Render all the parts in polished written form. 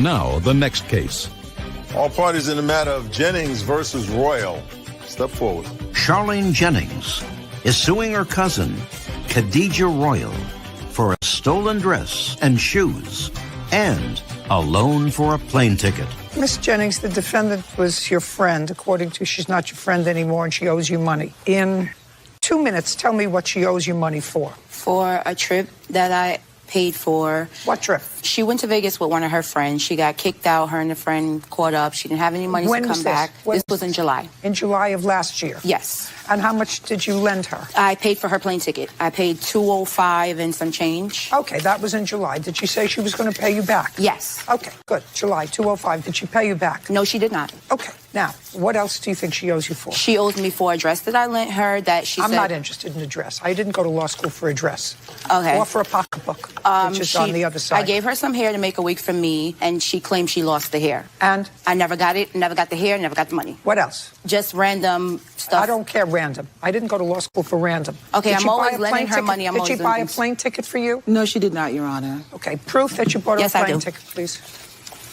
now, the next case. All parties in the matter of Jennings versus Royal. Step forward. Charlene Jennings is suing her cousin, Khadijah Royal, for a stolen dress and shoes and a loan for a plane ticket. Miss Jennings, the defendant was your friend. According to, she's not your friend anymore and she owes you money. In 2 minutes, tell me what she owes you money for. For a trip that I paid for. What trip? She went to Vegas with one of her friends. She got kicked out. Her and the friend caught up. She didn't have any money to come back. This was in July. In July of last year? Yes. And how much did you lend her? I paid for her plane ticket. I paid $205 and some change. Okay, that was in July. Did she say she was going to pay you back? Yes. Okay, good. July, $205. Did she pay you back? No, she did not. Okay. Now, what else do you think she owes you for? She owes me for a dress that I lent her that she I'm said... not interested in a dress. I didn't go to law school for a dress. Okay. Or for a pocketbook, which is on the other side. I gave her some hair to make a wig for me, and she claimed she lost the hair. And? I never got it, never got the hair, never got the money. What else? Just random stuff. I don't care random. I didn't go to law school for random. Okay, Did I'm she always buy a lending plane her ticket? money. I'm Did always she buy a doing plane ticket for you? No, she did not, Your Honor. Okay, proof that you bought her a plane ticket, please.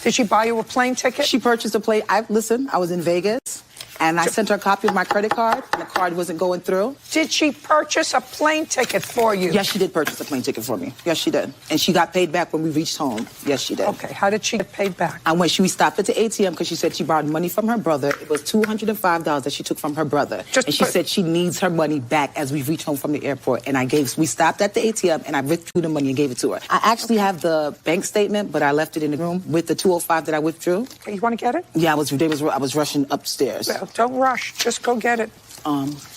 Did she buy you a plane ticket? She purchased a plane. Listen, I was in Vegas, and I sent her a copy of my credit card, and the card wasn't going through. Did she purchase a plane ticket for you? Yes, she did purchase a plane ticket for me. Yes, she did. And she got paid back when we reached home. Yes, she did. Okay, how did she get paid back? We stopped at the ATM because she said she borrowed money from her brother. It was $205 that she took from her brother. And she said she needs her money back as we reached home from the airport. And we stopped at the ATM, and I withdrew the money and gave it to her. I actually have the bank statement, but I left it in the room with the $205 that I withdrew. Okay, you want to get it? Yeah, I was rushing upstairs. Well, don't rush. Just go get it.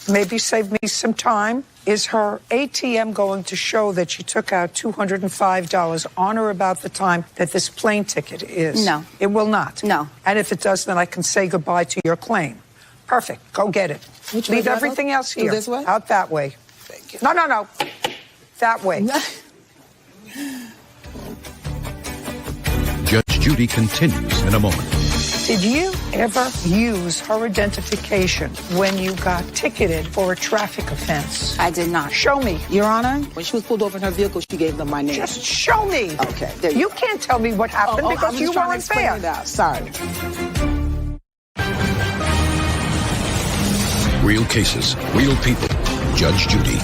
Maybe save me some time. Is her ATM going to show that she took out $205 on or about the time that this plane ticket is? No. It will not? No. And if it does, then I can say goodbye to your claim. Perfect. Go get it. Leave everything else here. This way? Out that way. Thank you. No. That way. Judge Judy continues in a moment. Did you ever use her identification when you got ticketed for a traffic offense? I did not. Show me. Your Honor, when she was pulled over in her vehicle, she gave them my name. Just show me. Okay. You can't tell me what happened because you weren't there. Sorry. Real cases, real people. Judge Judy.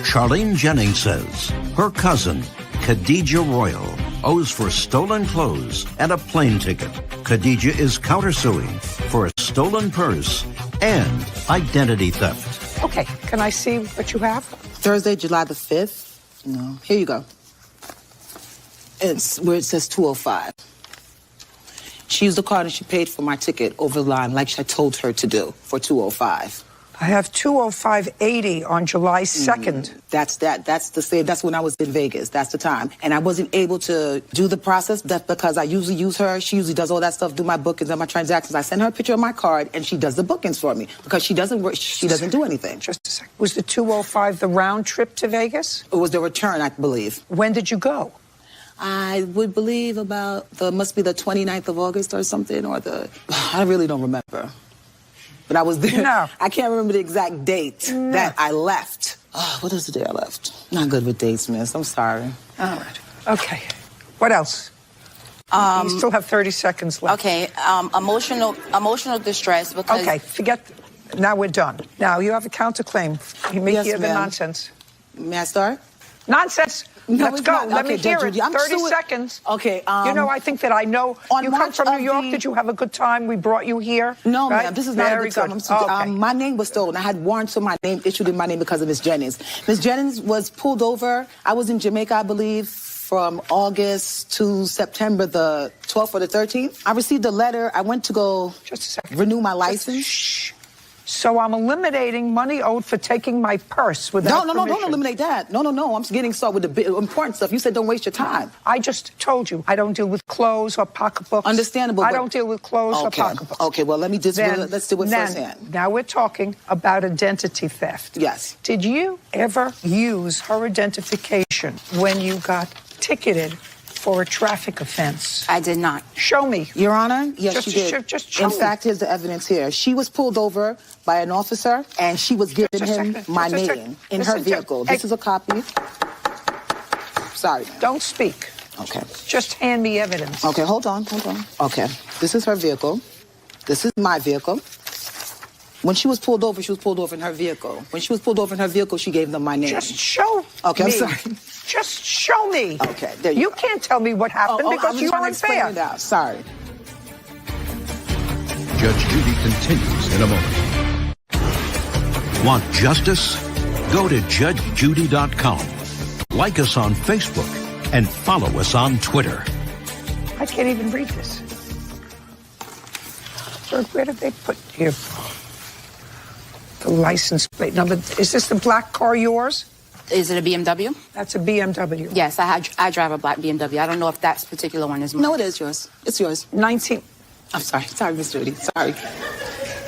Charlene Jennings says her cousin, Khadijah Royal, owes for stolen clothes and a plane ticket. Khadijah is countersuing for a stolen purse and identity theft. Okay, can I see what you have? Thursday, July the 5th. No, here you go. It's where it says 205. She used the card and she paid for my ticket over the line like I told her to do for 205. I have 205.80 on July 2nd. That's the same. That's when I was in Vegas. That's the time. And I wasn't able to do the process. That's because I usually use her. She usually does all that stuff, do my bookings and my transactions. I send her a picture of my card and she does the bookings for me because she doesn't work. She doesn't do anything. Just a second. Was the 205 the round trip to Vegas? It was the return, I believe. When did you go? I would believe must be the 29th of August or something, I really don't remember. But I was there. No. I can't remember the exact date that I left. Oh, what is the day I left? Not good with dates, miss. I'm sorry. All right. Okay. What else? You still have 30 seconds left. Okay. Emotional distress because... Okay, forget... Now we're done. Now, you have a counterclaim. You may hear the ma'am. nonsense. May I start? Nonsense! No, Let's it's go. not. Let Okay, me hear Judge it. Judy, 30 seconds. Okay. I think that I know. On You come March from New of York. the- Did you have a good time? We brought you here? No, right? ma'am. This is not Very a good time. good. Okay. My name was stolen. I had warrants for my name issued in my name because of Miss Jennings. Miss Jennings was pulled over. I was in Jamaica, I believe, from August to September the 12th or the 13th. I received a letter. I went to go renew my license. Shh. So I'm eliminating money owed for taking my purse without No, don't eliminate that. No. I'm getting started with the important stuff. You said don't waste your time. I just told you I don't deal with clothes or pocketbooks. Understandable. I don't deal with clothes or pocketbooks. Okay, well, let's do it firsthand. Now we're talking about identity theft. Yes. Did you ever use her identification when you got ticketed for a traffic offense? I did not. Show me. Your Honor, yes, she did. Just show In me. fact, here's the evidence here. She was pulled over by an officer, and she was giving him my name in her vehicle. This is a copy. Sorry. Don't speak. Okay. Just hand me evidence. Okay, hold on. Okay, this is her vehicle. This is my vehicle. When she was pulled over in her vehicle. When she was pulled over in her vehicle, she gave them my name. Just show Okay, me. I'm sorry. Just show me. Okay, there you go. can't tell me what happened because you aren't there. Sorry. Judge Judy continues in a moment. Want justice? Go to judgejudy.com. Like us on Facebook and follow us on Twitter. I can't even read this. Where did they put here? The license plate number. Is this the black car yours? Is it a BMW? That's a BMW. Yes, I drive a black BMW. I don't know if that particular one is mine. No, it is yours. It's yours. I'm sorry. Sorry, Miss Judy. Sorry.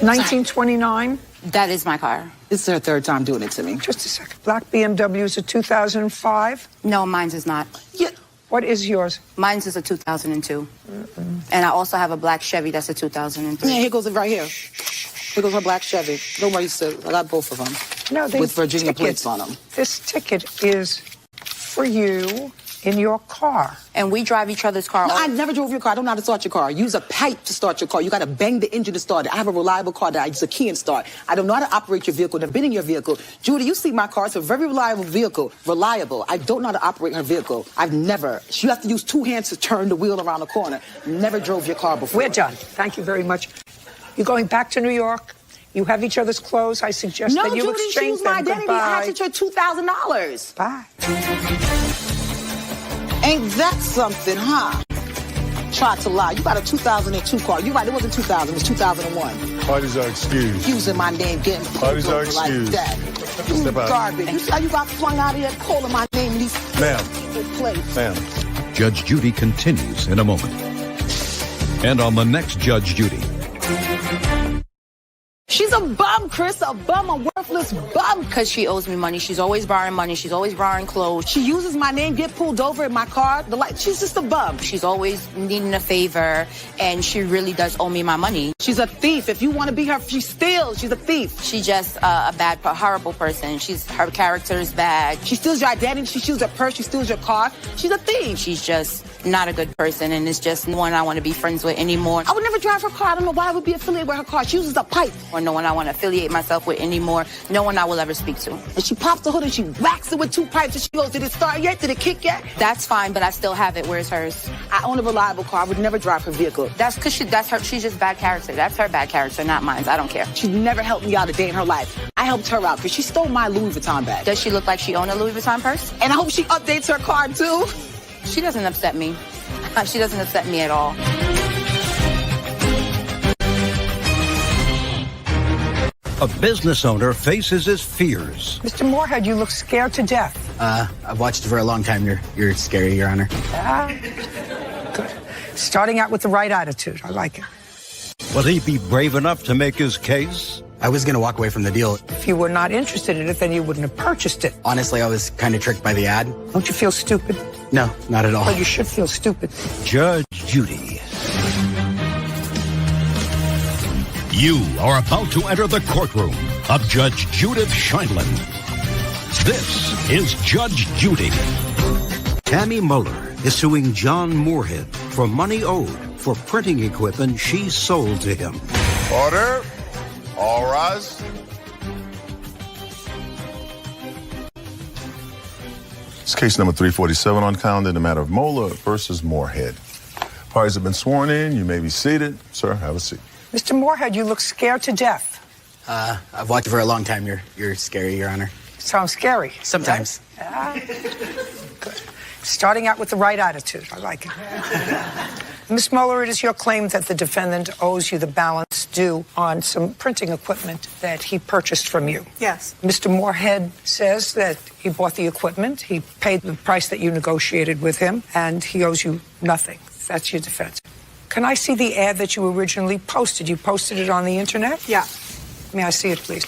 1929? That is my car. This is her third time doing it to me. Just a second. Black BMW is a 2005? No, mine's is not. Yeah. What is yours? Mine's is a 2002. And I also have a black Chevy that's a 2003. Yeah, here goes it right here. Here goes her black Chevy. Don't worry, sir. I got both of them. No, with Virginia plates on them. This ticket is for you in your car. And we drive each other's car. No, I never drove your car. I don't know how to start your car. Use a pipe to start your car. You got to bang the engine to start it. I have a reliable car that I use a key and start. I don't know how to operate your vehicle. I've been in your vehicle. Judy, you see my car. It's a very reliable vehicle. Reliable. I don't know how to operate her vehicle. I've never. You have to use two hands to turn the wheel around the corner. Never drove your car before. We're done. Thank you very much. You're going back to New York. You have each other's clothes. I suggest that you Judy, exchange my them. identity. I had to charge $2,000. Bye. Ain't that something, huh? Tried to lie. You got a 2002 car. You're right, it wasn't 2000, it was 2001. Parties are excused. Using my name, getting Parties are like excused. that. Step out. Garbage. You see how you got flung out of here calling my name in these places? Ma'am. Judge Judy continues in a moment. And on the next Judge Judy. She's a bum, Chris, a bum, a worthless bum. Because she owes me money. She's always borrowing money. She's always borrowing clothes. She uses my name, get pulled over in my car. She's just a bum. She's always needing a favor, and she really does owe me my money. She's a thief. If you want to be her, she steals. She's a thief. She's just a bad, horrible person. Her character is bad. She steals your identity. She steals your purse. She steals your car. She's a thief. She's just not a good person, and it's just no one I want to be friends with anymore. I would never drive her car. I don't know why I would be affiliated with her car. She uses a pipe. Or no one I want to affiliate myself with anymore. No one I will ever speak to. And she pops the hood and she whacks it with two pipes and she goes, did it start yet? Did it kick yet? That's fine, but I still have it. Where's hers? I own a reliable car. I would never drive her vehicle. That's because she's just bad character. That's her bad character, not mine. I don't care. She never helped me out a day in her life. I helped her out because she stole my Louis Vuitton bag. Does she look like she owned a Louis Vuitton purse? And I hope she updates her car too. She doesn't upset me. She doesn't upset me at all. A business owner faces his fears. Mr. Moorhead, you look scared to death. I've watched it for a long time. You're scary, Your Honor. Good. Starting out with the right attitude. I like it. Will he be brave enough to make his case? I was going to walk away from the deal. If you were not interested in it, then you wouldn't have purchased it. Honestly, I was kind of tricked by the ad. Don't you feel stupid? No, not at all. Well, you should feel stupid. Judge Judy. You are about to enter the courtroom of Judge Judith Scheindlin. This is Judge Judy. Tammy Muller is suing John Moorhead for money owed for printing equipment she sold to him. Order. All rise. It's case number 347 on calendar in the matter of Moeller versus Moorhead. Parties have been sworn in. You may be seated. Sir, have a seat. Mr. Moorhead, you look scared to death. I've watched it for a long time. You're scary, Your Honor. Sounds scary. Sometimes. Good. Starting out with the right attitude. I like it. Ms. Mueller, it is your claim that the defendant owes you the balance due on some printing equipment that he purchased from you. Yes. Mr. Moorhead says that he bought the equipment, he paid the price that you negotiated with him, and he owes you nothing. That's your defense. Can I see the ad that you originally posted? You posted it on the internet? Yeah. May I see it, please?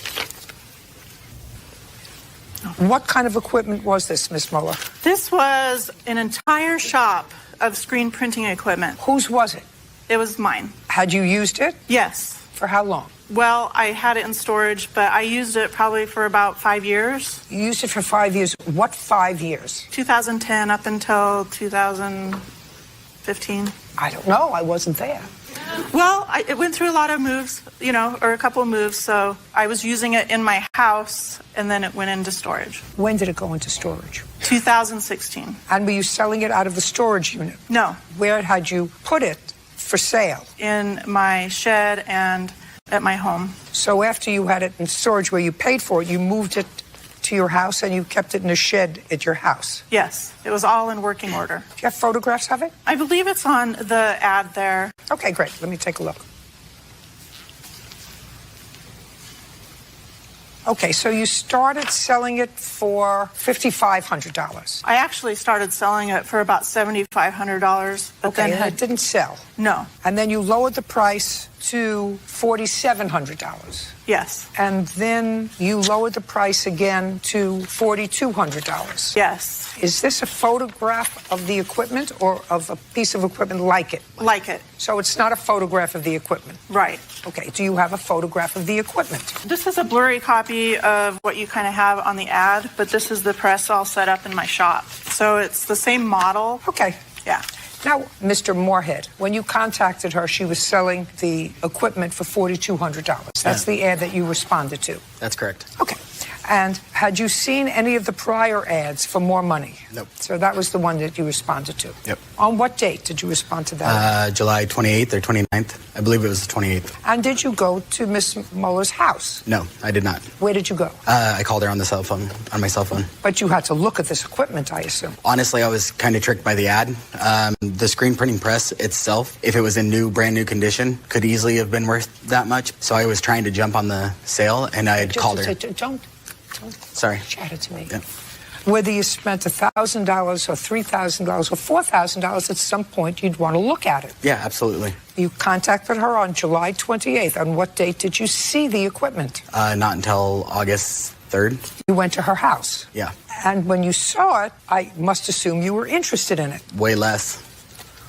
What kind of equipment was this, Ms. Mueller? This was an entire shop of screen printing equipment. Whose was it? It was mine. Had you used it? Yes. For how long? Well, I had it in storage, but I used it probably for about 5 years. You used it for 5 years. What 5 years? 2010 up until 2015. I don't know. I wasn't there. Well, it went through a lot of moves, you know, or a couple of moves. So I was using it in my house, and then it went into storage. When did it go into storage? 2016. And were you selling it out of the storage unit? No. Where had you put it for sale? In my shed and at my home. So after you had it in storage where you paid for it, you moved it to your house and you kept it in a shed at your house? Yes, it was all in working order. Do you have photographs of it? I believe it's on the ad there. Okay, great. Let me take a look. Okay, so you started selling it for $5,500. I actually started selling it for about $7,500, but okay, then it didn't sell. No. And then you lowered the price to $4,700. Yes. And then you lowered the price again to $4,200. Yes. Is this a photograph of the equipment or of a piece of equipment like it? Like it. So it's not a photograph of the equipment? Right. Okay. Do you have a photograph of the equipment? This is a blurry copy of what you kind of have on the ad, but this is the press all set up in my shop. So it's the same model. Okay. Yeah. Now, Mr. Moorhead, when you contacted her, she was selling the equipment for $4,200. That's the ad that you responded to. That's correct. Okay. And had you seen any of the prior ads for more money? Nope. So that was the one that you responded to? Yep. On what date did you respond to that? July 28th or 29th. I believe it was the 28th. And did you go to Miss Muller's house? No, I did not. Where did you go? I called her on my cell phone. But you had to look at this equipment, I assume. Honestly, I was kind of tricked by the ad. The screen printing press itself, if it was in brand new condition, could easily have been worth that much. So I was trying to jump on the sale, and I had called her. Don't Sorry. Chat it to me. Yep. Whether you spent $1,000 or $3,000 or $4,000, at some point you'd want to look at it. Yeah, absolutely. You contacted her on July 28th. On what date did you see the equipment? Not until August 3rd. You went to her house? Yeah. And when you saw it, I must assume you were interested in it. Way less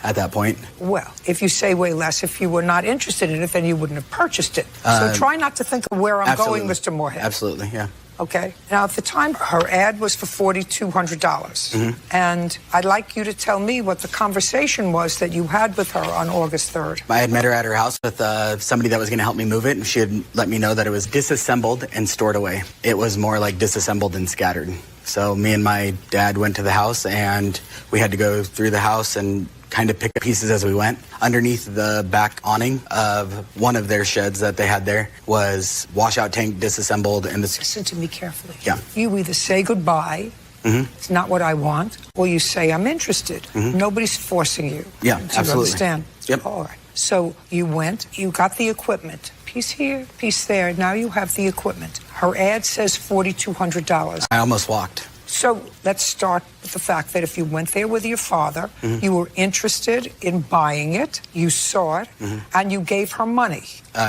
at that point. Well, if you say way less, if you were not interested in it, then you wouldn't have purchased it. So try not to think of where I'm going, Mr. Moorhead. Absolutely, yeah. Okay. Now, at the time, her ad was for $4,200. And I'd like you to tell me what the conversation was that you had with her on August 3rd. I had met her at her house with somebody that was going to help me move it, and she had let me know that it was disassembled and stored away. It was more like disassembled and scattered. So me and my dad went to the house, and we had to go through the house and kind of pick up pieces as we went. Underneath the back awning of one of their sheds that they had there was washout tank disassembled. And Listen to me carefully. Yeah. You either say goodbye, it's not what I want, or you say I'm interested. Nobody's forcing you. Yeah, Do you absolutely. understand? Yep. All right. So you went, you got the equipment. Piece here, piece there. Now you have the equipment. Her ad says $4,200. I almost walked. So let's start with the fact that if you went there with your father, you were interested in buying it, you saw it, and you gave her money.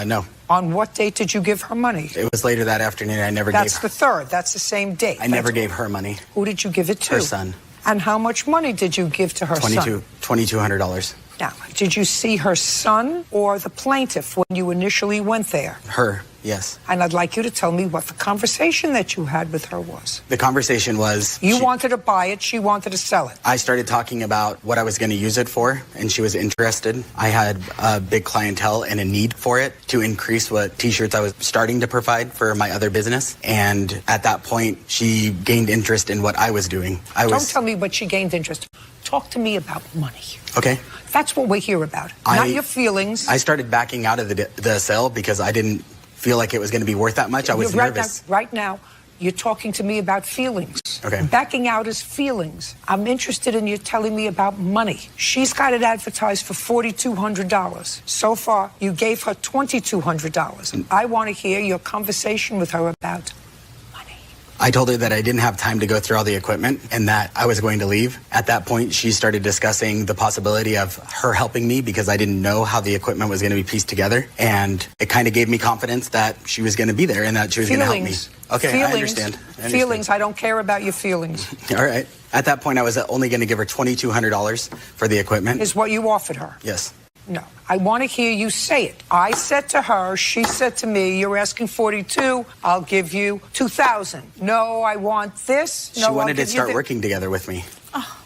No. On what date did you give her money? It was later that afternoon. I never That's gave the third. That's the same date. I never gave her money. Who did you give it to? Her son. And how much money did you give to her son? $2,200. Now, did you see her son or the plaintiff when you initially went there? Her, yes. And I'd like you to tell me what the conversation that you had with her was. The conversation was... You wanted to buy it, she wanted to sell it. I started talking about what I was going to use it for, and she was interested. I had a big clientele and a need for it to increase what T-shirts I was starting to provide for my other business. And at that point, she gained interest in what I was doing. Don't tell me what she gained interest. Talk to me about money. Okay. That's what we're here about, not your feelings. I started backing out of the sale because I didn't feel like it was going to be worth that much. I was nervous. Right now, you're talking to me about feelings. Okay. Backing out is feelings. I'm interested in you telling me about money. She's got it advertised for $4,200. So far, you gave her $2,200. I want to hear your conversation with her about money. I told her that I didn't have time to go through all the equipment and that I was going to leave. At that point, she started discussing the possibility of her helping me because I didn't know how the equipment was going to be pieced together. And it kind of gave me confidence that she was going to be there and that she was going to help me. Okay, I understand. Feelings. I don't care about your feelings. All right. At that point, I was only going to give her $2,200 for the equipment. Is what you offered her? Yes. No. I want to hear you say it. I said to her, she said to me, you're asking 42, I'll give you 2,000. No, I want this. No, she wanted to start working together with me. Oh.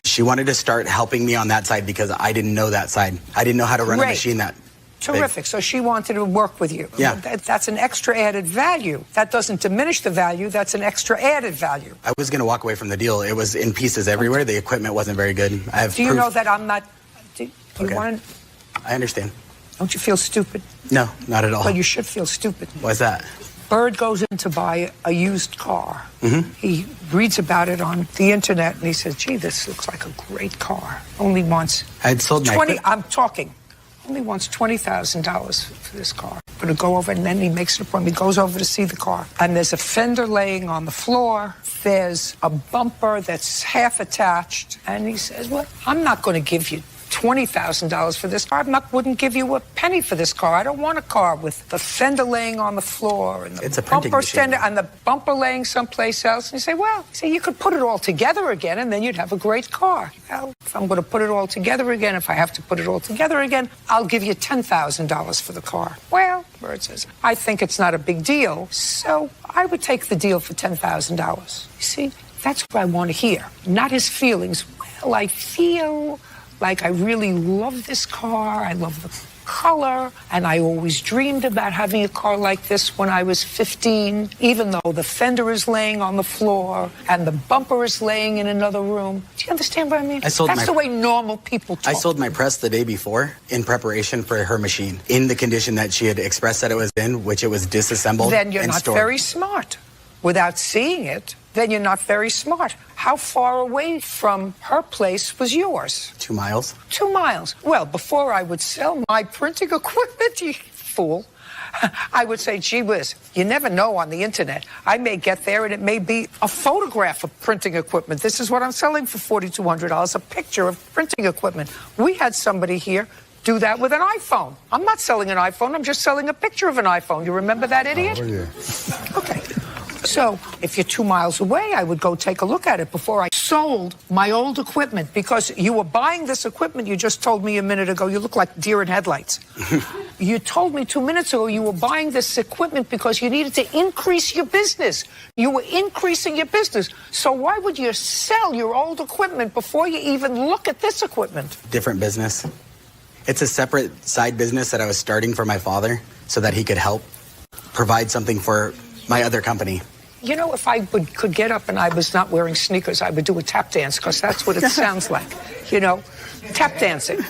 She wanted to start helping me on that side because I didn't know that side. I didn't know how to run a machine that terrific. So she wanted to work with you. Yeah. That's an extra added value. That doesn't diminish the value. That's an extra added value. I was going to walk away from the deal. It was in pieces everywhere. The equipment wasn't very good. I have Do you proof. know that I'm not... Do you Okay. want to... I understand. Don't you feel stupid? No, not at all. Well, you should feel stupid. Why's that? Bird goes in to buy a used car. Mm-hmm. He reads about it on the internet and he says, gee, this looks like a great car. Only wants... I'd sold my... I'm talking. Only wants $20,000 for this car. Going to go over, and then he makes an appointment. He goes over to see the car. And there's a fender laying on the floor. There's a bumper that's half attached. And he says, well, I'm not going to give you $20,000 for this car. I wouldn't give you a penny for this car. I don't want a car with the fender laying on the floor and the bumper fender and the bumper laying someplace else. And you say, well, you could put it all together again and then you'd have a great car. Well, if I'm going to put it all together again, if I have to put it all together again, I'll give you $10,000 for the car. Well, Bird says, I think it's not a big deal, so I would take the deal for $10,000. You see, that's what I want to hear, not his feelings. Well, I feel like I really love this car, I love the color, and I always dreamed about having a car like this when I was 15, even though the fender is laying on the floor and the bumper is laying in another room. Do you understand what I mean? That's the way normal people talk. I sold my press the day before in preparation for her machine, in the condition that she had expressed that it was in, which it was disassembled. Then you're and not stored. very smart. Without seeing it, then you're not very smart. How far away from her place was yours? 2 miles. 2 miles. Well, before I would sell my printing equipment, you fool, I would say, gee whiz, you never know on the internet. I may get there and it may be a photograph of printing equipment. This is what I'm selling for $4,200, a picture of printing equipment. We had somebody here do that with an iPhone. I'm not selling an iPhone, I'm just selling a picture of an iPhone. You remember that idiot? Oh, yeah. Okay. So if you're 2 miles away, I would go take a look at it before I sold my old equipment, because you were buying this equipment. You just told me a minute ago you look like deer in headlights. You told me 2 minutes ago you were buying this equipment because you needed to increase your business. You were increasing your business. So why would you sell your old equipment before you even look at this equipment? Different business. It's a separate side business that I was starting for my father so that he could help provide something for my other company. You know, if I could get up and I was not wearing sneakers, I would do a tap dance, because that's what it sounds like. You know, tap dancing.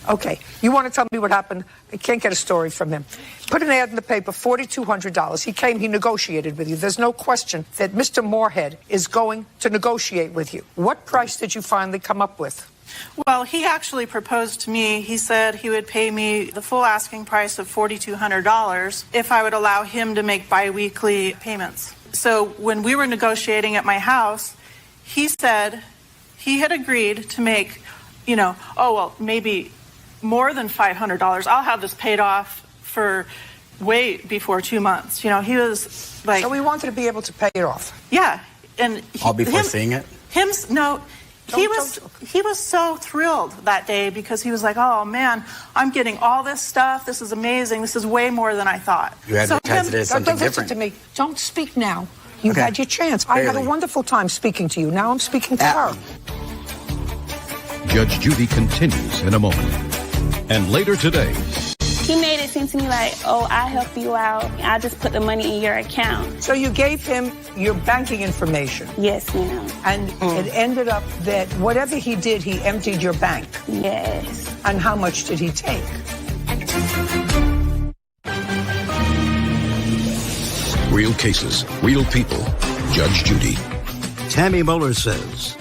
Okay, you want to tell me what happened? I can't get a story from him. Put an ad in the paper, $4,200. He came, he negotiated with you. There's no question that Mr. Moorhead is going to negotiate with you. What price did you finally come up with? Well, he actually proposed to me. He said he would pay me the full asking price of $4,200 if I would allow him to make biweekly payments. So when we were negotiating at my house, he said he had agreed to make, maybe more than $500. I'll have this paid off for way before 2 months. He was like... So we wanted to be able to pay it off. Yeah. And all before seeing it? He was so thrilled that day, because he was like, oh man, I'm getting all this stuff. This is amazing. This is way more than I thought. You advertised it as something Listen different. to me. Don't speak now. You had your chance. Barely. I had a wonderful time speaking to you. Now I'm speaking to her. Judge Judy continues in a moment. And later today, he made it seem to me like, oh, I'll help you out. I'll just put the money in your account. So you gave him your banking information. Yes, ma'am. And it ended up that whatever he did, he emptied your bank. Yes. And how much did he take? real cases, real people. Judge Judy. Tammy Muller says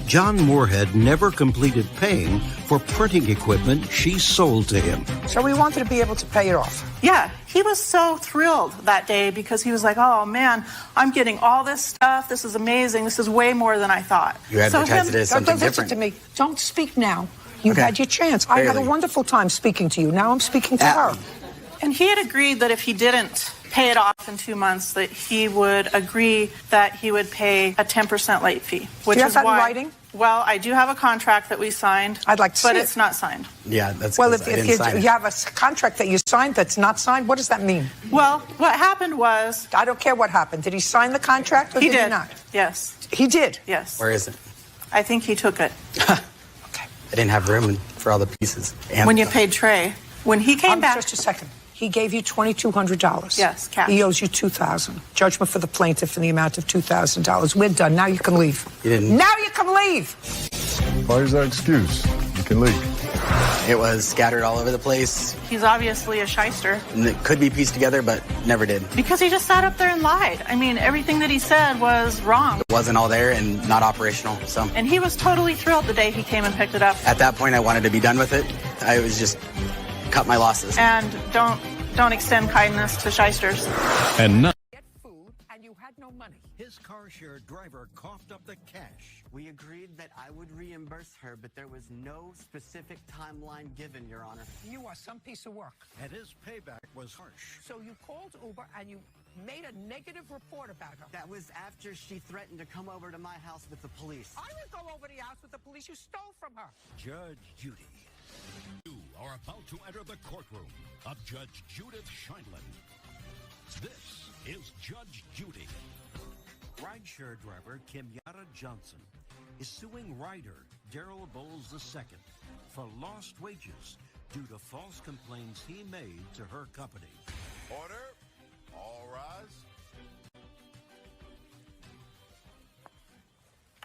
John Moorhead never completed paying for printing equipment she sold to him. So we wanted to be able to pay it off. Yeah, he was so thrilled that day, because he was like, oh man, I'm getting all this stuff. This is amazing. This is way more than I thought. You advertised it as something listen different. to me. Don't speak now. You had your chance. I had a wonderful time speaking to you. Now I'm speaking to her. And he had agreed that if he didn't pay it off in 2 months, that he would agree that he would pay a 10% late fee. Which Do you have is that in why, writing? Well, I do have a contract that we signed. I'd like to see but it. it's not signed. Yeah, that's Well, 'cause I if didn't sign it. you have a contract that you signed that's not signed, what does that mean? Well, what happened was I don't care what happened. Did he sign the contract or he did did he not? Yes. He did. Yes. Where is it? I think he took it. I didn't have room for all the pieces. And When you paid Trey, when he came back. Just a second. He gave you $2,200. Yes, cash. He owes you $2,000. Judgment for the plaintiff in the amount of $2,000. We're done. Now you can leave. You didn't. Now you can leave. Why is that excuse? You can leave. It was scattered all over the place. He's obviously a shyster. And it could be pieced together, but never did. Because he just sat up there and lied. I mean, everything that he said was wrong. It wasn't all there and not operational. So And he was totally thrilled the day he came and picked it up. at that point, I wanted to be done with it. I was just cut my losses. And don't extend kindness to shysters. And now, Get food and you had no money. His car share driver coughed up the cash. We agreed that I would reimburse her, but there was no specific timeline given, Your Honor. You are some piece of work. And his payback was harsh. So you called Uber and you made a negative report about her. That was after she threatened to come over to my house with the police. I would go over to the house with the police. You stole from her. Judge Judy. you are about to enter the courtroom of Judge Judith Scheindlin. This is Judge Judy. Rideshare driver Kimyetta Johnson is suing rider Daryl Bowles II for lost wages due to false complaints he made to her company. Order. All rise.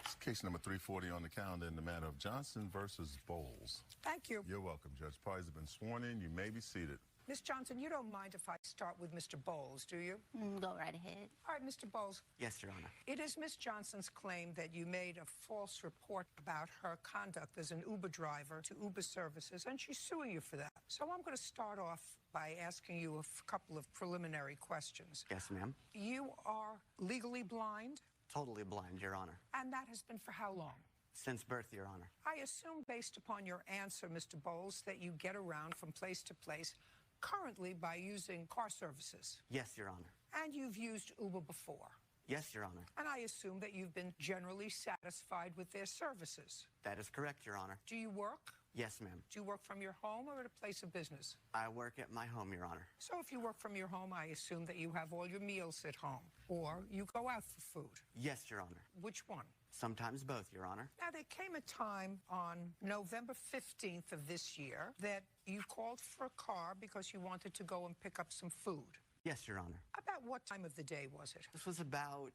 It's case number 340 on the calendar in the matter of Johnson versus Bowles. Thank you. You're welcome, Judge. Parties have been sworn in. You may be seated. Miss Johnson, you don't mind if I start with Mr. Bowles, do you? Go right ahead. All right, Mr. Bowles. Yes, Your Honor. It is Miss Johnson's claim that you made a false report about her conduct as an Uber driver to Uber services, and she's suing you for that. So I'm going to start off by asking you a couple of preliminary questions. Yes, ma'am. You are legally blind, Totally blind, Your Honor. and that has been for how long? Since birth, Your Honor. I assume, based upon your answer, Mr. Bowles, that you get around from place to place currently by using car services. Yes, Your Honor. And you've used Uber before. Yes, Your Honor. And I assume that you've been generally satisfied with their services. That is correct, Your Honor. Do you work? Yes, ma'am. Do you work from your home or at a place of business? I work at my home, Your Honor. So if you work from your home, I assume that you have all your meals at home. Or you go out for food. Yes, Your Honor. Which one? Sometimes both, Your Honor. Now, there came a time on November 15th of this year that you called for a car because you wanted to go and pick up some food. Yes, Your Honor. About what time of the day was it? This was about,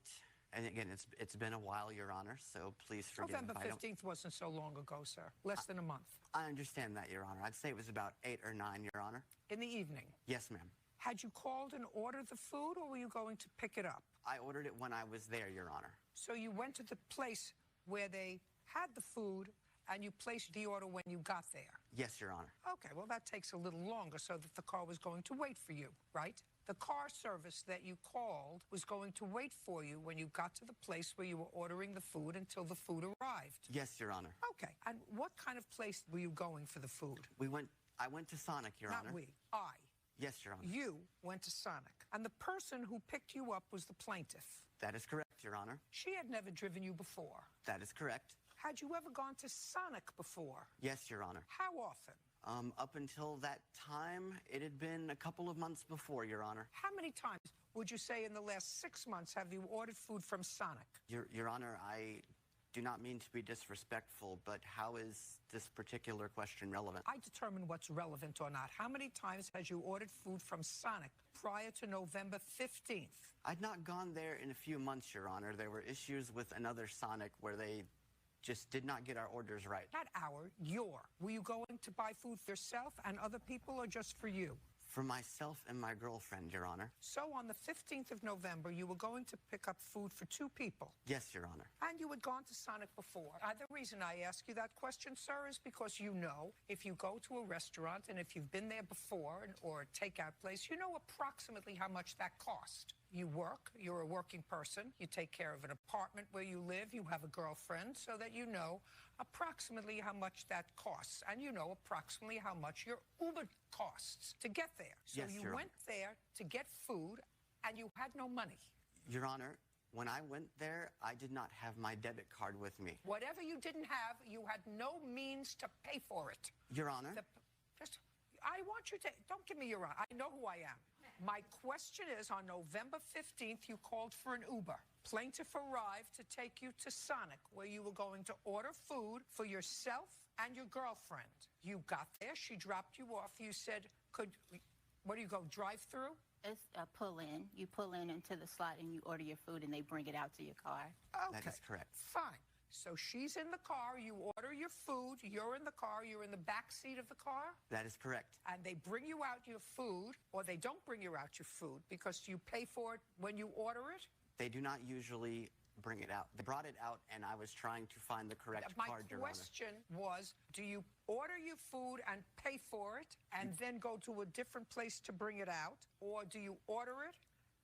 and again, it's been a while, Your Honor, so please forgive November if I don't... 15th wasn't so long ago, sir. Less than a month. I understand that, Your Honor. I'd say it was about 8 or 9, Your Honor. In the evening. Yes, ma'am. Had you called and ordered the food, or were you going to pick it up? I ordered it when I was there, Your Honor. So you went to the place where they had the food, and you placed the order when you got there? Yes, Your Honor. Okay, well, that takes a little longer so that the car was going to wait for you, right? The car service that you called was going to wait for you when you got to the place where you were ordering the food until the food arrived. Yes, Your Honor. Okay, and what kind of place were you going for the food? I went to Sonic, Your Honor. Not we, I. Yes, Your Honor. You went to Sonic, and the person who picked you up was the plaintiff. That is correct, Your Honor. She had never driven you before. That is correct. Had you ever gone to Sonic before? Yes, Your Honor. How often? Up until that time, it had been a couple of months before, Your Honor. How many times would you say in the last 6 months have you ordered food from Sonic? Your Honor, I do not mean to be disrespectful, but how is this particular question relevant? I determine what's relevant or not. How many times has you ordered food from Sonic prior to November 15th? I'd not gone there in a few months, Your Honor. There were issues with another Sonic where they just did not get our orders right. Not our, your. Were you going to buy food for yourself and other people, or just for you? For myself and my girlfriend, Your Honor. So on the 15th of November, you were going to pick up food for 2 people? Yes, Your Honor. And you had gone to Sonic before. The reason I ask you that question, sir, is because you know if you go to a restaurant and if you've been there before or a takeout place, you know approximately how much that cost. You work, you're a working person, you take care of an apartment where you live, you have a girlfriend, so that you know approximately how much that costs. And you know approximately how much your Uber costs to get there. So yes, you went there to get food and you had no money. Your Honor, When I went there, I did not have my debit card with me. Whatever you didn't have, you had no means to pay for it. Your Honor. I want you to, don't give me your honor. I know who I am. My question is, on November 15th, you called for an Uber. Plaintiff arrived to take you to Sonic, where you were going to order food for yourself and your girlfriend. You got there, she dropped you off. You said, what do you go, drive through? It's a pull-in. You pull in into the slot and you order your food and they bring it out to your car. Okay. That is correct. Fine. So she's in the car, you order your food, you're in the car, you're in the back seat of the car? That is correct. And they bring you out your food, or they don't bring you out your food because you pay for it when you order it? They do not usually bring it out. They brought it out, and I was trying to find the correct card, Your Honor. My question was, do you order your food and pay for it and then go to a different place to bring it out? Or do you order it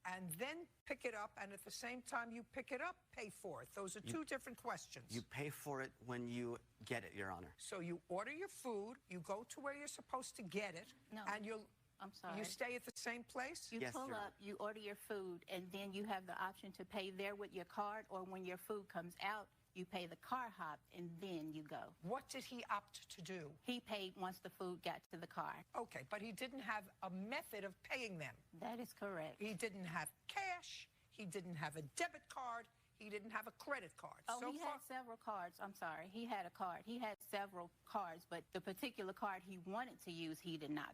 and then pick it up, and at the same time you pick it up, pay for it? Those are two different questions. You pay for it when you get it, Your Honor. So you order your food, you go to where you're supposed to get it, and I'm sorry. You stay at the same place? You pull up, you order your food, and then you have the option to pay there with your card, or when your food comes out, you pay the car hop, and then you go. What did he opt to do? He paid once the food got to the car. Okay, but he didn't have a method of paying them. That is correct. He didn't have cash. He didn't have a debit card. He didn't have a credit card. Oh, he had several cards. I'm sorry. He had a card. He had several cards, but the particular card he wanted to use, he did not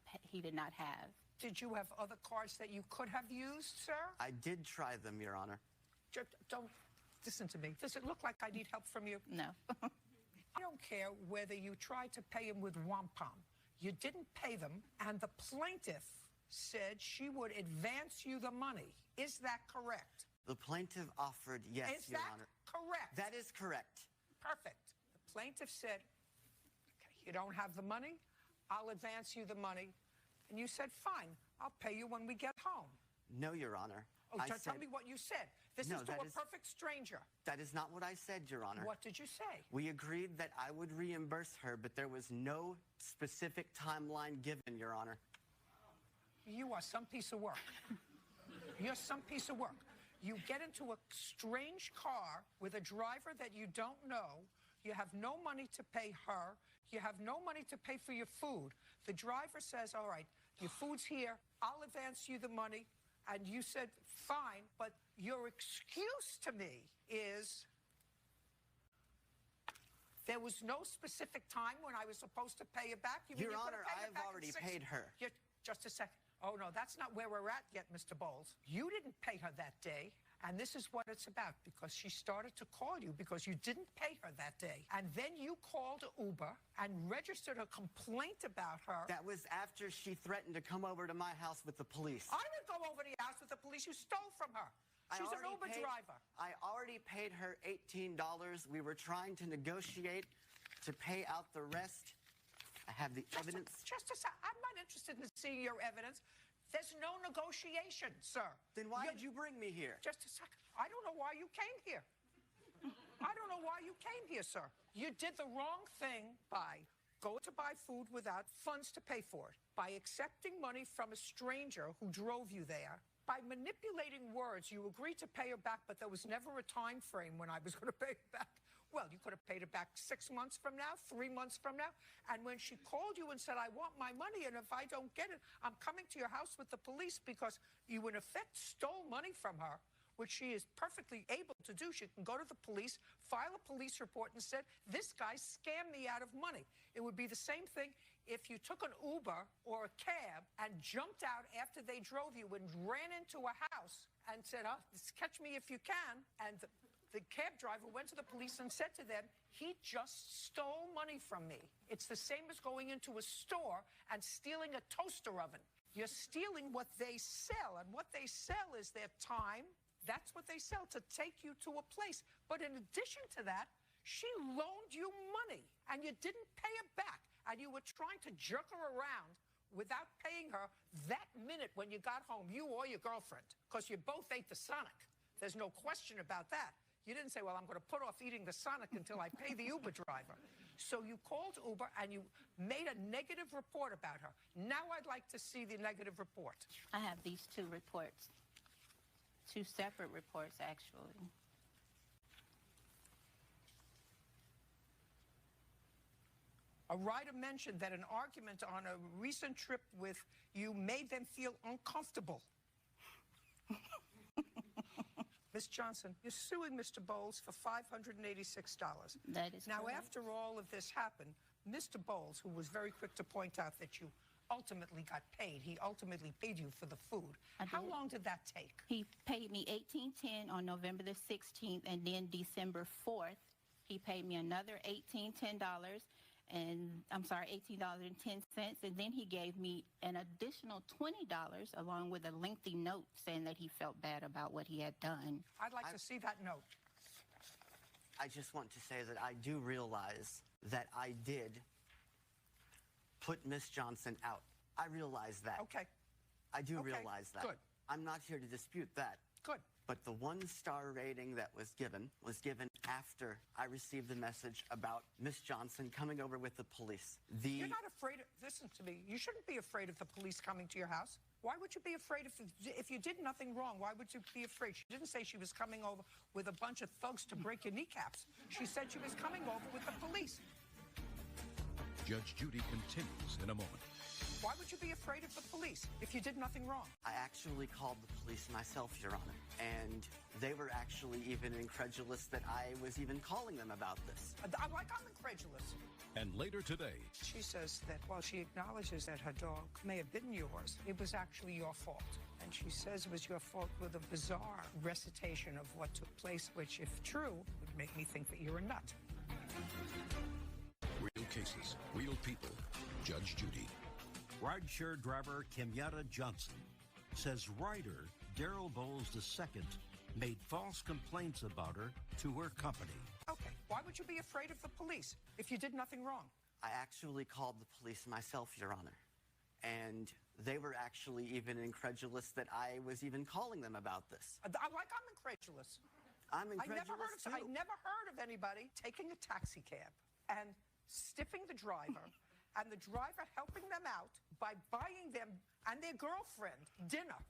have. Did you have other cards that you could have used, sir? I did try them, Your Honor. Don't listen to me. Does it look like I need help from you? No. I don't care whether you tried to pay him with wampum. You didn't pay them, and the plaintiff said she would advance you the money. Is that correct? The plaintiff offered, yes, Your Honor. Is that correct? That is correct. Perfect. The plaintiff said, okay, you don't have the money, I'll advance you the money. And you said, fine, I'll pay you when we get home. No, Your Honor. Oh, tell me what you said. This is to a perfect stranger. That is not what I said, Your Honor. What did you say? We agreed that I would reimburse her, but there was no specific timeline given, Your Honor. You are some piece of work. You're some piece of work. You get into a strange car with a driver that you don't know. You have no money to pay her. You have no money to pay for your food. The driver says, all right, your food's here. I'll advance you the money. And you said, fine, but your excuse to me is there was no specific time when I was supposed to pay you back. Your Honor, I have already paid her. Just a second. Oh, no, that's not where we're at yet, Mr. Bowles. You didn't pay her that day. And this is what it's about, because she started to call you because you didn't pay her that day. And then you called Uber and registered a complaint about her. That was after she threatened to come over to my house with the police. I didn't go over to your house with the police. You stole from her. She's an Uber driver. I already paid her $18. We were trying to negotiate to pay out the rest. I have the evidence. Just a second. I'm not interested in seeing your evidence. There's no negotiation, sir. Then why did you bring me here? Just a second. I don't know why you came here. I don't know why you came here, sir. You did the wrong thing by going to buy food without funds to pay for it, by accepting money from a stranger who drove you there, by manipulating words. You agreed to pay her back, but there was never a time frame when I was going to pay her back. Well, you could have paid her back 6 months from now, 3 months from now. And when she called you and said, I want my money, and if I don't get it, I'm coming to your house with the police, because you, in effect, stole money from her, which she is perfectly able to do. She can go to the police, file a police report, and said, this guy scammed me out of money. It would be the same thing if you took an Uber or a cab and jumped out after they drove you and ran into a house and said, catch me if you can. And the cab driver went to the police and said to them, he just stole money from me. It's the same as going into a store and stealing a toaster oven. You're stealing what they sell, and what they sell is their time. That's what they sell, to take you to a place. But in addition to that, she loaned you money, and you didn't pay her back, and you were trying to jerk her around without paying her that minute when you got home, you or your girlfriend, because you both ate the Sonic. There's no question about that. You didn't say, well, I'm going to put off eating the Sonic until I pay the Uber driver. So you called Uber and you made a negative report about her. Now I'd like to see the negative report. I have these two reports. 2 separate reports, actually. A writer mentioned that an argument on a recent trip with you made them feel uncomfortable. Ms. Johnson, you're suing Mr. Bowles for $586. That is now, correct. after all of this happened, Mr. Bowles, who was very quick to point out that you ultimately got paid, he ultimately paid you for the food. How long did that take? He paid me $18.10 on November the 16th, and then December 4th, he paid me another $18.10. $18.10, and then he gave me an additional $20 along with a lengthy note saying that he felt bad about what he had done. I'd like to see that note. I just want to say that I do realize that I did put Miss Johnson out. I realize that. Okay. I do realize that. Good. I'm not here to dispute that. Good. But the 1-star rating that was given after I received the message about Miss Johnson coming over with the police. You're not afraid of, listen to me, you shouldn't be afraid of the police coming to your house. Why would you be afraid if you did nothing wrong? Why would you be afraid? She didn't say she was coming over with a bunch of thugs to break your kneecaps. She said she was coming over with the police. Judge Judy continues in a moment. Why would you be afraid of the police if you did nothing wrong? I actually called the police myself, Your Honor, and they were actually even incredulous that I was even calling them about this. I'm incredulous. And later today, she says that while she acknowledges that her dog may have bitten yours, it was actually your fault. And she says it was your fault with a bizarre recitation of what took place, which, if true, would make me think that you're a nut. real cases, real people. Judge Judy. Rideshare driver Kenyatta Johnson says rider Daryl Bowles II made false complaints about her to her company. Okay, why would you be afraid of the police if you did nothing wrong? I actually called the police myself, Your Honor, and they were actually even incredulous that I was even calling them about this. I'm incredulous. I'm incredulous I never heard of anybody taking a taxi cab and stiffing the driver and the driver helping them out by buying them and their girlfriend dinner.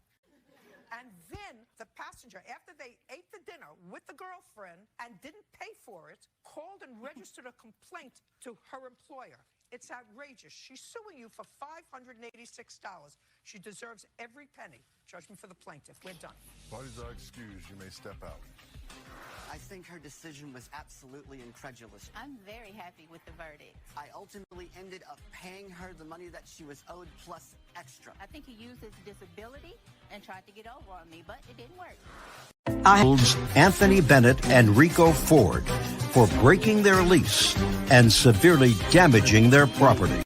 And then the passenger, after they ate the dinner with the girlfriend and didn't pay for it, called and registered a complaint to her employer. It's outrageous. She's suing you for $586. She deserves every penny. Judgment for the plaintiff. We're done. Parties are excused. You may step out. I think her decision was absolutely incredulous. I'm very happy with the verdict. I ultimately ended up paying her the money that she was owed plus extra. I think he used his disability and tried to get over on me, but it didn't work. Anthony Bennett and Rico Ford for breaking their lease and severely damaging their property.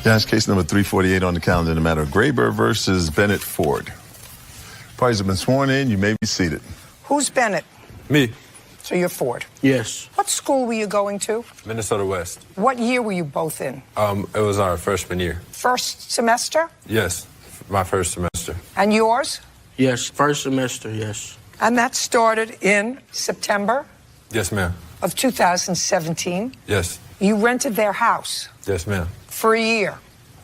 That's case number 348 on the calendar in the matter of Graber versus Bennett Ford. Parties have been sworn in. You may be seated. Who's Bennett? Me. So you're Ford. Yes. What school were you going to? Minnesota West. What year were you both in? It was our freshman year. First semester? Yes, my first semester. And yours? Yes, first semester, yes. And that started in September? Yes, ma'am. Of 2017? Yes. You rented their house? Yes, ma'am. For a year?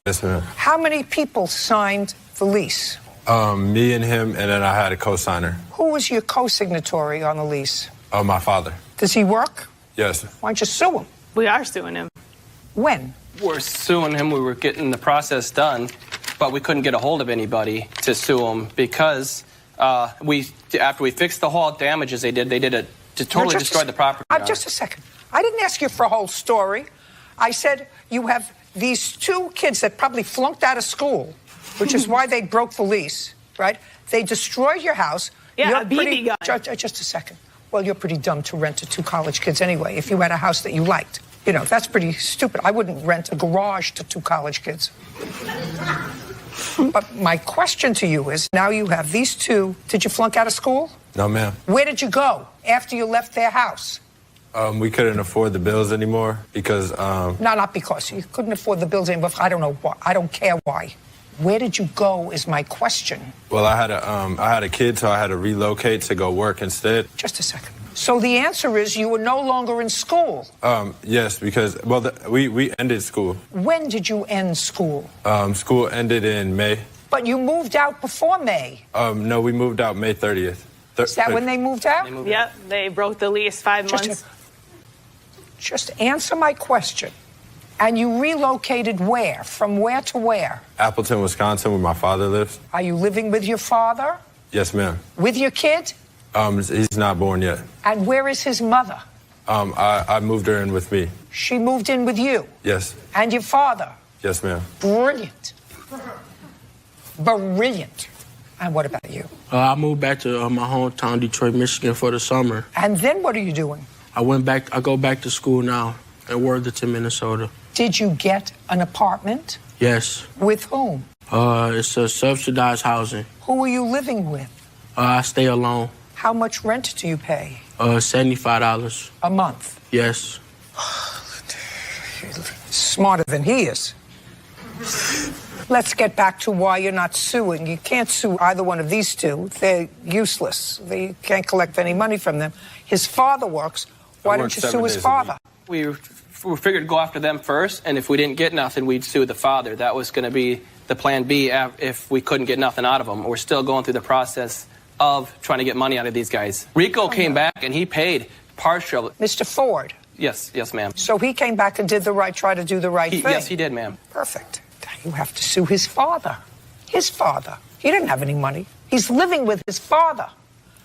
Yes, ma'am. How many people signed the lease? Me and him, and then I had a co-signer. Who was your co-signatory on the lease? My father. Does he work? Yes. Why don't you sue him? We are suing him. When? We're suing him. We were getting the process done, but we couldn't get a hold of anybody to sue him because after we fixed the whole damages they did it to totally destroy the property. Just a second. I didn't ask you for a whole story. I said you have these two kids that probably flunked out of school, which is why they broke the lease, right? They destroyed your house. Yeah, a BB gun. Just a second. Well, you're pretty dumb to rent to two college kids anyway, if you had a house that you liked. You know, that's pretty stupid. I wouldn't rent a garage to two college kids. But my question to you is, now you have these two. Did you flunk out of school? No, ma'am. Where did you go after you left their house? We couldn't afford the bills anymore because... No, not because. You couldn't afford the bills anymore. I don't know why. I don't care why. Where did you go is my question. Well, I had a kid, so I had to relocate to go work instead. Just a second. So the answer is you were no longer in school? Yes, because, well, we ended school. When did you end school? School ended in May. But you moved out before May. No, we moved out May 30th. Is that when they moved out? Yep, they broke the lease 5 months. Just answer my question. And you relocated where? From where to where? Appleton, Wisconsin, where my father lives. Are you living with your father? Yes, ma'am. With your kid? He's not born yet. And where is his mother? I moved her in with me. She moved in with you? Yes. And your father? Yes, ma'am. Brilliant. Brilliant. And what about you? I moved back to my hometown, Detroit, Michigan, for the summer. And then what are you doing? I go back to school now in Worthington, Minnesota. Did you get an apartment? Yes. With whom? It's a subsidized housing. Who are you living with? I stay alone. How much rent do you pay? $75. A month? Yes. Smarter than he is. Let's get back to why you're not suing. You can't sue either one of these two. They're useless. They can't collect any money from them. His father works. Why don't you sue his father? We figured to go after them first, and if we didn't get nothing, we'd sue the father. That was going to be the plan B if we couldn't get nothing out of them. We're still going through the process of trying to get money out of these guys. Rico came back, and he paid partial. Mr. Ford? Yes, ma'am. So he came back and tried to do the right thing? Yes, he did, ma'am. Perfect. You have to sue his father. His father. He didn't have any money. He's living with his father.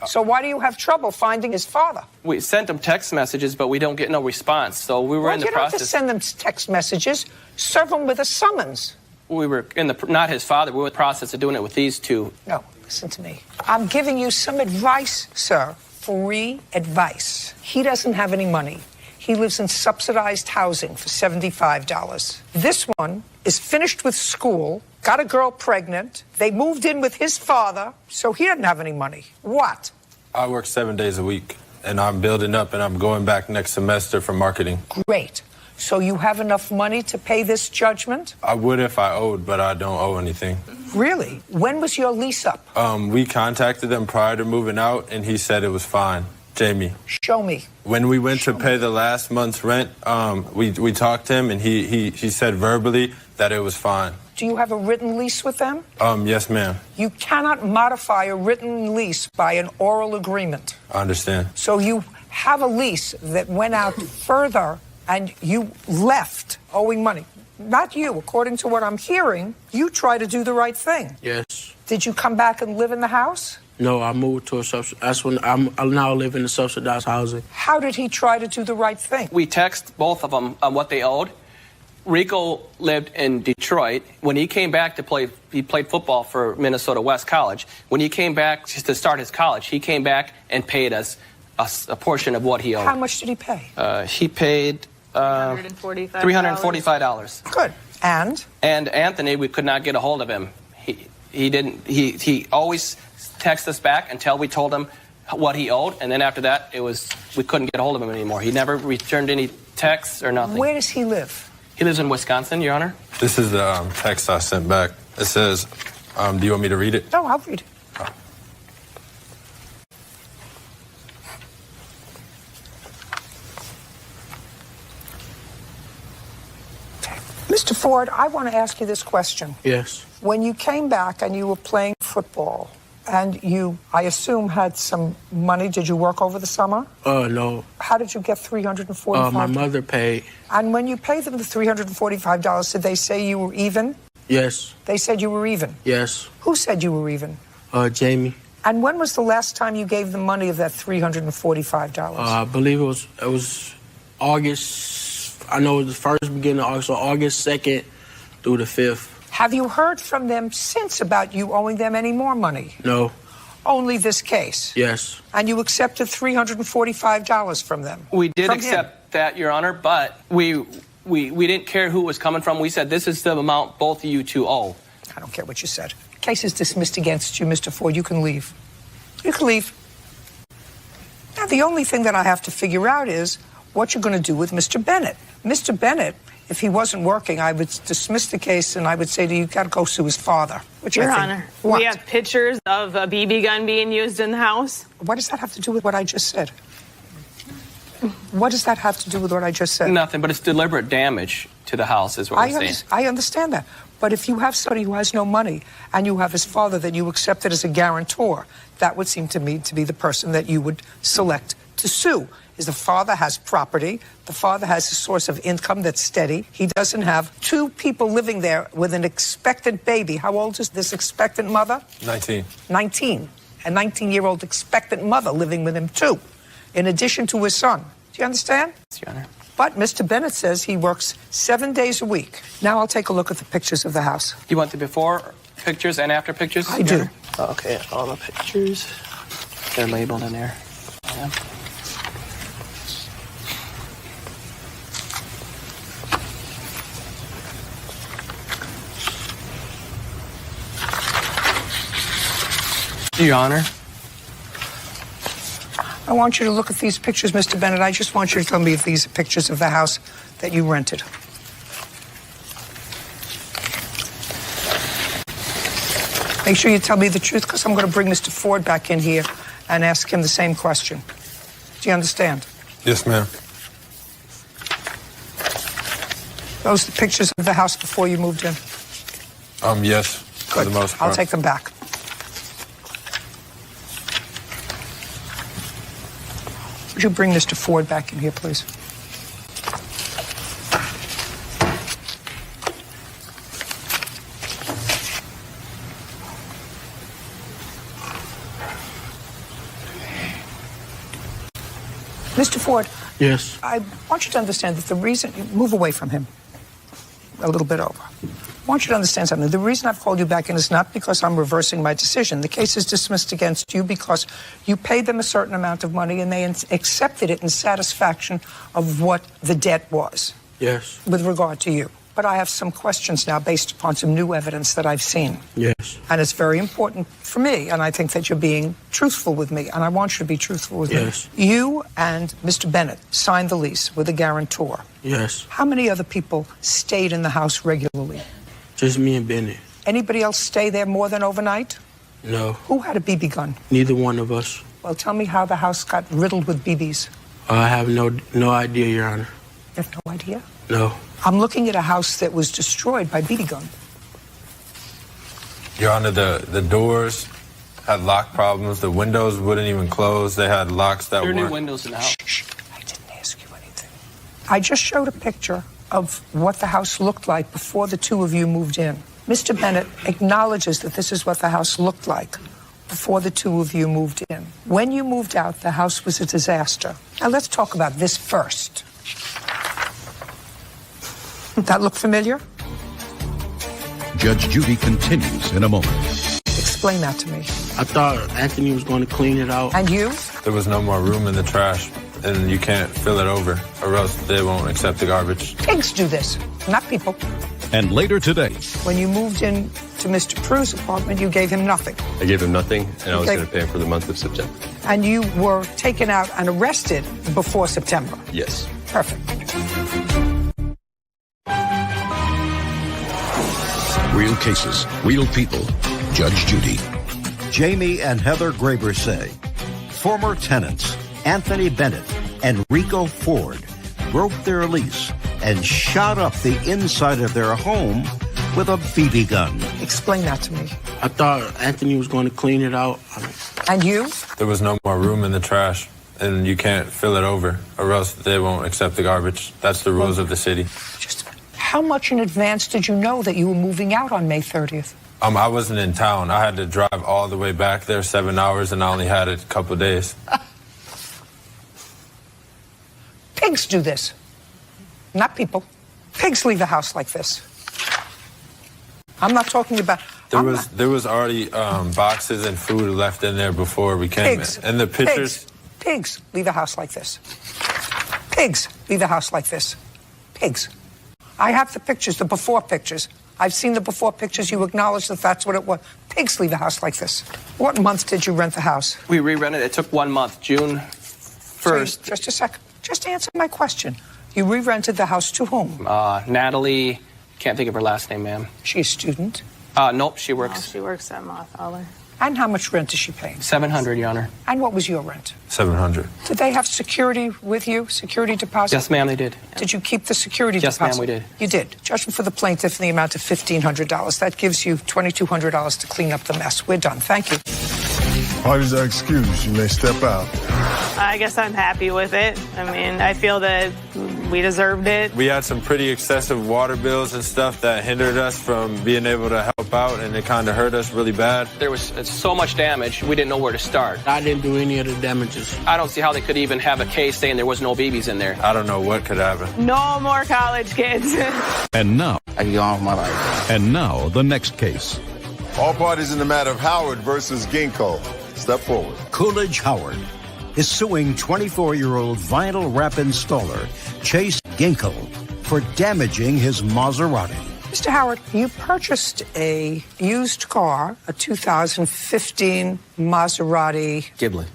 So why do you have trouble finding his father? We sent him text messages, but we don't get no response. So we were in the process. You don't have to send them text messages. Serve them with a summons. We were not his father. We were in the process of doing it with these two. No, listen to me. I'm giving you some advice, sir. Free advice. He doesn't have any money. He lives in subsidized housing for $75. This one is finished with school, got a girl pregnant. They moved in with his father, so he doesn't have any money. What? I work 7 days a week, and I'm building up, and I'm going back next semester for marketing. Great. So you have enough money to pay this judgment? I would if I owed, but I don't owe anything. Really? When was your lease up? We contacted them prior to moving out, and he said it was fine. Jamie. Show me. When we went to pay the last month's rent, we talked to him, and he said verbally that it was fine. Do you have a written lease with them? Yes, ma'am. You cannot modify a written lease by an oral agreement. I understand. So you have a lease that went out further, and you left owing money. Not you. According to what I'm hearing, you try to do the right thing. Yes. Did you come back and live in the house? No, I moved to that's when I now live in the subsidized housing. How did he try to do the right thing? We text both of them on what they owed. Rico lived in Detroit. When he came back to play, he played football for Minnesota West College. When he came back to start his college, he came back and paid us a portion of what he owed. How much did he pay? He paid $345. Good. And Anthony, we could not get a hold of him. He always text us back until we told him what he owed, and then after that, we couldn't get a hold of him anymore. He never returned any texts or nothing. Where does he live? He lives in Wisconsin, Your Honor. This is the text I sent back. It says, do you want me to read it? No, I'll read it. Oh. Mr. Ford, I want to ask you this question. Yes. When you came back and you were playing football, and you, I assume, had some money, did you work over the summer? No. How did you get $345? My mother paid. And when you paid them the $345, did they say you were even? Yes. They said you were even? Yes. Who said you were even? Jamie. And when was the last time you gave them money of that $345? I believe it was August. I know it was the first beginning of August, so August 2nd through the 5th. Have you heard from them since about you owing them any more money? No. Only this case? Yes. And you accepted $345 from them? We did accept that, Your Honor, but we didn't care who it was coming from. We said this is the amount both of you two owe. I don't care what you said. Case is dismissed against you, Mr. Ford. You can leave. You can leave. Now, the only thing that I have to figure out is what you're going to do with Mr. Bennett. Mr. Bennett, if he wasn't working, I would dismiss the case and I would say to you, you've got to go sue his father. Your Honor, we have pictures of a BB gun being used in the house. What does that have to do with what I just said? What does that have to do with what I just said? Nothing, but it's deliberate damage to the house is what we're saying. I understand that. But if you have somebody who has no money and you have his father that you accepted as a guarantor, that would seem to me to be the person that you would select to sue. Is the father has property, the father has a source of income that's steady. He doesn't have two people living there with an expectant baby. How old is this expectant mother? 19. 19. A 19-year-old expectant mother living with him too, in addition to his son. Do you understand? Yes, Your Honor. But Mr. Bennett says he works 7 days a week. Now I'll take a look at the pictures of the house. You want the before pictures and after pictures? I do. Okay, all the pictures. They're labeled in there. Yeah. Your Honor. I want you to look at these pictures, Mr. Bennett. I just want you to tell me if these are pictures of the house that you rented. Make sure you tell me the truth, because I'm going to bring Mr. Ford back in here and ask him the same question. Do you understand? Yes, ma'am. Those are the pictures of the house before you moved in? Yes, for the most part. I'll take them back. Would you bring Mr. Ford back in here, please? Mr. Ford. Yes. I want you to understand that the reason... Move away from him a little bit over. I want you to understand something. The reason I've called you back in is not because I'm reversing my decision. The case is dismissed against you because you paid them a certain amount of money and they accepted it in satisfaction of what the debt was. Yes. With regard to you. But I have some questions now based upon some new evidence that I've seen. Yes. And it's very important for me, and I think that you're being truthful with me, and I want you to be truthful with me. You and Mr. Bennett signed the lease with a guarantor. Yes. How many other people stayed in the house regularly? Just me and Bennett. Anybody else stay there more than overnight? No. Who had a BB gun? Neither one of us. Well, tell me how the house got riddled with BBs. I have no idea, Your Honor. You have no idea? No. I'm looking at a house that was destroyed by BB gun. Your Honor, the doors had lock problems. The windows wouldn't even close. They had locks that weren't... There are new windows in the house. Shh. I didn't ask you anything. I just showed a picture of what the house looked like before the two of you moved in. Mr. Bennett acknowledges that this is what the house looked like before the two of you moved in. When you moved out, the house was a disaster. Now let's talk about this first. That look familiar? Judge Judy continues in a moment. Explain that to me. I thought Anthony was going to clean it out. And you? There was no more room in the trash, and you can't fill it over, or else they won't accept the garbage. Pigs do this, not people. And later today, when you moved in to Mr. Prue's apartment, you gave him nothing. I gave him nothing, and I was going to pay him for the month of September. And you were taken out and arrested before September? Yes. Perfect. Real cases, real people. Judge Judy. Jamie and Heather Graber say former tenants Anthony Bennett and Rico Ford broke their lease and shot up the inside of their home with a BB gun. Explain that to me. I thought Anthony was going to clean it out. And you? There was no more room in the trash, and you can't fill it over, or else they won't accept the garbage. That's the rules of the city. How much in advance did you know that you were moving out on May 30th? I wasn't in town. I had to drive all the way back there, 7 hours, and I only had a couple days. Pigs do this, not people. Pigs leave a house like this. I'm not talking about... There was already boxes and food left in there before we came in. And the pictures... Pigs leave a house like this. Pigs leave a house like this. Pigs. I have the pictures, the before pictures. I've seen the before pictures. You acknowledge that that's what it was. Pigs leave a house like this. What month did you rent the house? We re-rented it. It took 1 month, June 1st. So just a second. Just answer my question. You re-rented the house to whom? Natalie, can't think of her last name, ma'am. She a student? Nope, she works. She works at Moth Holler. And how much rent is she paying? $700, Your Honor. And what was your rent? $700. Did they have security with you? Security deposit? Yes, ma'am, they did. Did you keep the security Yes, deposit? ma'am, we did. You did. Judgment for the plaintiff in the amount of $1,500. That gives you $2,200 to clean up the mess. We're done. Thank you. Parties are excused. You may step out. I guess I'm happy with it. I mean, I feel that we deserved it. We had some pretty excessive water bills and stuff that hindered us from being able to help out, and it kind of hurt us really bad. There was so much damage, we didn't know where to start. I didn't do any of the damages. I don't see how they could even have a case saying there was no babies in there. I don't know what could happen. No more college kids. And now, I can go on with my life. and now the next case. All parties in the matter of Howard versus Ginkgo. Step forward. Coolidge Howard is suing 24-year-old vinyl wrap installer Chase Ginkle for damaging his Maserati. Mr. Howard, you purchased a used car, a 2015 Maserati. Ghibli,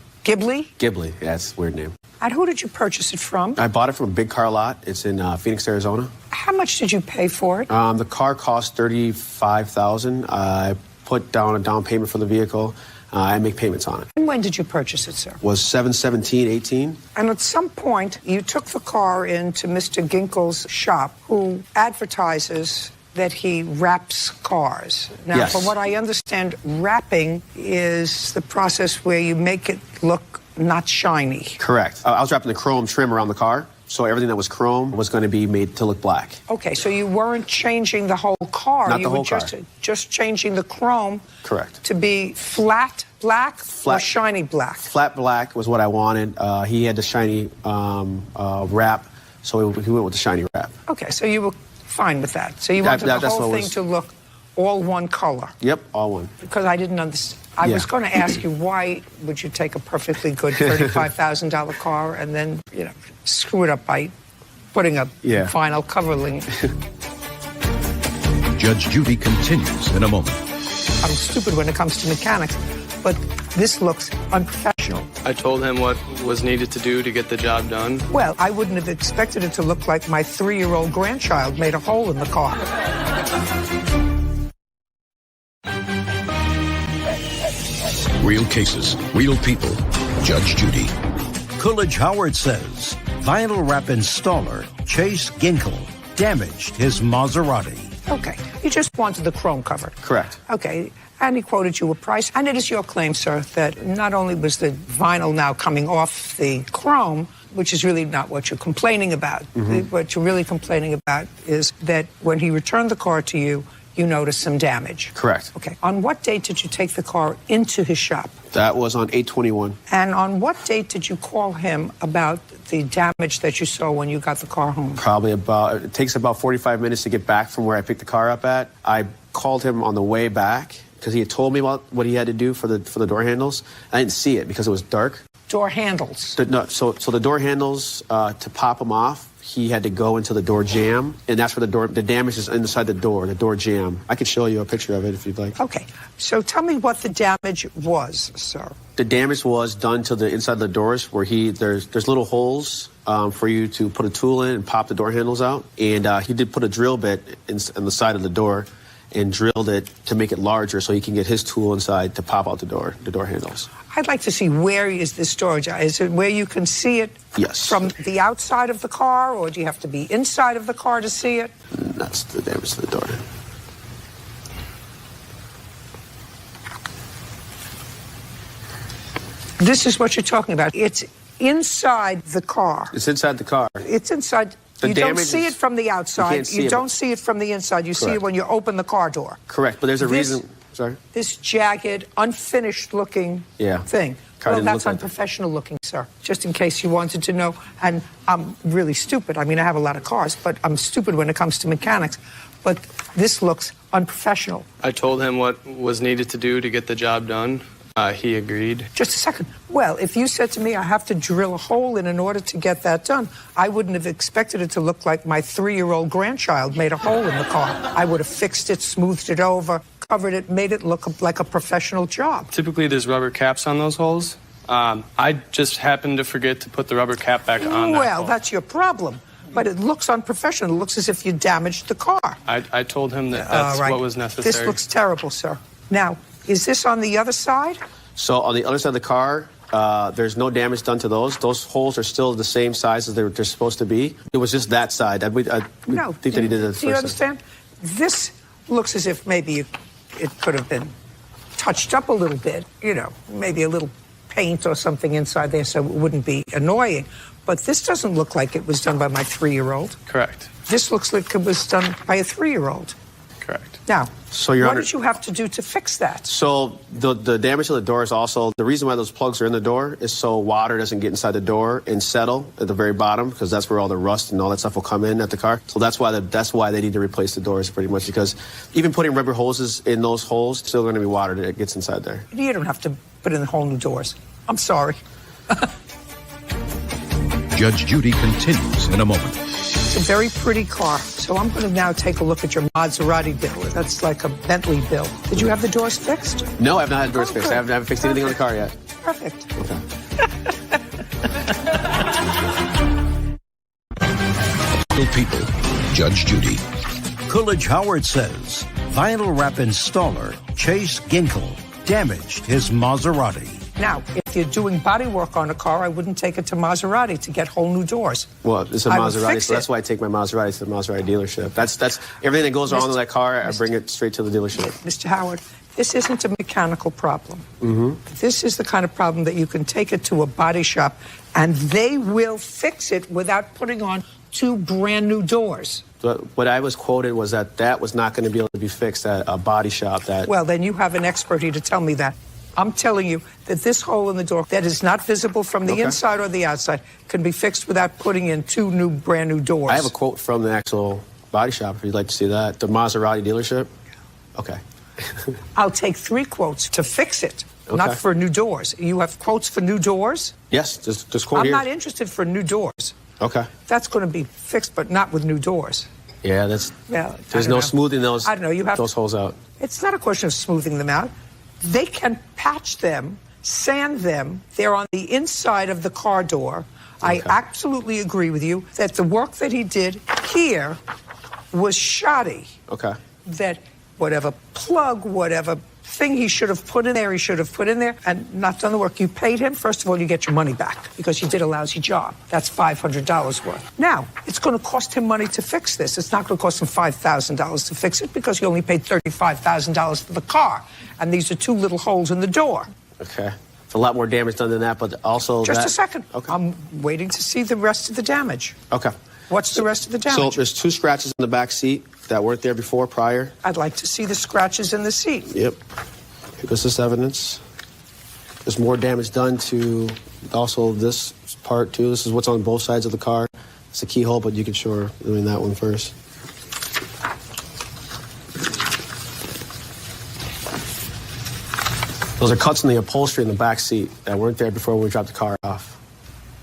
Ghibli? that's a weird name. And who did you purchase it from? I bought it from a big car lot. It's in Phoenix, Arizona. How much did you pay for it? The car cost $35,000. I put down a down payment for the vehicle. I make payments on it. And when did you purchase it, sir? Was 7/17/18. And at some point, you took the car into Mr. Ginkle's shop, who advertises that he wraps cars. Now, Yes. from what I understand, wrapping is the process where you make it look not shiny. Correct. I was wrapping the chrome trim around the car, so everything that was chrome was going to be made to look black. Okay, so you weren't changing the whole car. Not the you whole were just changing the chrome Correct. to be flat black or Flat. shiny black. Flat black was what I wanted. He had the shiny wrap, so he went with the shiny wrap. Okay, so you were fine with that. So you That- wanted that- the that's whole what thing was- to look all one color. Yep, all one. Because I didn't understand. I Yeah. was going to ask you, why would you take a perfectly good $35,000 car and then, screw it up by putting a Yeah. vinyl covering? Judge Judy continues in a moment. I'm stupid when it comes to mechanics, but this looks unprofessional. I told him what was needed to do to get the job done. Well, I wouldn't have expected it to look like my 3-year-old grandchild made a hole in the car. Real cases, real people. Judge Judy. Coolidge Howard says vinyl wrap installer Chase Ginkle damaged his Maserati. Okay, you just wanted the chrome covered. Correct. Okay, and he quoted you a price. And it is your claim, sir, that not only was the vinyl now coming off the chrome, which is really not what you're complaining about. What you're really complaining about is that when he returned the car to you, you noticed some damage. Correct. Okay, on what date did you take the car into his shop? That was on 8/21. And on what date did you call him about the damage that you saw when you got the car home? Probably it takes about 45 minutes to get back from where I picked the car up at. I called him on the way back because he had told me about what he had to do for the door handles. I didn't see it because it was dark. Door handles. So the door handles, to pop them off, he had to go into the door jamb, and that's where the damage is inside the door jamb. I could show you a picture of it if you'd like. Okay, so tell me what the damage was, sir. The damage was done to the inside of the doors where there's little holes for you to put a tool in and pop the door handles out. And he did put a drill bit in the side of the door and drilled it to make it larger so he can get his tool inside to pop out the door handles. I'd like to see, where is this storage? Is it where you can see it Yes. from the outside of the car, or do you have to be inside of the car to see it? That's the damage to the door. This is what you're talking about. It's inside the car. It's inside the car. It's inside. The You don't damage see is- it from the you outside. can't see You it. don't see it from the inside. You see it Correct. when you open the car door. Correct, but there's a This- reason. Sorry? This jagged, unfinished-looking Yeah. thing. Car Well, didn't that's look like that. unprofessional looking, sir. Just in case you wanted to know. And I'm really stupid. I mean, I have a lot of cars, but I'm stupid when it comes to mechanics. But this looks unprofessional. I told him what was needed to do to get the job done. He agreed. Just a second. Well, if you said to me, I have to drill a hole in order to get that done, I wouldn't have expected it to look like my 3-year-old grandchild made a hole in the car. I would have fixed it, smoothed it over, covered it, made it look like a professional job. Typically, there's rubber caps on those holes. I just happened to forget to put the rubber cap back on that Well, hole. that's your problem. But it looks unprofessional. It looks as if you damaged the car. I told him that that's All right. what was necessary. This looks terrible, sir. Now, Is this on the other side? So on the other side of the car, there's no damage done to those. Those holes are still the same size as they're supposed to be. It was just that side. I think that he did it first. Do you understand? This looks as if maybe it could have been touched up a little bit, you know, maybe a little paint or something inside there so it wouldn't be annoying. But this doesn't look like it was done by my 3-year-old. Correct. This looks like it was done by a 3-year-old. Correct. Now, so Your what Honor, did you have to do to fix that? So the damage to the door is also, the reason why those plugs are in the door is so water doesn't get inside the door and settle at the very bottom, because that's where all the rust and all that stuff will come in at the car. So that's why they need to replace the doors pretty much, because even putting rubber hoses in those holes, it's still going to be water that gets inside there. You don't have to put in whole new doors. I'm sorry. Judge Judy continues in a moment. It's a very pretty car. So I'm going to now take a look at your Maserati bill. That's like a Bentley bill. Did you have the doors fixed? No, I've not had the doors fixed. I haven't fixed anything on the car yet. Perfect. Okay. People, Judge Judy. Coolidge Howard says vinyl wrap installer Chase Ginkle damaged his Maserati. Now, if you're doing body work on a car, I wouldn't take it to Maserati to get whole new doors. Well, it's a Maserati, so that's why I take my Maserati to the Maserati dealership. That's everything that goes on in that car, I bring it straight to the dealership. Mr. Howard, this isn't a mechanical problem. Mm-hmm. This is the kind of problem that you can take it to a body shop, and they will fix it without putting on 2 brand new doors. What I was quoted was that was not going to be able to be fixed at a body shop. Well, then you have an expert here to tell me that. I'm telling you that this hole in the door that is not visible from the inside or the outside can be fixed without putting in 2 brand new doors. I have a quote from the actual body shop if you'd like to see that. The Maserati dealership. Okay. I'll take 3 quotes to fix it, not for new doors. You have quotes for new doors? Yes, just quote here. I'm not interested for new doors. Okay. That's going to be fixed, but not with new doors. Yeah, there's no smoothing those holes out. It's not a question of smoothing them out. They can patch them, sand them. They're on the inside of the car door. I absolutely agree with you that the work that he did here was shoddy. Okay. That whatever plug, whatever thing he should have put in there, he should have put in there and not done the work. You paid him, first of all, you get your money back because he did a lousy job. That's $500 worth. Now, it's going to cost him money to fix this. It's not going to cost him $5,000 to fix it because he only paid $35,000 for the car. And these are 2 little holes in the door. Okay. It's a lot more damage done than that, but also Just a second. Okay. I'm waiting to see the rest of the damage. Okay. What's the rest of the damage? So there's 2 scratches in the back seat that weren't there before, prior. I'd like to see the scratches in the seat. Yep. This is evidence. There's more damage done to also this part, too. This is what's on both sides of the car. It's a keyhole, but you can show doing that one first. Those are cuts in the upholstery in the back seat that weren't there before we dropped the car off.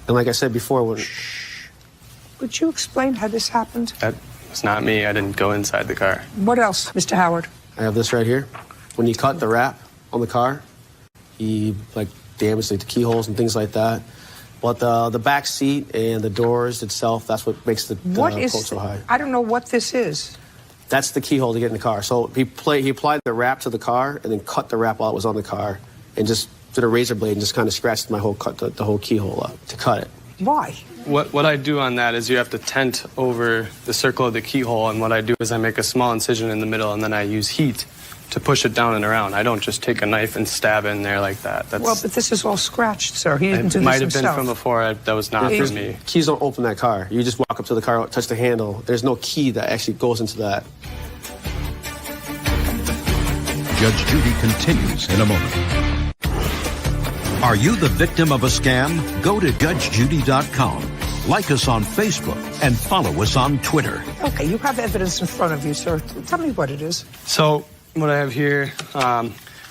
And like I said before, Would you explain how this happened? That was not me. I didn't go inside the car. What else, Mr. Howard? I have this right here. When he cut the wrap on the car, he damaged the keyholes and things like that. But the back seat and the doors itself, that's what makes the quote so high. I don't know what this is. That's the keyhole to get in the car. So he applied the wrap to the car and then cut the wrap while it was on the car and just did a razor blade and just kind of scratched the whole keyhole up to cut it. Why? What I do on that is you have to tent over the circle of the keyhole, and what I do is I make a small incision in the middle, and then I use heat to push it down and around. I don't just take a knife and stab in there like that. Well, but this is all scratched, sir. He didn't do this himself. It might have been from before. That was not for me. Keys don't open that car. You just walk up to the car, touch the handle. There's no key that actually goes into that. Judge Judy continues in a moment. Are you the victim of a scam? Go to JudgeJudy.com. Like us on Facebook and follow us on Twitter. Okay, you have evidence in front of you, sir. Tell me what it is. So what I have here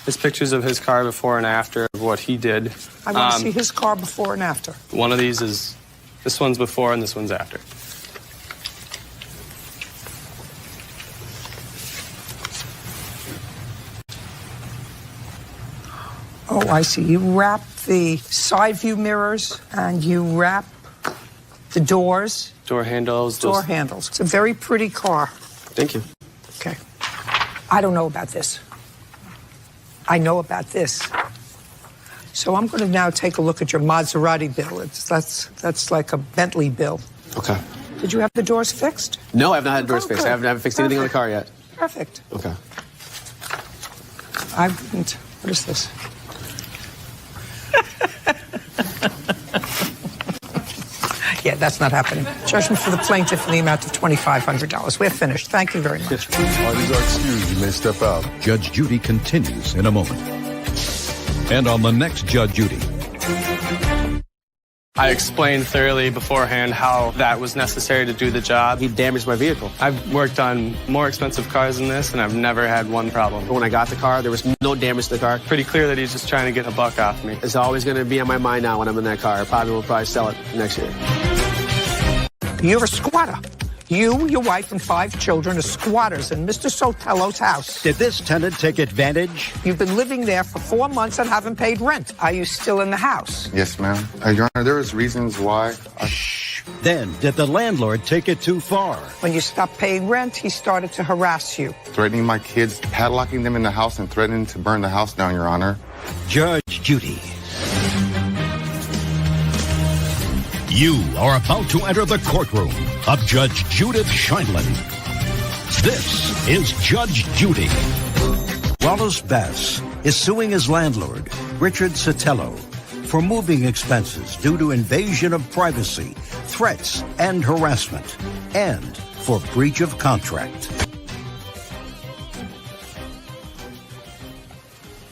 is pictures of his car before and after of what he did. I want to see his car before and after. One of these is, this one's before and this one's after. Oh, I see. You wrap the side view mirrors and you wrap the doors. Door handles. Door handles. It's a very pretty car. Thank you. Okay. I don't know about this. I know about this. So I'm going to now take a look at your Maserati bill. That's like a Bentley bill. Okay. Did you have the doors fixed? No, I have not had doors fixed. Good. I haven't fixed anything on the car yet. Perfect. Okay. I wouldn't. What is this? Yeah, that's not happening. Judgment for the plaintiff in the amount of $2,500. We're finished. Thank you very much. Parties are excused. You may step out. Judge Judy continues in a moment. And on the next Judge Judy. I explained thoroughly beforehand how that was necessary to do the job. He damaged my vehicle. I've worked on more expensive cars than this, and I've never had one problem. When I got the car, there was no damage to the car. Pretty clear that he's just trying to get a buck off me. It's always going to be on my mind now when I'm in that car. I probably will sell it next year. You're a squatter. You, your wife, and 5 children are squatters in Mr. Sotelo's house. Did this tenant take advantage? You've been living there for 4 months and haven't paid rent. Are you still in the house? Yes, ma'am. Your Honor, there is reasons why. Shh. Then, did the landlord take it too far? When you stopped paying rent, he started to harass you. Threatening my kids, padlocking them in the house, and threatening to burn the house down, Your Honor. Judge Judy. You are about to enter the courtroom of Judge Judith Scheindlin. This is Judge Judy. Wallace Bass is suing his landlord, Richard Sotelo, for moving expenses due to invasion of privacy, threats, and harassment, and for breach of contract.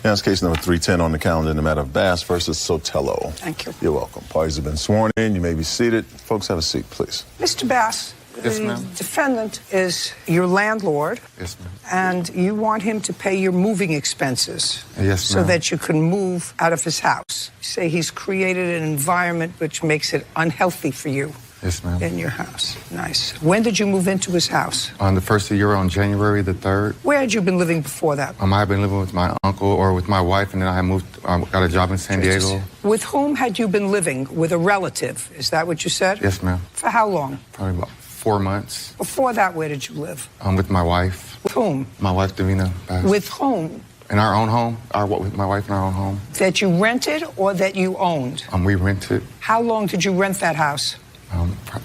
Now it's case number 310 on the calendar in the matter of Bass versus Sotelo. Thank you. You're welcome. Parties have been sworn in. You may be seated. Folks, have a seat, please. Mr. Bass, Yes, the ma'am. defendant is your landlord. Yes, ma'am. And you want him to pay your moving expenses. Yes, so ma'am. that you can move out of his house. You say he's created an environment which makes it unhealthy for you. Yes, ma'am. In your house. Nice. When did you move into his house? On the first of the year, on January the 3rd. Where had you been living before that? I had been living with my uncle or with my wife, and then I had moved, got a job in San Diego. With whom had you been living? With a relative? Is that what you said? Yes, ma'am. For how long? Probably about 4 months. Before that, where did you live? With my wife. With whom? My wife, Davina Bass. With whom? In our own home. With my wife in our own home. That you rented or that you owned? We rented. How long did you rent that house?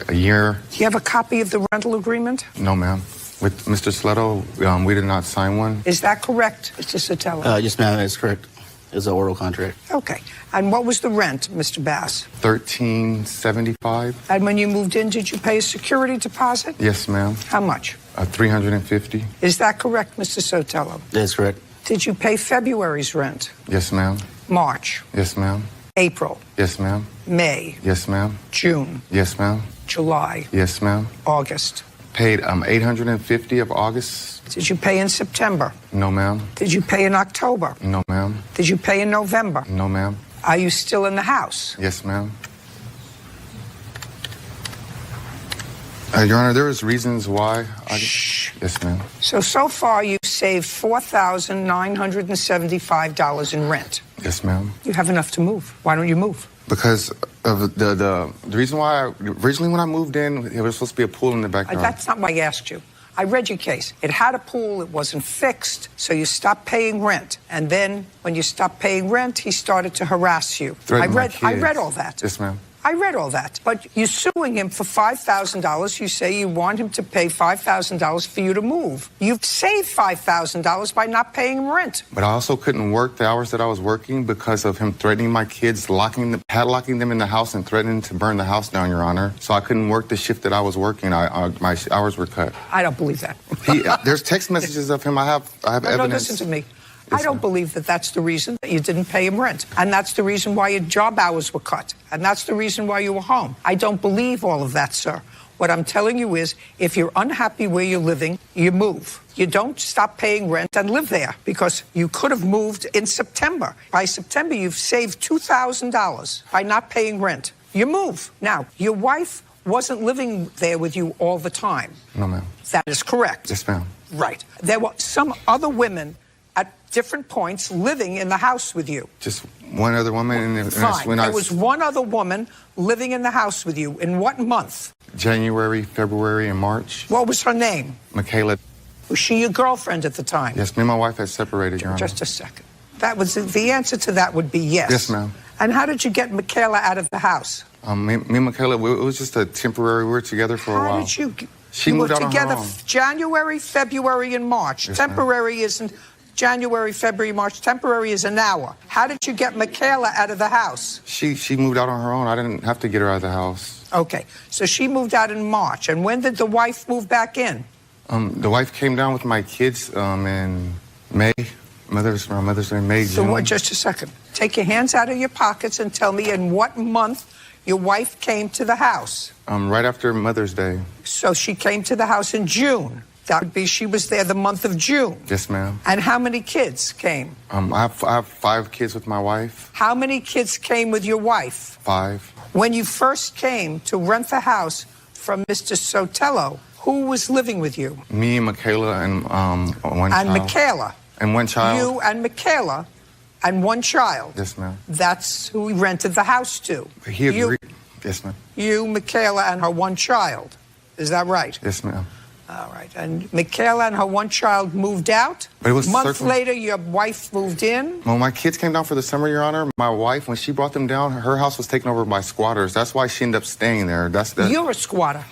A year. Do you have a copy of the rental agreement? No, ma'am. With Mr. Sletto, we did not sign one. Is that correct, Mr. Sotelo? Yes, ma'am, that's correct. It's an oral contract. Okay. And what was the rent, Mr. Bass? $1,375. And when you moved in, did you pay a security deposit? Yes, ma'am. How much? $350. Is that correct, Mr. Sotelo? That's correct. Did you pay February's rent? Yes, ma'am. March? Yes, ma'am. April? Yes, ma'am. May? Yes, ma'am. June? Yes, ma'am. July? Yes, ma'am. August? Paid $850 of August. Did you pay in September? No, ma'am. Did you pay in October? No, ma'am. Did you pay in November? No, ma'am. Are you still in the house? Yes, ma'am. Your Honor, there is reasons why. Shh. Yes, ma'am. So far you've saved $4,975 in rent. Yes, ma'am. You have enough to move. Why don't you move? Because of the reason why originally when I moved in, there was supposed to be a pool in the backyard. That's not why I asked you. I read your case. It had a pool, it wasn't fixed, so you stopped paying rent. And then when you stopped paying rent, he started to harass you. I read all that. Yes, ma'am. I read all that. But you're suing him for $5,000. You say you want him to pay $5,000 for you to move. You've saved $5,000 by not paying him rent. But I also couldn't work the hours that I was working because of him threatening my kids, padlocking them in the house and threatening to burn the house down, Your Honor. So I couldn't work the shift that I was working. My hours were cut. I don't believe that. There's text messages of him. I have evidence. No, listen to me. I don't believe that that's the reason that you didn't pay him rent. And that's the reason why your job hours were cut. And that's the reason why you were home. I don't believe all of that, sir. What I'm telling you is, if you're unhappy where you're living, you move. You don't stop paying rent and live there, because you could have moved in September. By September, you've saved $2,000 by not paying rent. You move. Now, your wife wasn't living there with you all the time. No, ma'am. That is correct. Yes, ma'am. Right. There were some other women at different points living in the house with you. Just one other woman. Fine. There was one other woman living in the house with you. In what month? January, February, and March. What was her name? Michaela. Was she your girlfriend at the time? Yes, me and my wife had separated, Your Honor. Just a second. That was the answer to that would be yes. Yes, ma'am. And how did you get Michaela out of the house? Me and Michaela, it was just a temporary. We were together for a while. How did you? She moved out on her own. January, February, and March. Yes, temporary isn't January, February, March. Temporary is an hour. How did you get Michaela out of the house? She moved out on her own. I didn't have to get her out of the house. Okay, so she moved out in March. And when did the wife move back in? The wife came down with my kids in May. My mother's in May, So June. just a second. Take your hands out of your pockets and tell me in what month your wife came to the house. Right after Mother's Day. So she came to the house in June. That would be she was there the month of June. Yes, ma'am. And how many kids came? I have 5 kids with my wife. How many kids came with your wife? 5. When you first came to rent the house from Mr. Sotelo, who was living with you? Me and Michaela and one child. And Michaela. And one child. You and Michaela and one child. Yes, ma'am. That's who we rented the house to. He agreed. Yes, ma'am. You, Michaela, and her one child. Is that right? Yes, ma'am. All right. And Michaela and her one child moved out? But it was a month later, your wife moved in? When my kids came down for the summer, Your Honor, my wife, when she brought them down, her house was taken over by squatters. That's why she ended up staying there. You're a squatter.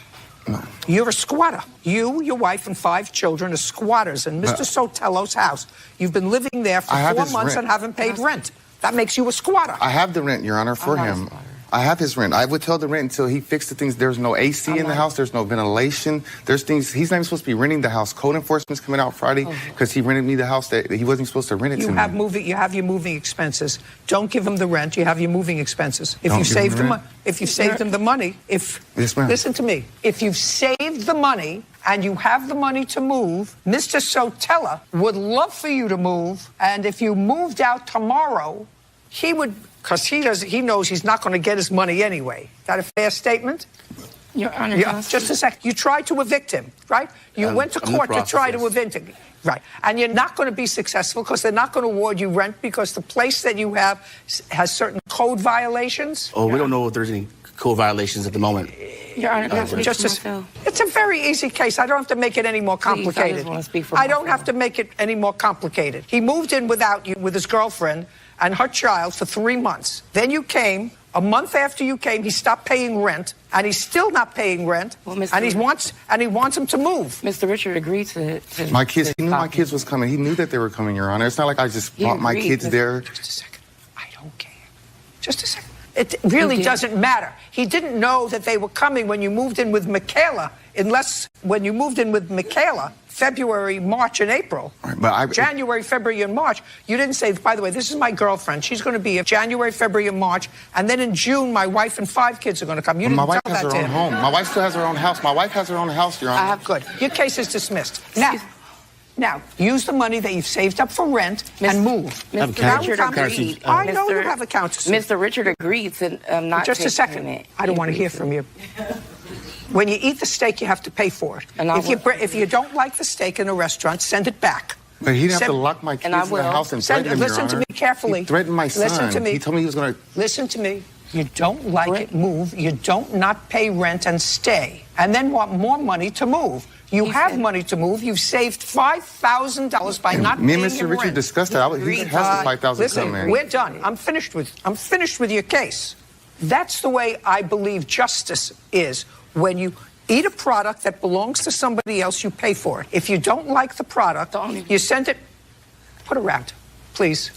No. You're a squatter. You, your wife, and 5 children are squatters in Mr. Sotelo's house. You've been living there for 4 months and haven't paid rent. That makes you a squatter. I have the rent, Your Honor, for him. I have his rent. I would tell the rent until he fixed the things. There's no AC in the house. There's no ventilation. There's things. He's not even supposed to be renting the house. Code enforcement's coming out Friday because he rented me the house that he wasn't supposed to rent it to me. You have your moving expenses. Don't give him the rent. You have your moving expenses. If you saved him the money, yes, ma'am. Listen to me. If you've saved the money and you have the money to move, Mr. Sotelo would love for you to move. And if you moved out tomorrow, he would. Because he knows he's not going to get his money anyway. Is that a fair statement? Your Honor, just a second. You tried to evict him, right? You went to court to try to evict him. Right. And you're not going to be successful because they're not going to award you rent because the place that you have has certain code violations. Oh, we don't know if there's any code violations at the moment. Your Honor, it's a very easy case. I don't have to make it any more complicated. I don't have to make it any more complicated. He moved in without you, with his girlfriend and her child for 3 months. Then you came. A month after you came, he stopped paying rent, and he's still not paying rent. And he wants him to move. Mr. Richard agreed to my kids. He knew my kids was coming. He knew that they were coming, Your Honor. It's not like I just brought my kids there. Just a second. I don't care. Just a second. It really doesn't matter. He didn't know that they were coming when you moved in with Michaela, unless when you moved in with Michaela, February, March, and April. Right, January, February, and March. You didn't say, by the way, this is my girlfriend. She's going to be in January, February, and March. And then in June, my wife and 5 kids are going to come. You didn't tell that to him. My wife has her own home. My wife still has her own house. My wife has her own house, Your Honor. Good. Your case is dismissed. Now, use the money that you've saved up for rent and move. Mr. Richard agreed. I know you have accounts. Mr. Richard agreed to not Just a second. It. I don't want to hear from you. When you eat the steak, you have to pay for it. If you don't like the steak in a restaurant, send it back. But he didn't have to lock my kids in the house and threaten them, Your Honor. Listen to me carefully. He threatened my son. Listen to me. He told me he was going to... Listen to me. You don't like it, move. You don't not pay rent and stay. And then want more money to move. You have money to move. You've saved $5,000 by not paying me and Mr. Richard rent. discussed that. He has the $5,000 come in. We're done. I'm finished with your case. That's the way I believe justice is. When you eat a product that belongs to somebody else, you pay for it. If you don't like the product, you send it. Put it around, please.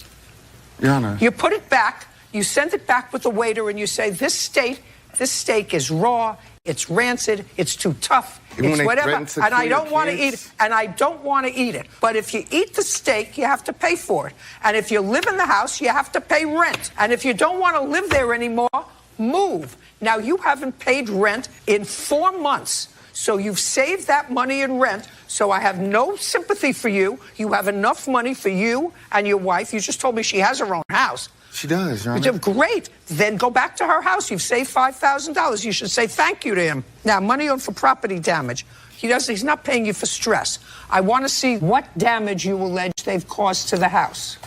Your Honor. You put it back. You send it back with the waiter, and you say, "This steak is raw. It's rancid. It's too tough. It's whatever, and I don't want to eat it. And I don't want to eat it. But if you eat the steak, you have to pay for it. And if you live in the house, you have to pay rent. And if you don't want to live there anymore, move." Now, you haven't paid rent in 4 months. So you've saved that money in rent. So I have no sympathy for you. You have enough money for you and your wife. You just told me she has her own house. She does, Your Honor. Great. Then go back to her house. You've saved $5,000. You should say thank you to him. Now, money owed for property damage. He's not paying you for stress. I want to see what damage you allege they've caused to the house.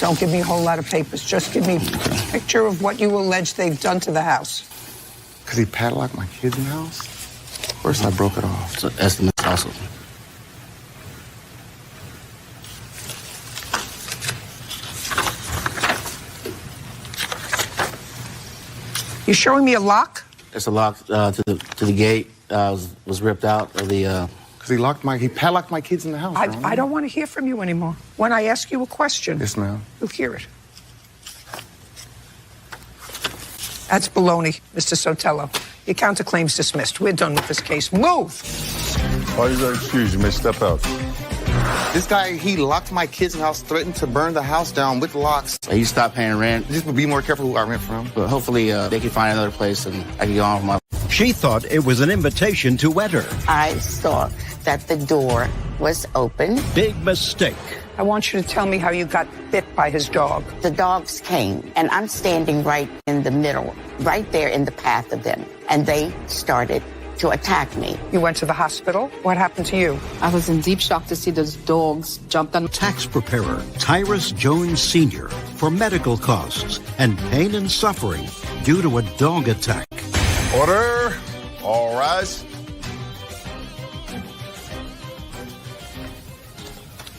Don't give me a whole lot of papers. Just give me a picture of what you allege they've done to the house. Because he padlocked my kids in the house? First, I broke it off. So estimates also. You're showing me a lock? It's a lock to the gate. Was ripped out of the. Because he padlocked my kids in the house. I don't want to hear from you anymore. When I ask you a question, Yes, ma'am. you'll hear it. That's baloney, Mr. Sotelo. Your counterclaim's dismissed. We're done with this case. Move! Parties are excused. You may step out. This guy, he locked my kids in the house, threatened to burn the house down with locks. He stopped paying rent. Just be more careful who I rent from. But hopefully they can find another place and I can go on with my. She thought it was an invitation to enter. I saw that the door was open. Big mistake. I want you to tell me how you got bit by his dog. The dogs came, and I'm standing right in the middle, right there in the path of them, and they started to attack me. You went to the hospital. What happened to you? I was in deep shock to see those dogs jump on. Tax preparer Tyrus Jones Sr. for medical costs and pain and suffering due to a dog attack. Order. All rise.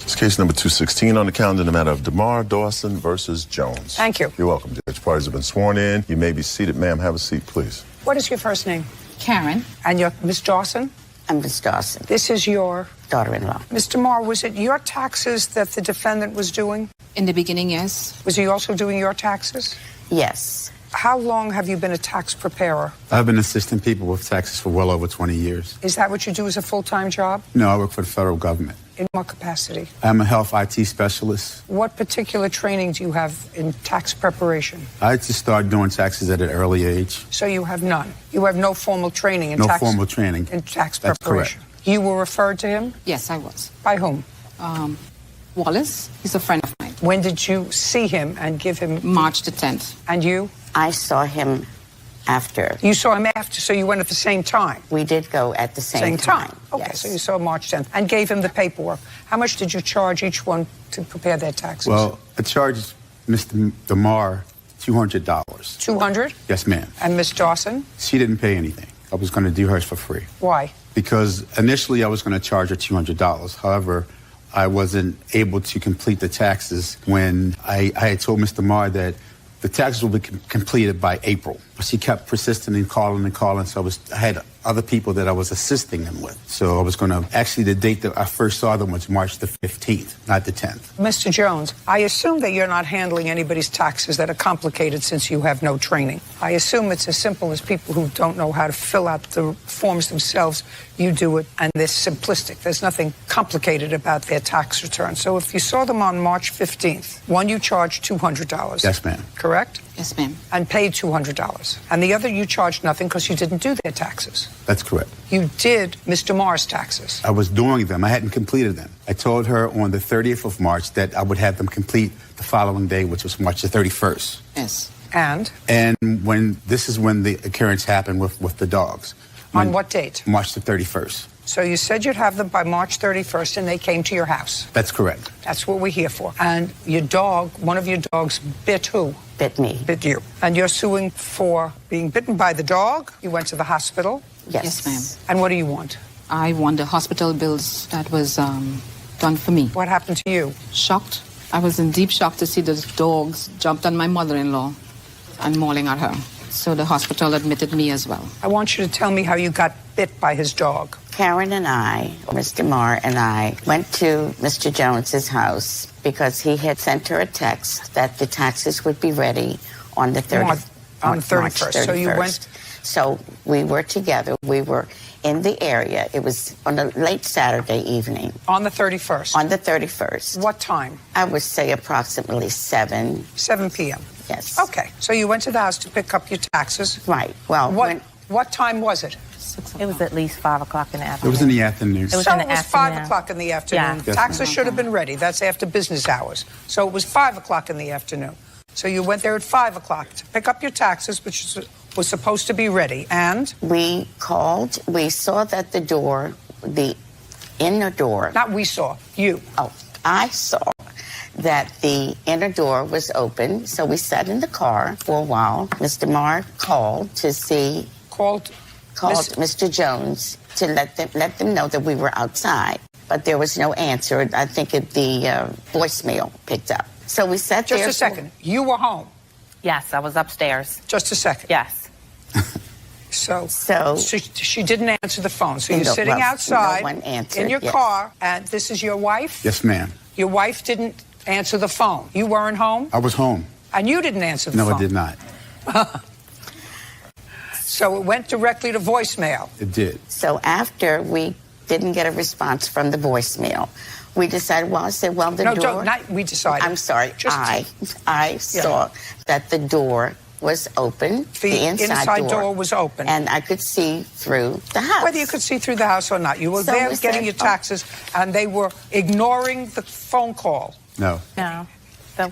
It's case number 216 on the calendar in the matter of DeMar Dawson versus Jones. Thank you. You're welcome, Judge. Parties have been sworn in. You may be seated. Ma'am, have a seat, please. What is your first name? Karen. And your Miss Dawson? I'm Miss Dawson. This is your daughter-in-law. Mr. Marr, was it your taxes that the defendant was doing? In the beginning, yes. Was he also doing your taxes? Yes. How long have you been a tax preparer? I've been assisting people with taxes for well over 20 years. Is that what you do as a full-time job? No, I work for the federal government. In what capacity? I'm a health IT specialist. What particular training do you have in tax preparation? I just started doing taxes at an early age. So you have none. You have no formal training in No tax. formal training. In tax That's preparation. correct. You were referred to him? Yes, I was. By whom? Wallace. He's a friend of mine. When did you see him and give him? March the 10th. And you? I saw him after. You saw him after, so you went at the same time? We did go at the same time. Okay, yes. So you saw March 10th and gave him the paperwork. How much did you charge each one to prepare their taxes? Well, I charged Mr. DeMar $200. 200? Yes, ma'am. And Miss Dawson? She didn't pay anything. I was going to do hers for free. Why? Because initially I was going to charge her $200. However, I wasn't able to complete the taxes when I had told Mr. Marr that the taxes will be completed by April. She kept persisting and calling, so I had other people that I was assisting them with. So I was going to, actually the date that I first saw them was March the 15th, not the 10th. Mr. Jones, I assume that you're not handling anybody's taxes that are complicated since you have no training. I assume it's as simple as people who don't know how to fill out the forms themselves. You do it, and they're simplistic. There's nothing complicated about their tax return. So if you saw them on March 15th, one you charged $200. Yes, ma'am. Correct? Yes, ma'am. And paid $200. And the other you charged nothing because you didn't do their taxes. That's correct. You did Mr. Marr's taxes. I was doing them. I hadn't completed them. I told her on the 30th of March that I would have them complete the following day, which was March the 31st. Yes. And this is when the occurrence happened with the dogs. On what date? March the 31st. So you said you'd have them by March 31st, and they came to your house. That's correct. That's what we're here for. And your dog, one of your dogs, bit who? Bit me. Bit you. And you're suing for being bitten by the dog. You went to the hospital. Yes, ma'am. And what do you want? I want the hospital bills that was done for me. What happened to you? Shocked. I was in deep shock to see those dogs jumped on my mother-in-law and mauling at her. So the hospital admitted me as well. I want you to tell me how you got bit by his dog. Karen and I, Mr. Marr and I, went to Mr. Jones's house because he had sent her a text that the taxes would be ready on the 31st. On the 31st. So you went. So we were together. We were in the area. It was on a late Saturday evening. On the 31st? On the 31st. What time? I would say approximately 7. 7 p.m. Yes. Okay. So you went to the house to pick up your taxes. Right. Well, what time was it? It was at least 5 o'clock in the afternoon. It was in the afternoon. It was 5 o'clock in the afternoon. Yeah. Taxes should have been ready. That's after business hours. So it was 5 o'clock in the afternoon. So you went there at 5 o'clock to pick up your taxes, which was supposed to be ready. And? We called. We saw that the door, the inner door. Not we saw. You. Oh, I saw that the inner door was open. So we sat in the car for a while. Mr. Marr called to see. Called Mr. Jones to let them know that we were outside. But there was no answer. I think the voicemail picked up. So we sat there. Just a second. You were home? Yes, I was upstairs. Just a second. Yes. So she didn't answer the phone. So you're sitting outside no one answered, in your car, and this is your wife? Yes, ma'am. Your wife didn't answer the phone. You weren't home? I was home. And you didn't answer the phone? No, I did not. So it went directly to voicemail? It did. So after we didn't get a response from the voicemail, we decided, the door... No, we decided. I'm sorry. I saw that the door was open. The inside door was open. And I could see through the house. Whether you could see through the house or not. You were there getting your taxes, and they were ignoring the phone call. No. No.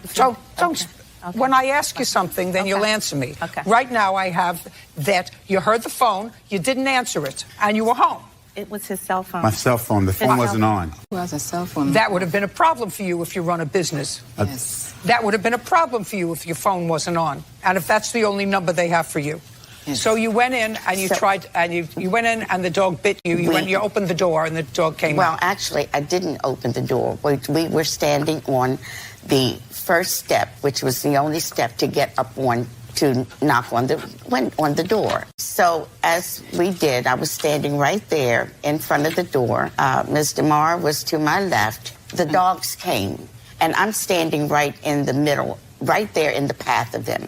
So don't... Okay. When I ask you something, then you'll answer me. Okay. Right now, I have that you heard the phone, you didn't answer it, and you were home. It was his cell phone. My cell phone. The phone wasn't on. Who has a cell phone? That would have been a problem for you if you run a business. Yes. That would have been a problem for you if your phone wasn't on, and if that's the only number they have for you. Yes. So you went in and you tried, and you went in and the dog bit you. You opened the door and the dog came out. Well, actually, I didn't open the door. We were standing on the first step, which was the only step to get up on to knock on the door. So as we did, I was standing right there in front of the door. Ms. DeMar was to my left. The dogs came, and I'm standing right in the middle, right there in the path of them,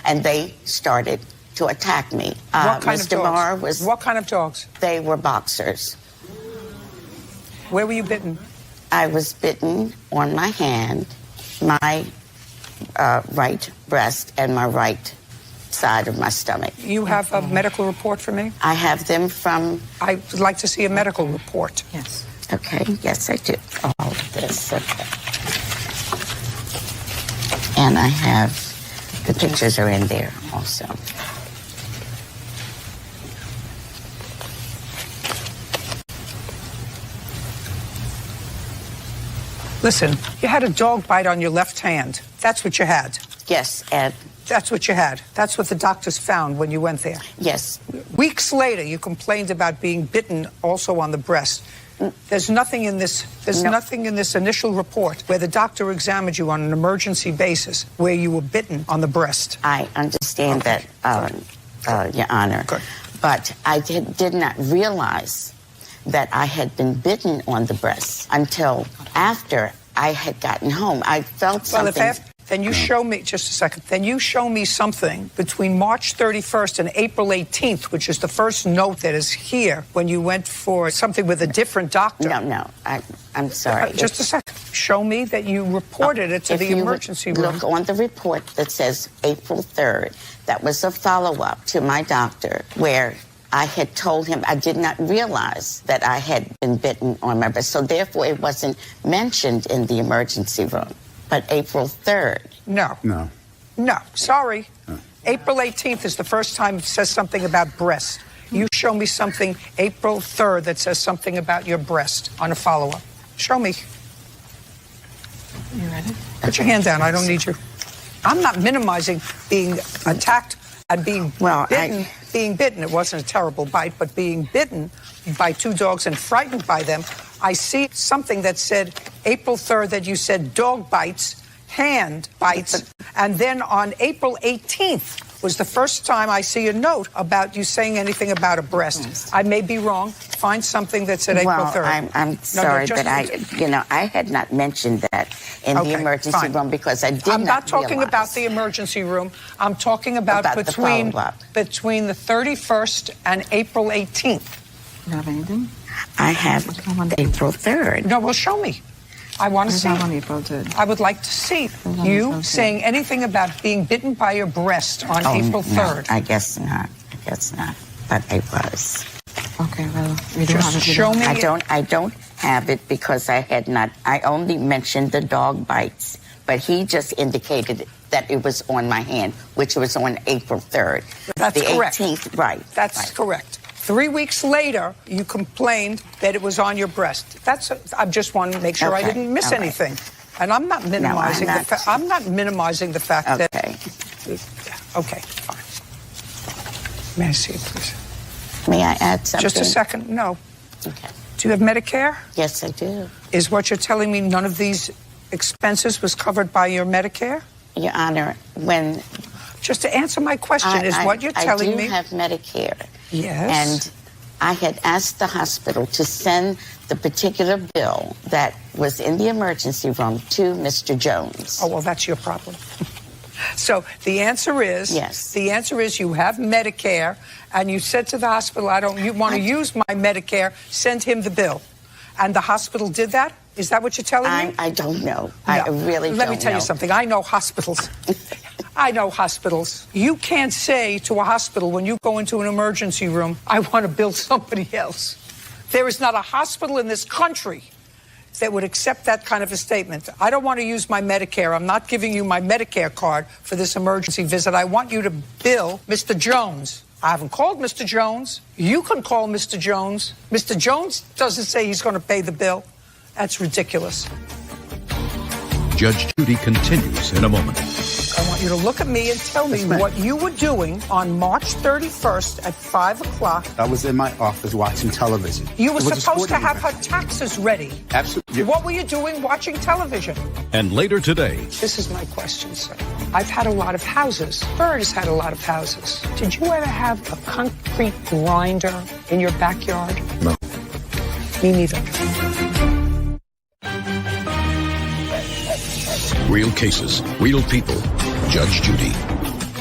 and they started to attack me. What kind Ms. of DeMar dogs? What kind of dogs? They were boxers. Where were you bitten? I was bitten on my hand, my right breast, and my right side of my stomach. You have a medical report for me? I have them from... I would like to see a medical report. Yes. Okay, yes, I do. All of this, okay. And I have... The pictures are in there also. Listen, you had a dog bite on your left hand. That's what you had. Yes, Ed. That's what you had. That's what the doctors found when you went there. Yes. Weeks later, you complained about being bitten also on the breast. There's nothing in this. There's nothing in this initial report where the doctor examined you on an emergency basis where you were bitten on the breast. I understand that, Your Honor. Good. But I did not realize that I had been bitten on the breast until after I had gotten home. I felt something. Then you show me, just a second, then you show me something between March 31st and April 18th, which is the first note that is here when you went for something with a different doctor. No, I'm sorry. Just a second. Show me that you reported it to the emergency room. Look on the report that says April 3rd. That was a follow-up to my doctor where I had told him I did not realize that I had been bitten on my breast. So therefore, it wasn't mentioned in the emergency room. But April 3rd. No, sorry. April 18th is the first time it says something about breast. You show me something April 3rd that says something about your breast on a follow-up. Show me. You ready? Put your hand down. I don't need you. I'm not minimizing being attacked and being bitten. Being bitten, it wasn't a terrible bite, but being bitten by two dogs and frightened by them, I see something that said April 3rd that you said dog bites, hand bites, and then on April 18th was the first time I see a note about you saying anything about a breast. I may be wrong. Find something that said April 3rd. I'm sorry, but I had not mentioned that in the emergency room because I did not I'm not talking realize. about the emergency room. I'm talking about between the 31st and April 18th. You have anything? I have April 3rd. No, well, show me. I want to see. On April 3rd. I would like to see you saying anything about being bitten by your breast on April 3rd. No, I guess not. But I was. Okay, well, we don't have it. Show me. I don't have it because I had not. I only mentioned the dog bites, but he just indicated that it was on my hand, which was on April 3rd. That's the correct. 18th, right. That's correct. 3 weeks later, you complained that it was on your breast. I just want to make sure I didn't miss anything. And I'm not minimizing I'm not minimizing the fact that. Okay, fine. May I see it, please? May I add something? Just a second. No. Okay. Do you have Medicare? Yes, I do. Is what you're telling me none of these expenses was covered by your Medicare? Your Honor, when... Just to answer my question, is what you're telling me... I do have Medicare. Yes. And I had asked the hospital to send the particular bill that was in the emergency room to Mr. Jones. Oh, well, that's your problem. So the answer is, yes. The answer is you have Medicare, and you said to the hospital, you want to use my Medicare, send him the bill. And the hospital did that? Is that what you're telling me? I don't know. No. I really don't know. Let me tell you something. I know hospitals. I know hospitals. You can't say to a hospital when you go into an emergency room, I want to bill somebody else. There is not a hospital in this country that would accept that kind of a statement. I don't want to use my Medicare. I'm not giving you my Medicare card for this emergency visit. I want you to bill Mr. Jones. I haven't called Mr. Jones. You can call Mr. Jones. Mr. Jones doesn't say he's going to pay the bill. That's ridiculous. Judge Judy continues in a moment. I want you to look at me and tell me what you were doing on March 31st at 5 o'clock. I was in my office watching television. You were It was a supposed to sporting have event. her taxes ready. Absolutely. What were you doing watching television? And later today, This is my question, sir. I've had a lot of houses. Bird has had a lot of houses. Did you ever have a concrete grinder in your backyard? No. Me neither. real cases, real people. Judge Judy.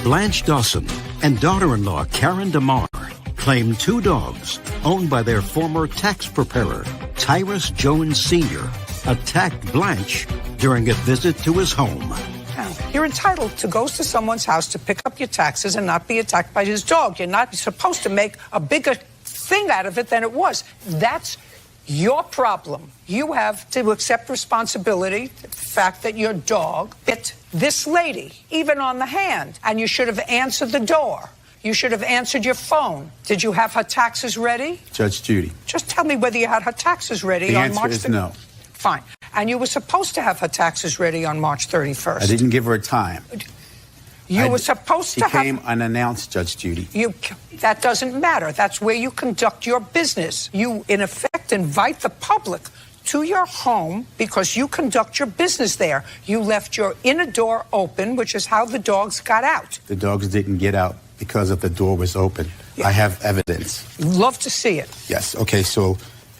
Blanche Dawson and daughter-in-law Karen DeMar claim 2 dogs owned by their former tax preparer, Tyrus Jones Sr., attacked Blanche during a visit to his home. Now, you're entitled to go to someone's house to pick up your taxes and not be attacked by his dog. You're not supposed to make a bigger thing out of it than it was. That's your problem. You have to accept responsibility for the fact that your dog bit this lady, even on the hand, and you should have answered the door. You should have answered your phone. Did you have her taxes ready? Judge Judy. Just tell me whether you had her taxes ready The on answer March is 30th. no. Fine. And you were supposed to have her taxes ready on March 31st. I didn't give her a time. You were supposed to have... She came unannounced, Judge Judy. That doesn't matter. That's where you conduct your business. You, in effect, invite the public to your home because you conduct your business there. You left your inner door open, which is how the dogs got out. The dogs didn't get out because of the door was open. Yeah. I have evidence. Love to see it. Yes. Okay, so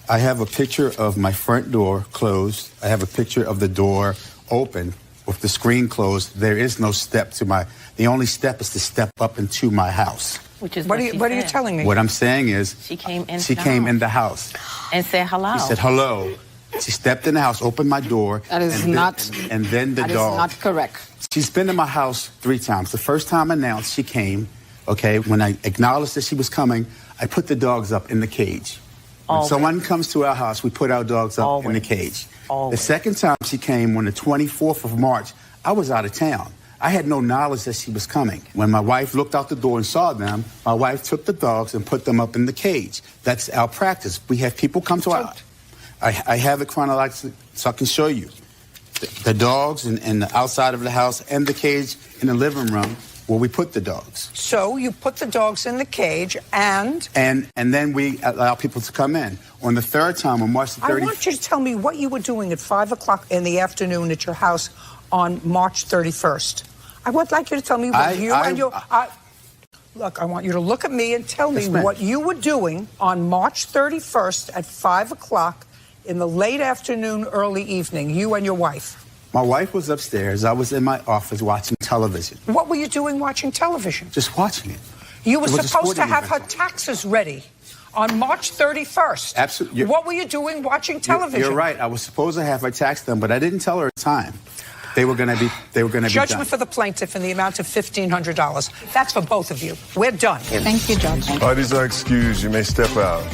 I have a picture of my front door closed. I have a picture of the door open with the screen closed. There is no step to the only step is to step up into my house. Which is what are you telling me? What I'm saying is She came in. she came in the house. And said hello. She said hello. She stepped in the house, opened my door. That is and not. Then, and then the that dog. That is not correct. She's been in my house 3 times. The first time announced she came, okay, when I acknowledged that she was coming, I put the dogs up in the cage. When Always. someone comes to our house, we put our dogs up in the cage. Always. The second time she came, on the 24th of March, I was out of town. I had no knowledge that she was coming. When my wife looked out the door and saw them, my wife took the dogs and put them up in the cage. That's our practice. We have people come to our... I have it chronologically so I can show you. The dogs in the outside of the house and the cage in the living room where we put the dogs. So you put the dogs in the cage and... And then we allow people to come in. On the third time, on March the 30th... I want you to tell me what you were doing at 5 o'clock in the afternoon at your house on March 31st. I would like you to tell me what Look, I want you to look at me and tell me what you were doing on March 31st at 5 o'clock in the late afternoon, early evening, you and your wife. My wife was upstairs. I was in my office watching television. What were you doing watching television? Just watching it. You were It was a supposed to sporting have her event. taxes ready on March 31st. Absolutely. What were you doing watching television? You're right. I was supposed to have her tax them, but I didn't tell her a time. They were going to be done. Judgment for the plaintiff in the amount of $1,500. That's for both of you. We're done. Thank you, Judge. Parties are excused. You may step out.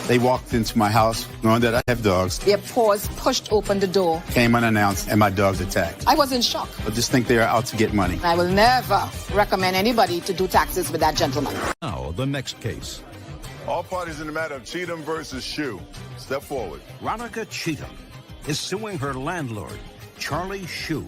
They walked into my house knowing that I have dogs, Their paws pushed open the door. came unannounced, and my dogs attacked. I was in shock. I just think they are out to get money. I will never recommend anybody to do taxes with that gentleman. Now, the next case. All parties in the matter of Cheatham versus Shue. Step forward. Veronica Cheatham is suing her landlord, Charlie Shue,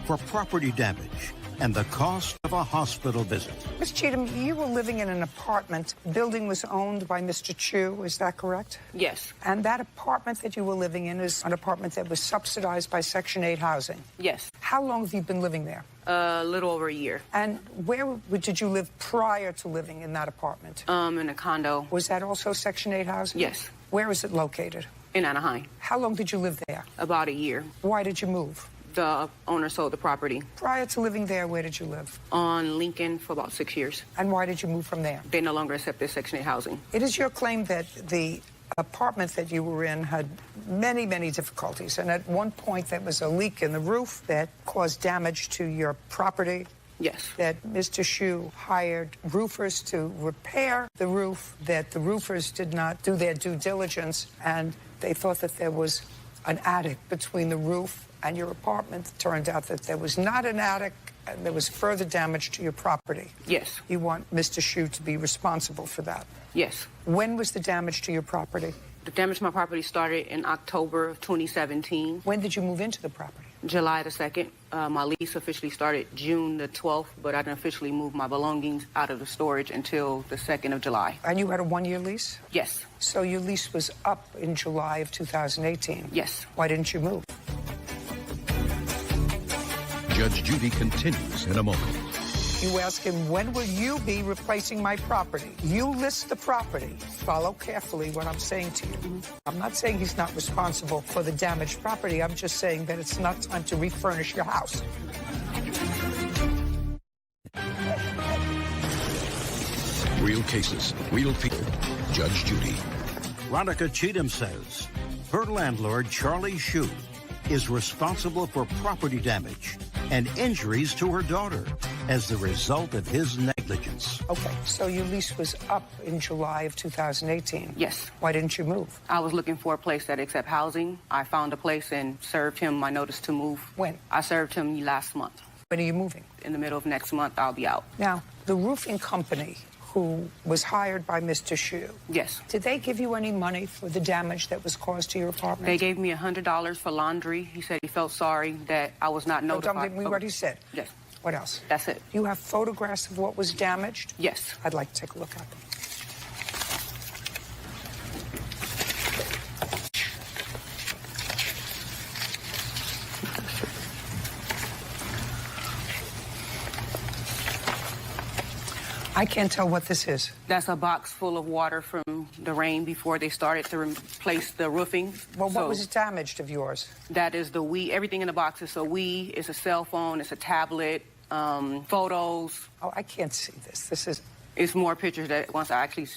for property damage and the cost of a hospital visit. Ms. Cheatham, you were living in an apartment. The building was owned by Mr. Chu, is that correct? Yes. And that apartment that you were living in is an apartment that was subsidized by Section 8 housing? Yes. How long have you been living there? A little over a year. And where did you live prior to living in that apartment? In a condo. Was that also Section 8 housing? Yes. Where is it located? In Anaheim. How long did you live there? About a year. Why did you move? The owner sold the property. Prior to living there, where did you live? On Lincoln for about 6 years. And why did you move from there? They no longer accepted Section 8 housing. It is your claim that the apartment that you were in had many, many difficulties. And at one point, there was a leak in the roof that caused damage to your property. Yes. That Mr. Chu hired roofers to repair the roof, that the roofers did not do their due diligence, and they thought that there was an attic between the roof and your apartment. It turned out that there was not an attic, and there was further damage to your property. Yes. You want Mr. Chu to be responsible for that? Yes. When was the damage to your property? The damage to my property started in October of 2017. When did you move into the property? July the 2nd. My lease officially started June the 12th, but I didn't officially move my belongings out of the storage until the 2nd of July. And you had a one-year lease? Yes. So your lease was up in July of 2018? Yes. Why didn't you move? Judge Judy continues in a moment. You ask him, when will you be replacing my property? You list the property. Follow carefully what I'm saying to you. I'm not saying he's not responsible for the damaged property. I'm just saying that it's not time to refurnish your house. Real cases, real people. Judge Judy. Veronica Cheatham says her landlord, Charlie Chu, is responsible for property damage and injuries to her daughter as the result of his negligence. Okay, so your lease was up in July of 2018? Yes. Why didn't you move? I was looking for a place that accept housing. I found a place and served him my notice to move. When? I served him last month. When are you moving? In the middle of next month, I'll be out. Now, the roofing company who was hired by Mr. Chu. Yes. Did they give you any money for the damage that was caused to your apartment? They gave me $100 for laundry. He said he felt sorry that I was not notified. Don't give me what he said. Yes. What else? That's it. You have photographs of what was damaged? Yes. I'd like to take a look at them. I can't tell what this is. That's a box full of water from the rain before they started to replace the roofing. Well, what was damaged of yours? That is the Wii. Everything in the box is a Wii. It's a cell phone. It's a tablet. Photos. Oh, I can't see this. This is... It's more pictures that once I actually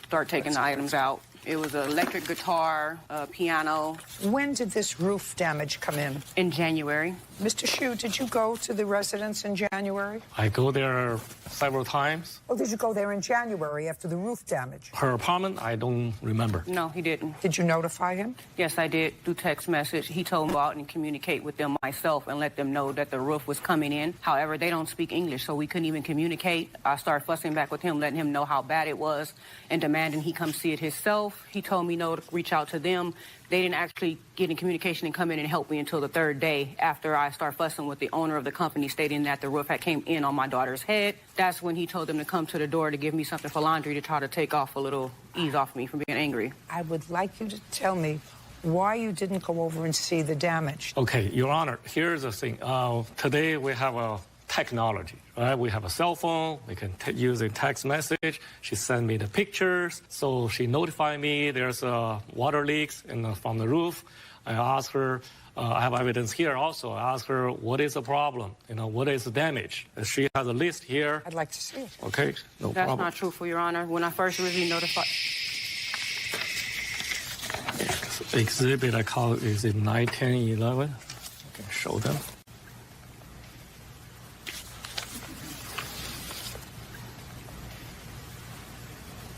start taking the items out. It was an electric guitar, a piano. When did this roof damage come in? In January. Mr. Chu, did you go to the residence in January? I go there several times. Oh, did you go there in January after the roof damage? Her apartment, I don't remember. No, he didn't. Did you notify him? Yes, I did, through text message. He told me to go out and communicate with them myself and let them know that the roof was coming in. However, they don't speak English, so we couldn't even communicate. I started fussing back with him, letting him know how bad it was and demanding he come see it himself. He told me no to reach out to them. They didn't actually get in communication and come in and help me until the third day after I started fussing with the owner of the company stating that the roof had came in on my daughter's head. That's when he told them to come to the door to give me something for laundry to try to take off a little ease off me from being angry. I would like you to tell me why you didn't go over and see the damage. Okay, Your Honor, here's the thing. Today we have a technology, right? We have a cell phone. We can use a text message. She sent me the pictures. So she notified me there's water leaks from the roof. I asked her, I have evidence here also. I asked her, what is the problem? What is the damage? She has a list here. I'd like to see it. Okay, no That's problem. not truthful, Your Honor. When I first originally notified... Exhibit, I call it, is it 9, 10, 11? I can show them.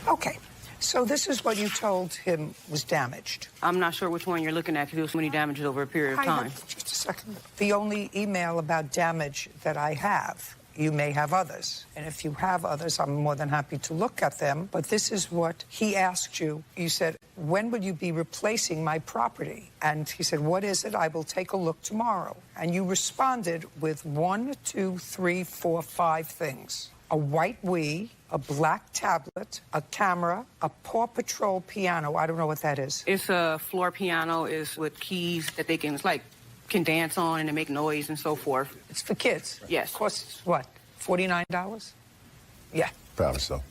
Okay, so this is what you told him was damaged. I'm not sure which one you're looking at because there was so many damages over a period of time. Just a second. The only email about damage that I have, you may have others. And if you have others, I'm more than happy to look at them. But this is what he asked you. You said, when will you be replacing my property? And he said, what is it? I will take a look tomorrow. And you responded with 1, 2, 3, 4, 5 things. A white Wii, a black tablet, a camera, a Paw Patrol piano. I don't know what that is. It's a floor piano. It's with keys that they can, it's like, can dance on and make noise and so forth. It's for kids? Yes. Costs what, $49? Yeah. Probably so.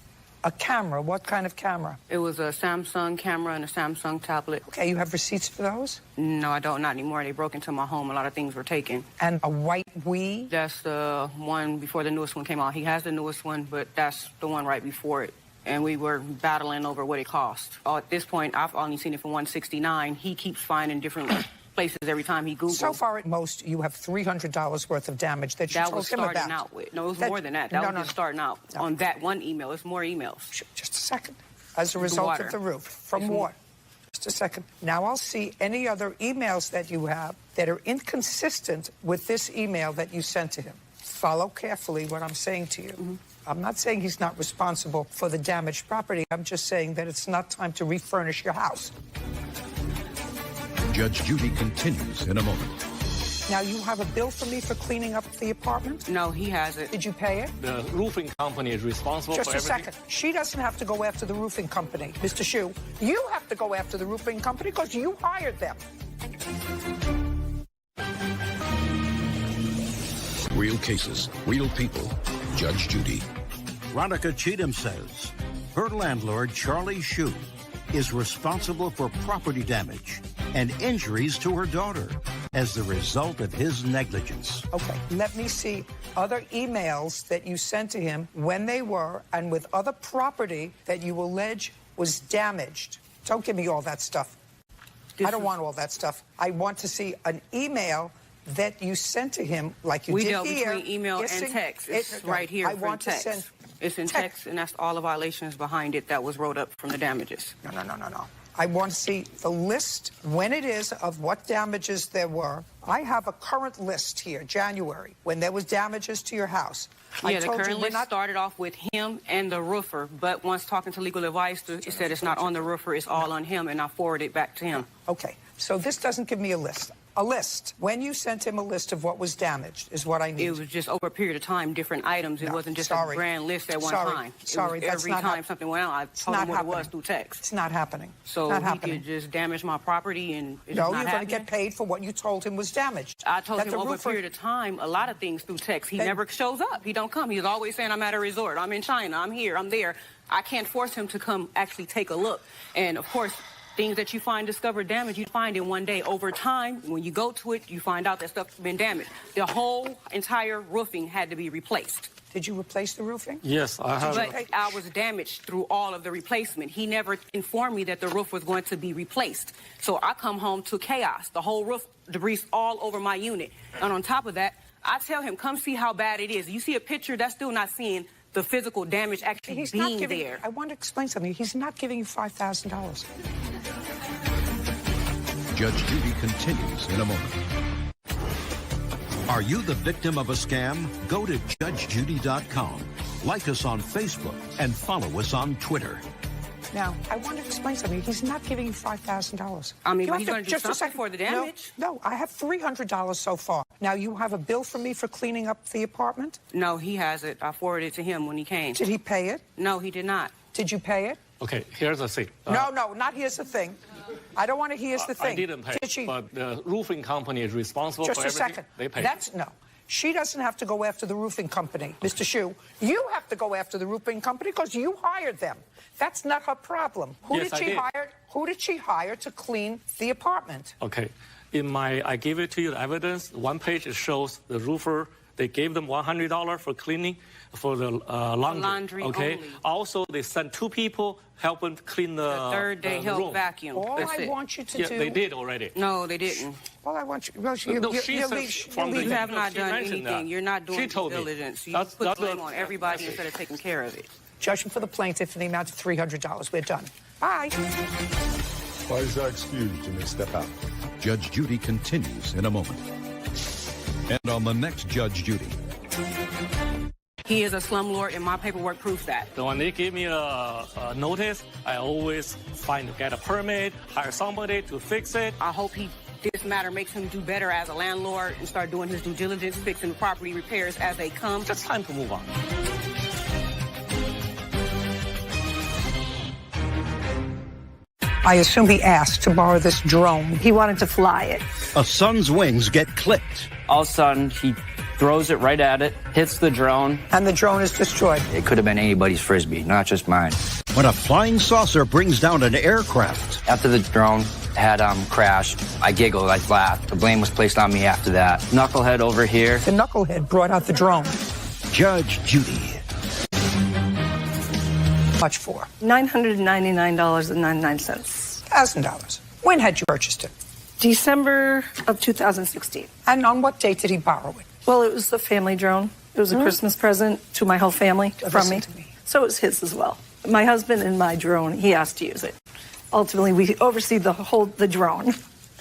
A camera. What kind of camera? It was a Samsung camera and a Samsung tablet. Okay, you have receipts for those? No, I don't, not anymore. They broke into my home. A lot of things were taken. And a white Wii? That's the one before the newest one came out. He has the newest one, but that's the one right before it. And we were battling over what it cost. At this point, I've only seen it for $169. He keeps finding different places every time he Googles. So far, at most, you have $300 worth of damage that you told him about. That was starting out with. No, it was more than that. That was just starting out. No. On that one email, it's more emails. Just a second. As a result of the roof. From what? Just a second. Now I'll see any other emails that you have that are inconsistent with this email that you sent to him. Follow carefully what I'm saying to you. I'm not saying he's not responsible for the damaged property. I'm just saying that it's not time to refurnish your house. Judge Judy continues in a moment. Now, you have a bill for me for cleaning up the apartment? No, he has it. Did you pay it? The roofing company is responsible for everything. Just a second. She doesn't have to go after the roofing company, Mr. Shu. You have to go after the roofing company because you hired them. Real cases, real people. Judge Judy. Veronica Cheatham says her landlord, Charlie Shu, is responsible for property damage and injuries to her daughter as the result of his negligence. Okay, let me see other emails that you sent to him, when they were, and with other property that you allege was damaged. Don't give me all that stuff. I don't want all that stuff. I want to see an email that you sent to him, like you did here. We dealt between email and text. It's right here for text. It's in text, and that's all the violations behind it that was wrote up from the damages. No. I want to see the list, when it is, of what damages there were. I have a current list here, January, when there was damages to your house. Yeah, the current list started off with him and the roofer, but once talking to legal advice, it said it's not on the roofer, it's all on him, and I forwarded it back to him. Okay, so this doesn't give me a list. A list. When you sent him a list of what was damaged is what I need. It was just over a period of time, different items. It wasn't just a grand list at one time. Every time something went out, I told him what it was through text. It's not happening. So he could just damage my property and it's No, not you're going to get paid for what you told him was damaged. I told him over a period of time, a lot of things through text. He never shows up. He don't come. He's always saying, I'm at a resort. I'm in China. I'm here. I'm there. I can't force him to come actually take a look. And, of course, things that you find discovered damage, you find in one day. Over time, when you go to it, you find out that stuff's been damaged. The whole entire roofing had to be replaced. Did you replace the roofing? Yes, I have. But I was damaged through all of the replacement. He never informed me that the roof was going to be replaced. So I come home to chaos. The whole roof, debris all over my unit. And on top of that, I tell him, come see how bad it is. You see a picture, that's still not seeing the physical damage actually being there. I want to explain something. He's not giving you $5,000. Judge Judy continues in a moment. Are you the victim of a scam? Go to judgejudy.com. Like us on Facebook and follow us on Twitter. Now, I want to explain something. He's not giving you $5,000. I mean, but he's going to do something for the damage. No, I have $300 so far. Now, you have a bill for me for cleaning up the apartment? No, he has it. I forwarded it to him when he came. Did he pay it? No, he did not. Did you pay it? Okay, here's the thing. No, not here's the thing. I don't want to here's the thing. I didn't pay, but the roofing company is responsible for everything. Just a second. They pay. No. She doesn't have to go after the roofing company, Mr. Shu. You have to go after the roofing company because you hired them. That's not her problem. Who did she hire to clean the apartment? Okay. I gave it to you, the evidence. One page, it shows the roofer, they gave them $100 for cleaning, for the laundry. Okay. Only. Also, they sent 2 people helping clean the third day help room. Vacuum. All I want you to do. They did already. No, they didn't. All I want you. Well, you have not done anything. You're not doing due diligence. You put blame on everybody instead of taking care of it. Judgment for the plaintiff in the amount of $300. We're done. Bye. Why is that excused? You may step out. Judge Judy continues in a moment. And on the next Judge Judy. He is a slumlord, and my paperwork proves that. So when they give me a notice, I always get a permit, hire somebody to fix it. I hope this matter makes him do better as a landlord and start doing his due diligence, fixing the property repairs as they come. It's time to move on. I assume he asked to borrow this drone. He wanted to fly it. A son's wings get clipped. All of a sudden, he throws it right at it, hits the drone. And the drone is destroyed. It could have been anybody's Frisbee, not just mine. When a flying saucer brings down an aircraft. After the drone had crashed, I giggled, I laughed. The blame was placed on me after that. Knucklehead over here. The knucklehead brought out the drone. Judge Judy. Much for? $999.99. $1,000. When had you purchased it? December of 2016. And on what date did he borrow it? Well, it was a family drone. It was a Christmas present to my whole family from me. So it was his as well. My husband and my drone, he asked to use it. Ultimately, we oversee the drone.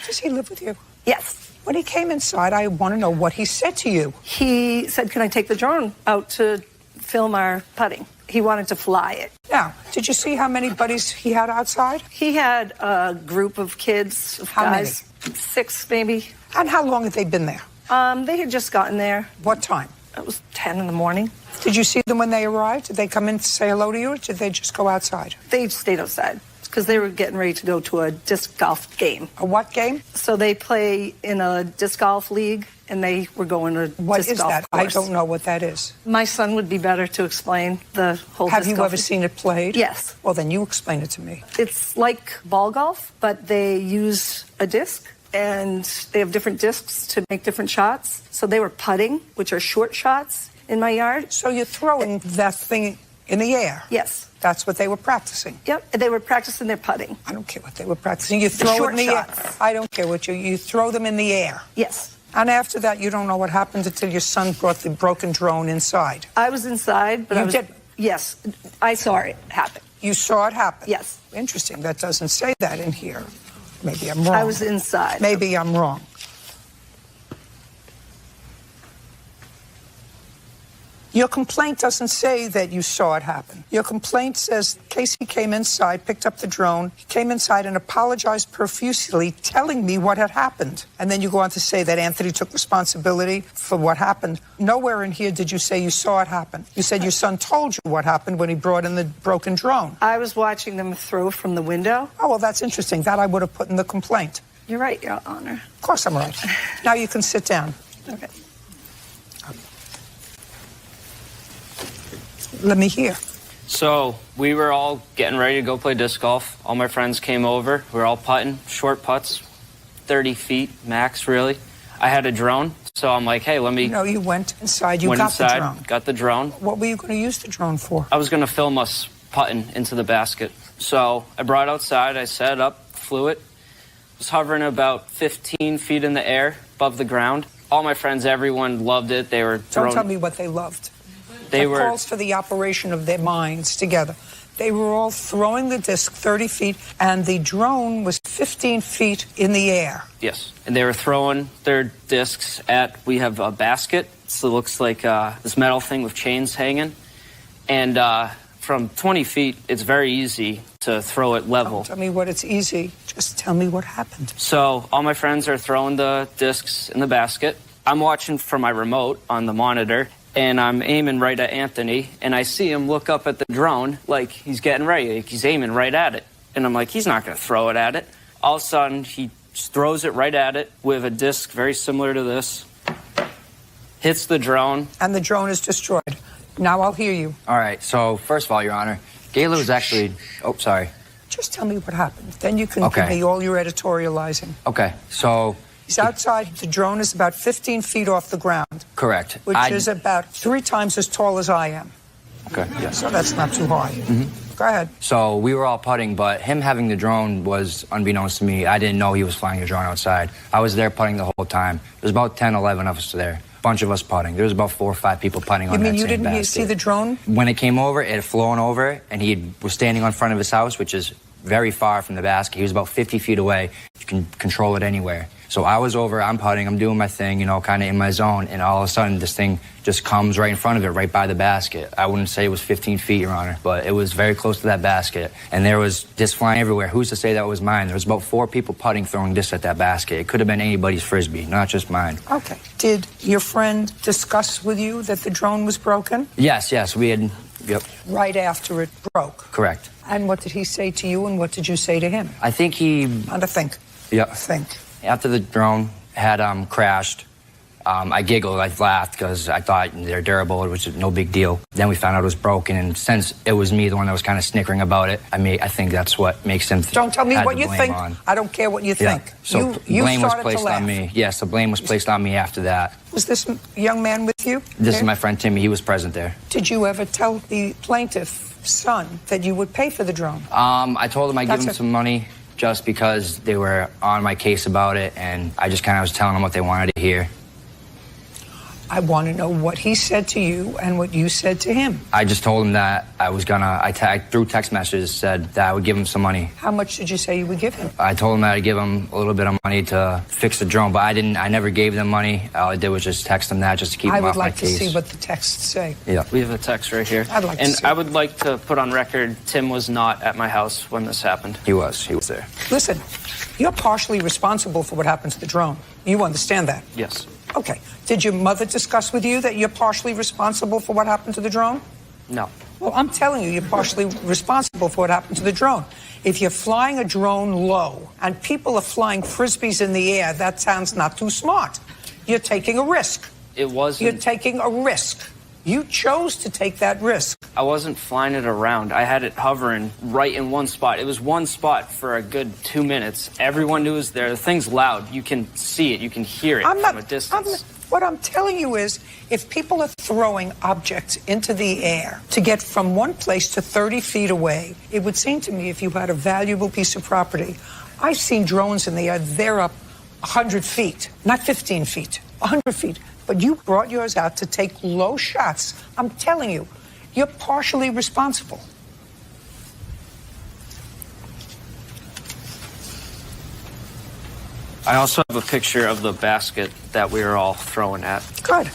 Does he live with you? Yes. When he came inside, I want to know what he said to you. He said, can I take the drone out to film our putting? He wanted to fly it. Now, did you see how many buddies he had outside? He had a group of kids, of guys. Many? 6, maybe. And how long had they been there? They had just gotten there. What time? It was 10 in the morning. Did you see them when they arrived? Did they come in to say hello to you, or did they just go outside? They stayed outside because they were getting ready to go to a disc golf game. A what game? So they play in a disc golf league, and they were going to What disc is golf that? course. I don't know what that is. My son would be better to explain the whole Have disc you golf ever league. seen it played? Yes. Well, then you explain it to me. It's like ball golf, but they use a disc, and they have different discs to make different shots. So they were putting, which are short shots, in my yard. So you're throwing that thing in the air? Yes. That's what they were practicing? Yep, and they were practicing their putting. I don't care what they were practicing. You throw it in the air. I don't care what you throw them in the air. Yes. And after that, you don't know what happened until your son brought the broken drone inside. I was inside, but You I was... did? Yes, I saw it happen. You saw it happen? Yes. Interesting. That doesn't say that in here. Maybe I'm wrong. I was inside. Maybe I'm wrong. Your complaint doesn't say that you saw it happen. Your complaint says Casey came inside, picked up the drone, he came inside and apologized profusely, telling me what had happened. And then you go on to say that Anthony took responsibility for what happened. Nowhere in here did you say you saw it happen. You said your son told you what happened when he brought in the broken drone. I was watching them throw from the window. Oh, well, that's interesting. That I would have put in the complaint. You're right, Your Honor. Of course I'm right. Now you can sit down. Okay. Let me hear. So we were all getting ready to go play disc golf. All my friends came over. We were all putting, short putts, 30 feet max, really. I had a drone, so I'm like, hey, let me... No, you went inside. You went got inside, the drone. got the drone. What were you going to use the drone for? I was going to film us putting into the basket. So I brought it outside, I set it up, flew it. It was hovering about 15 feet in the air above the ground. All my friends, everyone loved it. They were throwing... Don't tell me what they loved. They that calls for the operation of their minds together. They were all throwing the disc 30 feet, and the drone was 15 feet in the air. Yes, and they were throwing their discs at, we have a basket, so it looks like this metal thing with chains hanging. And from 20 feet, it's very easy to throw it level. Don't tell me what it's easy. Just tell me what happened. So all my friends are throwing the discs in the basket. I'm watching from my remote on the monitor, and I'm aiming right at Anthony, and I see him look up at the drone like he's getting ready, like he's aiming right at it. And I'm like, he's not going to throw it at it. All of a sudden, he just throws it right at it with a disc very similar to this, hits the drone. And the drone is destroyed. Now I'll hear you. All right, so first of all, Your Honor, Gayla was actually... Oh, sorry. Just tell me what happened. Then you can give me all your editorializing. Okay, so... He's outside. The drone is about 15 feet off the ground. Correct. Which is about 3 times as tall as I am. Okay. Yeah. So that's not too high. Mm-hmm. Go ahead. So we were all putting, but him having the drone was unbeknownst to me. I didn't know he was flying a drone outside. I was there putting the whole time. There was about 10, 11 of us there. A bunch of us putting. There was about 4 or 5 people putting on that same You mean you didn't see the drone? When it came over, it had flown over, and he was standing in front of his house, which is very far from the basket. He was about 50 feet away. You can control it anywhere. So I was over, I'm putting, I'm doing my thing, you know, kind of in my zone, and all of a sudden this thing just comes right in front of it, right by the basket. I wouldn't say it was 15 feet, Your Honor, but it was very close to that basket, and there was disc flying everywhere. Who's to say that was mine? There was about 4 people putting, throwing discs at that basket. It could have been anybody's Frisbee, not just mine. Okay. Did your friend discuss with you that the drone was broken? Yes, we had, yep. Right after it broke? Correct. And what did he say to you, and what did you say to him? I think he... How to think? Yep. Think. After the drone had crashed, I giggled, I laughed because I thought they're durable, it was no big deal. Then we found out it was broken, and since it was me, the one that was kind of snickering about it, I think that's what makes him Don't tell me what you think. On. I don't care what you think. So you blame was started placed to laugh. on me. Yes, the blame was placed on me after that. Was this young man with you? This is my friend Timmy. He was present there. Did you ever tell the plaintiff's son that you would pay for the drone? I told him I'd give him some money just because they were on my case about it, and I just kind of was telling them what they wanted to hear. I want to know what he said to you and what you said to him. I just told him that I was gonna, I through text messages said that I would give him some money. How much did you say you would give him? I told him that I'd give him a little bit of money to fix the drone, but I never gave them money. All I did was just text them that just to keep them off my case. I would like to see what the texts say. Yeah. We have a text right here. I'd like to see I would like to put on record, Tim was not at my house when this happened. He was there. Listen, you're partially responsible for what happened to the drone. You understand that? Yes. Okay. Did your mother discuss with you that you're partially responsible for what happened to the drone? No. Well, I'm telling you, you're partially responsible for what happened to the drone. If you're flying a drone low and people are flying Frisbees in the air, that sounds not too smart. You're taking a risk. It wasn't. You're taking a risk. You chose to take that risk. I wasn't flying it around. I had it hovering right in one spot. It was one spot for a good 2 minutes. Everyone knew it was there. The thing's loud. You can see it. You can hear it from a distance. What I'm telling you is, if people are throwing objects into the air to get from one place to 30 feet away, it would seem to me if you had a valuable piece of property. I've seen drones in the air, they're up 100 feet, not 15 feet, 100 feet. But you brought yours out to take low shots. I'm telling you, you're partially responsible. I also have a picture of the basket that we were all throwing at. Good.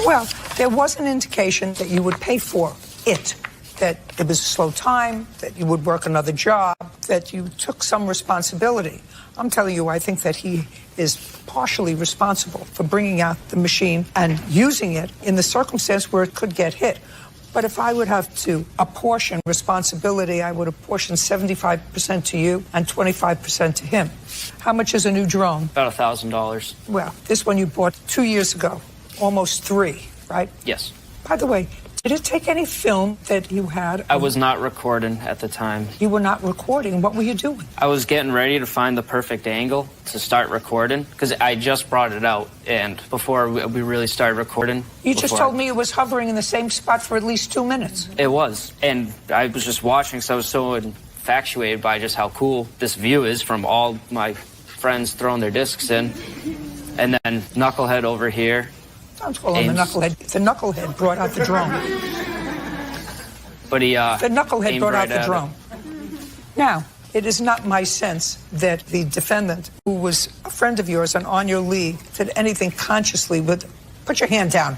Well, there was an indication that you would pay for it, that it was a slow time, that you would work another job, that you took some responsibility. I'm telling you, I think that he is partially responsible for bringing out the machine and using it in the circumstance where it could get hit. But if I would have to apportion responsibility, I would apportion 75% to you and 25% to him. How much is a new drone? About $1,000. Well, this one you bought 2 years ago, almost 3, right? Yes. By the way, did it take any film that you had? I was not recording at the time. You were not recording. What were you doing? I was getting ready to find the perfect angle to start recording because I just brought it out, and before we really started recording. You just told me it was hovering in the same spot for at least 2 minutes. It was, and I was just watching because I was so infatuated by just how cool this view is from all my friends throwing their discs in. And then Knucklehead over here. Don't call him the knucklehead. The knucklehead brought out the drone. But he, the knucklehead brought out right the drone. Now, it is not my sense that the defendant, who was a friend of yours and on your league, did anything consciously with... Put your hand down.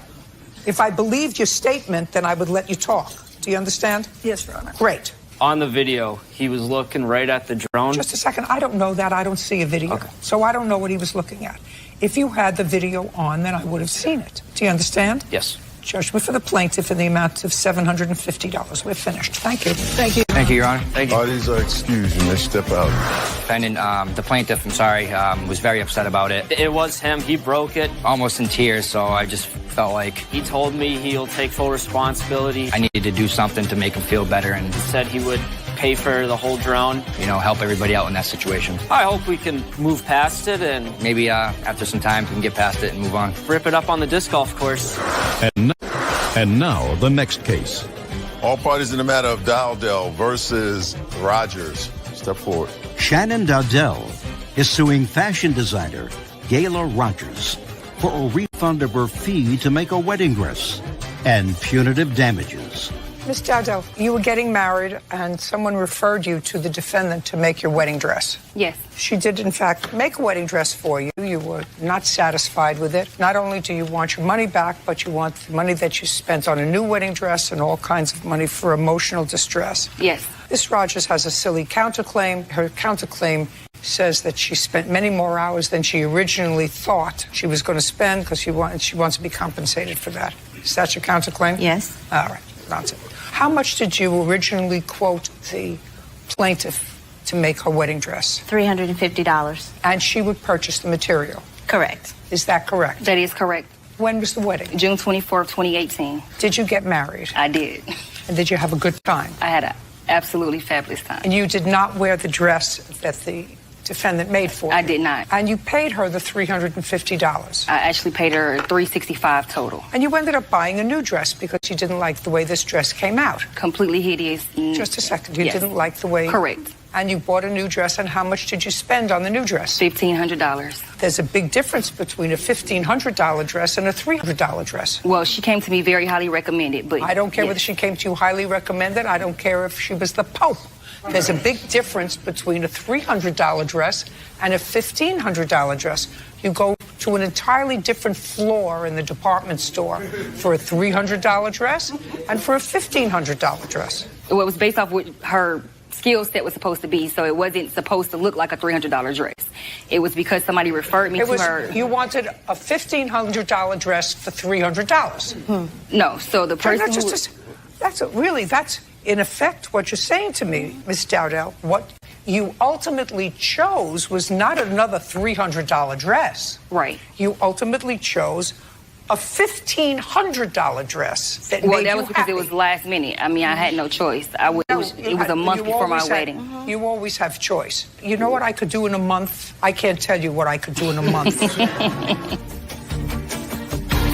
If I believed your statement, then I would let you talk. Do you understand? Yes, Your Honor. Great. On the video, he was looking right at the drone. Just a second. I don't know that. I don't see a video. Okay. So I don't know what he was looking at. If you had the video on, then I would have seen it. Do you understand? Yes. Judgment for the plaintiff in the amount of $750. We're finished. Thank you. Thank you, Your Honor. Thank you. Parties are excused. You may step out. Defendant, the plaintiff, I'm sorry, was very upset about it. It was him. He broke it. Almost in tears, so I just felt like... He told me he'll take full responsibility. I needed to do something to make him feel better, and he said he would pay for the whole drone. You know, help everybody out in that situation. I hope we can move past it and... Maybe after some time we can get past it and move on. Rip it up on the disc golf course. And now, the next case. All parties in the matter of Dowdell versus Rogers. Step forward. Shannon Dowdell is suing fashion designer Gayla Rogers for a refund of her fee to make a wedding dress and punitive damages. Ms. Dowdell, you were getting married and someone referred you to the defendant to make your wedding dress. Yes. She did, in fact, make a wedding dress for you. You were not satisfied with it. Not only do you want your money back, but you want the money that you spent on a new wedding dress and all kinds of money for emotional distress. Yes. Ms. Rogers has a silly counterclaim. Her counterclaim says that she spent many more hours than she originally thought she was going to spend because she wants to be compensated for that. Is that your counterclaim? Yes. All right. Nonsense. How much did you originally quote the plaintiff to make her wedding dress? $350. And she would purchase the material? Correct. Is that correct? That is correct. When was the wedding? June 24th, 2018. Did you get married? I did. And did you have a good time? I had an absolutely fabulous time. And you did not wear the dress that the defendant made for you? I did not. And you paid her the $350? I actually paid her $365 total. And you ended up buying a new dress because you didn't like the way this dress came out? Completely hideous. Just a second. You Yes. didn't like the way... Correct. And you bought a new dress, and how much did you spend on the new dress? $1,500. There's a big difference between a $1,500 dress and a $300 dress. Well, she came to me very highly recommended, but... I don't care yes. whether she came to you highly recommended. I don't care if she was the Pope. There's a big difference between a $300 dress and a $1,500 dress. You go to an entirely different floor in the department store for a $300 dress and for a $1,500 dress. Well, it was based off what her skill set was supposed to be, so it wasn't supposed to look like a $300 dress. It was because somebody referred me to her. You wanted a $1,500 dress for $300. No, so the person That's in effect what you're saying to me, Ms. Dowdell. What you ultimately chose was not another $300 dress. Right. You ultimately chose a $1,500 dress that well, made that you was because happy. it was last minute. I mean, I had no choice. It was a month before my wedding. You always have choice. You know what I could do in a month? I can't tell you what I could do in a month.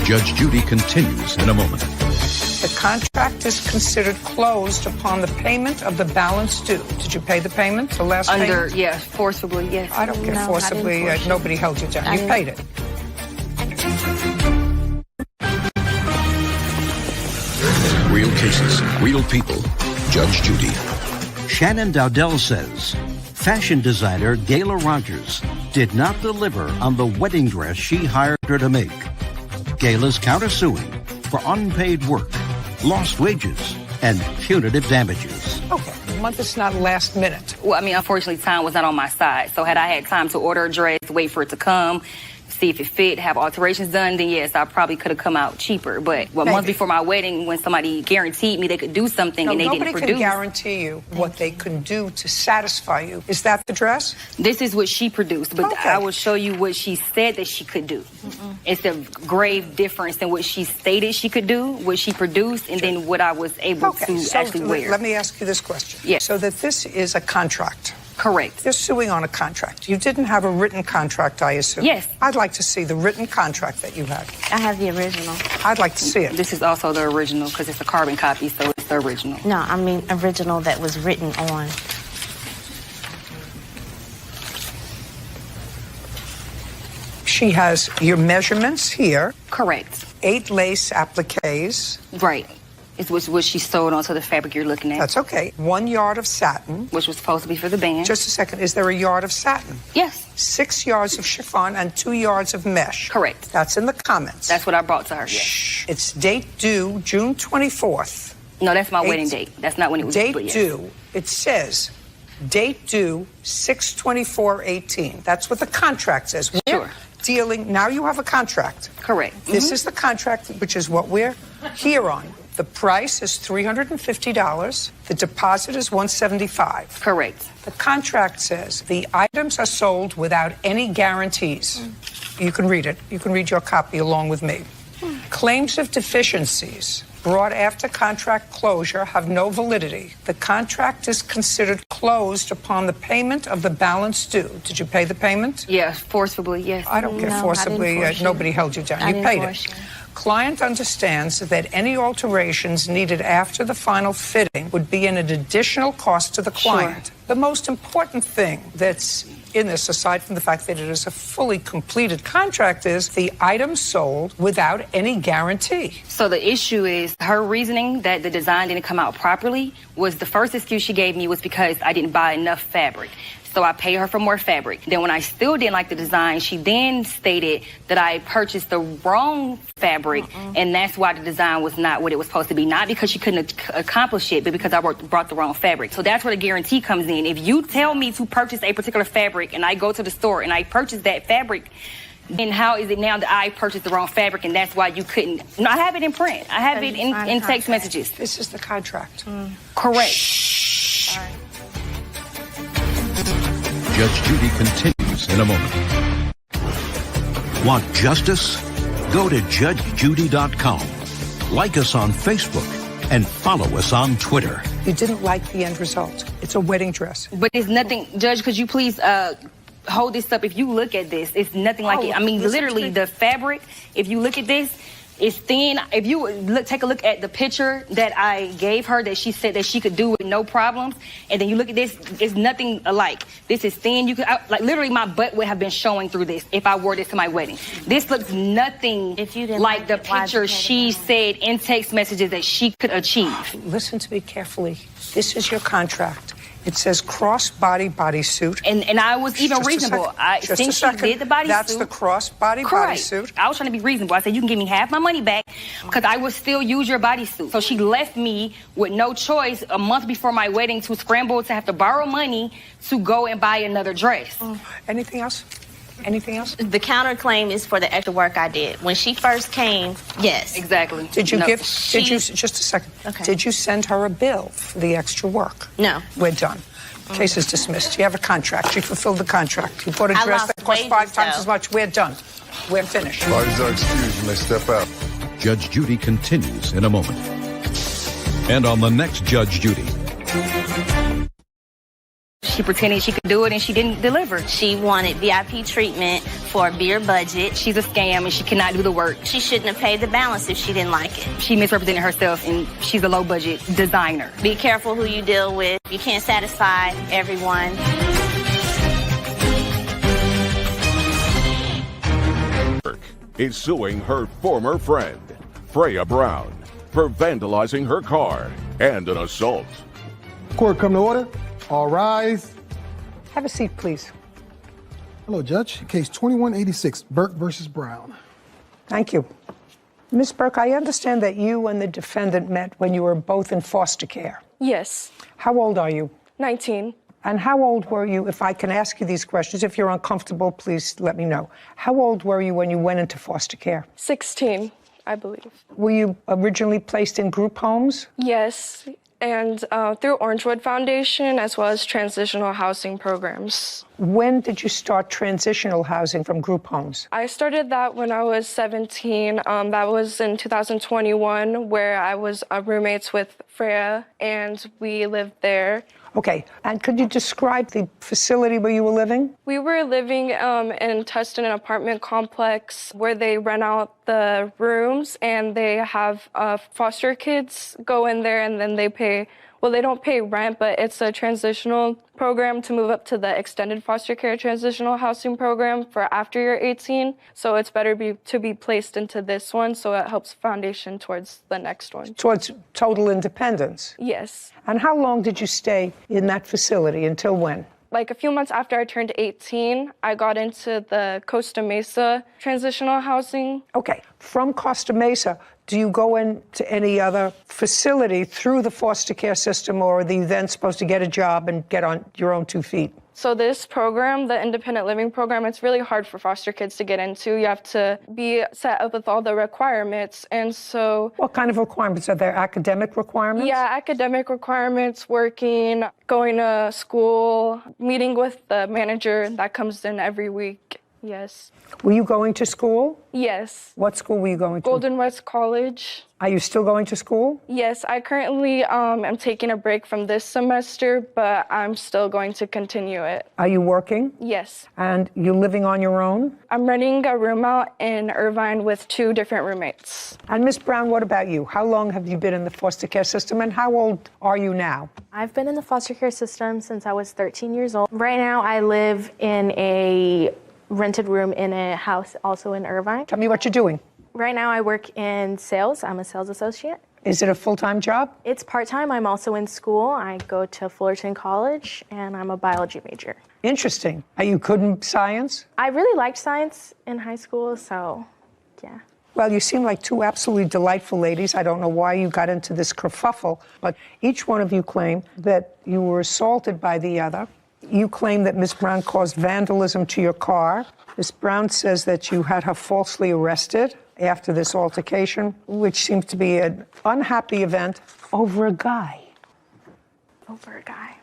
Judge Judy continues in a moment. The contract is considered closed upon the payment of the balance due. Did you pay the payment, the last payment? Yeah, forcibly, yes. I don't care, No, forcibly. I didn't force Nobody held you down. You paid it. Real cases, real people. Judge Judy. Shannon Dowdell says fashion designer Gayla Rogers did not deliver on the wedding dress she hired her to make. Gayla's countersuing for unpaid work, lost wages, and punitive damages. Okay, a month is not last minute. Well, I mean, unfortunately, time was not on my side. So had I had time to order a dress, wait for it to come, see if it fit, have alterations done, then yes, I probably could have come out cheaper. But a month before my wedding, when somebody guaranteed me they could do something and they didn't produce. Nobody can guarantee you what they can do to satisfy you. Is that the dress? This is what she produced, but I will show you what she said that she could do. It's a grave difference in what she stated she could do, what she produced, and then what I was able to actually wear. Let me ask you this question. Yes. So that this is a contract. Correct. They're suing on a contract. You didn't have a written contract, I assume? Yes. I'd like to see the written contract that you had. I have the original. I'd like to see it. This is also the original because it's a carbon copy, so it's the original. No, I mean original that was written on. She has your measurements here. Correct. 8 lace appliques. Right. It's what she sewed onto the fabric you're looking at. That's okay. 1 yard of satin. Which was supposed to be for the band. Just a second. Is there a yard of satin? Yes. 6 yards of chiffon and 2 yards of mesh. Correct. That's in the comments. That's what I brought to her, yes. Shh. It's date due June 24th. No, that's my wedding date. That's not when it was date but yes. due. It says date due 6/24/18. That's what the contract says. Sure. Dealing. Now you have a contract. Correct. This is the contract, which is what we're here on. The price is $350. The deposit is $175. Correct. The contract says the items are sold without any guarantees. You can read it. You can read your copy along with me. Claims of deficiencies brought after contract closure have no validity. The contract is considered closed upon the payment of the balance due. Did you pay the payment? Yes, forcibly, yes. I don't care forcibly. Nobody held you down. You paid it. Client understands that any alterations needed after the final fitting would be an additional cost to the client. The most important thing that's in this, aside from the fact that it is a fully completed contract, is the items sold without any guarantee. So the issue is her reasoning that the design didn't come out properly was the first excuse she gave me was because I didn't buy enough fabric. So I paid her for more fabric. Then when I still didn't like the design, she then stated that I purchased the wrong fabric, and that's why the design was not what it was supposed to be. Not because she couldn't accomplish it, but because I brought the wrong fabric. So that's where the guarantee comes in. If you tell me to purchase a particular fabric and I go to the store and I purchase that fabric, then how is it now that I purchased the wrong fabric and that's why you couldn't? No, I have it in print. I have it in text messages. This is the contract. Correct. Sorry. Judge Judy continues in a moment. Want justice? Go to judgejudy.com. Like us on Facebook and follow us on Twitter. You didn't like the end result. It's a wedding dress. But it's nothing, Judge, could you please hold this up? If you look at this, it's nothing like it. I mean, literally, the fabric, if you look at this, it's thin. If you take a look at the picture that I gave her that she said that she could do with no problems, and then you look at this, it's nothing alike. This is thin. You could, like, literally, my butt would have been showing through this if I wore this to my wedding. This looks nothing like the picture she said in text messages that she could achieve. Listen to me carefully. This is your contract. It says cross-body bodysuit. And I was even reasonable. Since she did the bodysuit. That's the cross-body bodysuit. I was trying to be reasonable. I said, you can give me half my money back because I would still use your bodysuit. So she left me with no choice a month before my wedding to scramble to have to borrow money to go and buy another dress. Anything else? Anything else? The counterclaim is for the extra work I did. When she first came, yes. Exactly. Did you just a second. Okay. Did you send her a bill for the extra work? No. We're done. Case is dismissed. You have a contract. You fulfilled the contract. You bought a dress that cost 5 times as much. We're done. We're finished. Parties are excused. You may step out. Judge Judy continues in a moment. And on the next Judge Judy. She pretended she could do it and she didn't deliver. She wanted VIP treatment for a beer budget. She's a scam and she cannot do the work. She shouldn't have paid the balance if she didn't like it. She misrepresented herself and she's a low budget designer. Be careful who you deal with. You can't satisfy everyone. Is suing her former friend, Freya Brown, for vandalizing her car and an assault. Court come to order. All rise. Have a seat, please. Hello, Judge. Case 2186, Burke versus Brown. Thank you. Ms. Burke, I understand that you and the defendant met when you were both in foster care. Yes. How old are you? 19. And how old were you, if I can ask you these questions, if you're uncomfortable, please let me know. How old were you when you went into foster care? 16, I believe. Were you originally placed in group homes? Yes, and through Orangewood Foundation, as well as transitional housing programs. When did you start transitional housing from group homes? I started that when I was 17. That was in 2021, where I was roommates with Freya, and we lived there. Okay, and could you describe the facility where you were living? We were living in Tustin, an apartment complex where they rent out the rooms and they have foster kids go in there and then they pay, well, they don't pay rent, but it's a transitional program to move up to the extended foster care transitional housing program for after you're 18. So it's better to be placed into this one so it helps foundation towards the next one. Towards total independence? Yes. And how long did you stay in that facility? Until when? Like a few months after I turned 18, I got into the Costa Mesa transitional housing. Okay. From Costa Mesa, do you go into any other facility through the foster care system, or are you then supposed to get a job and get on your own 2 feet? So this program, the independent living program, it's really hard for foster kids to get into. You have to be set up with all the requirements. And so... What kind of requirements? Are there academic requirements? Yeah, academic requirements, working, going to school, meeting with the manager that comes in every week. Yes. Were you going to school? Yes. What school were you going to? Golden West College. Are you still going to school? Yes, I currently am taking a break from this semester, but I'm still going to continue it. Are you working? Yes. And you're living on your own? I'm renting a room out in Irvine with 2 different roommates. And Miss Brown, what about you? How long have you been in the foster care system, and how old are you now? I've been in the foster care system since I was 13 years old. Right now, I live in a rented room in a house also in Irvine. Tell me what you're doing. Right now, I work in sales. I'm a sales associate. Is it a full-time job? It's part-time. I'm also in school. I go to Fullerton College, and I'm a biology major. Interesting. Are you good in science? I really liked science in high school, so yeah. Well, you seem like 2 absolutely delightful ladies. I don't know why you got into this kerfuffle, but each one of you claim that you were assaulted by the other. You claim that Miss Brown caused vandalism to your car. Miss Brown says that you had her falsely arrested after this altercation, which seems to be an unhappy event over a guy. Over a guy.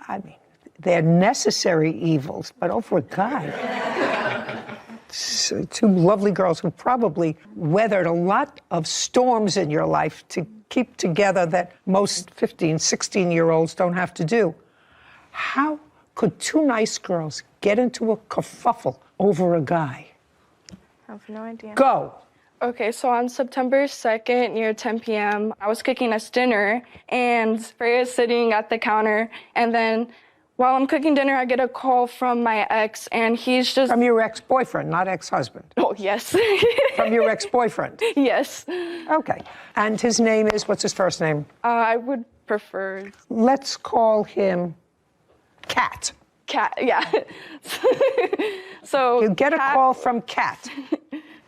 I mean, they're necessary evils, but over a guy. So 2 lovely girls who probably weathered a lot of storms in your life to keep together that most 15, 16-year-olds don't have to do. How could 2 nice girls get into a kerfuffle over a guy? I have no idea. Go. Okay, so on September 2nd, near 10 p.m., I was cooking us dinner, and Freya's sitting at the counter, and then while I'm cooking dinner, I get a call from my ex, and he's just... From your ex-boyfriend, not ex-husband? Oh, yes. From your ex-boyfriend? Yes. Okay. And his name is, what's his first name? I would prefer... Let's call him Cat. Cat, yeah. So you get a call from Cat.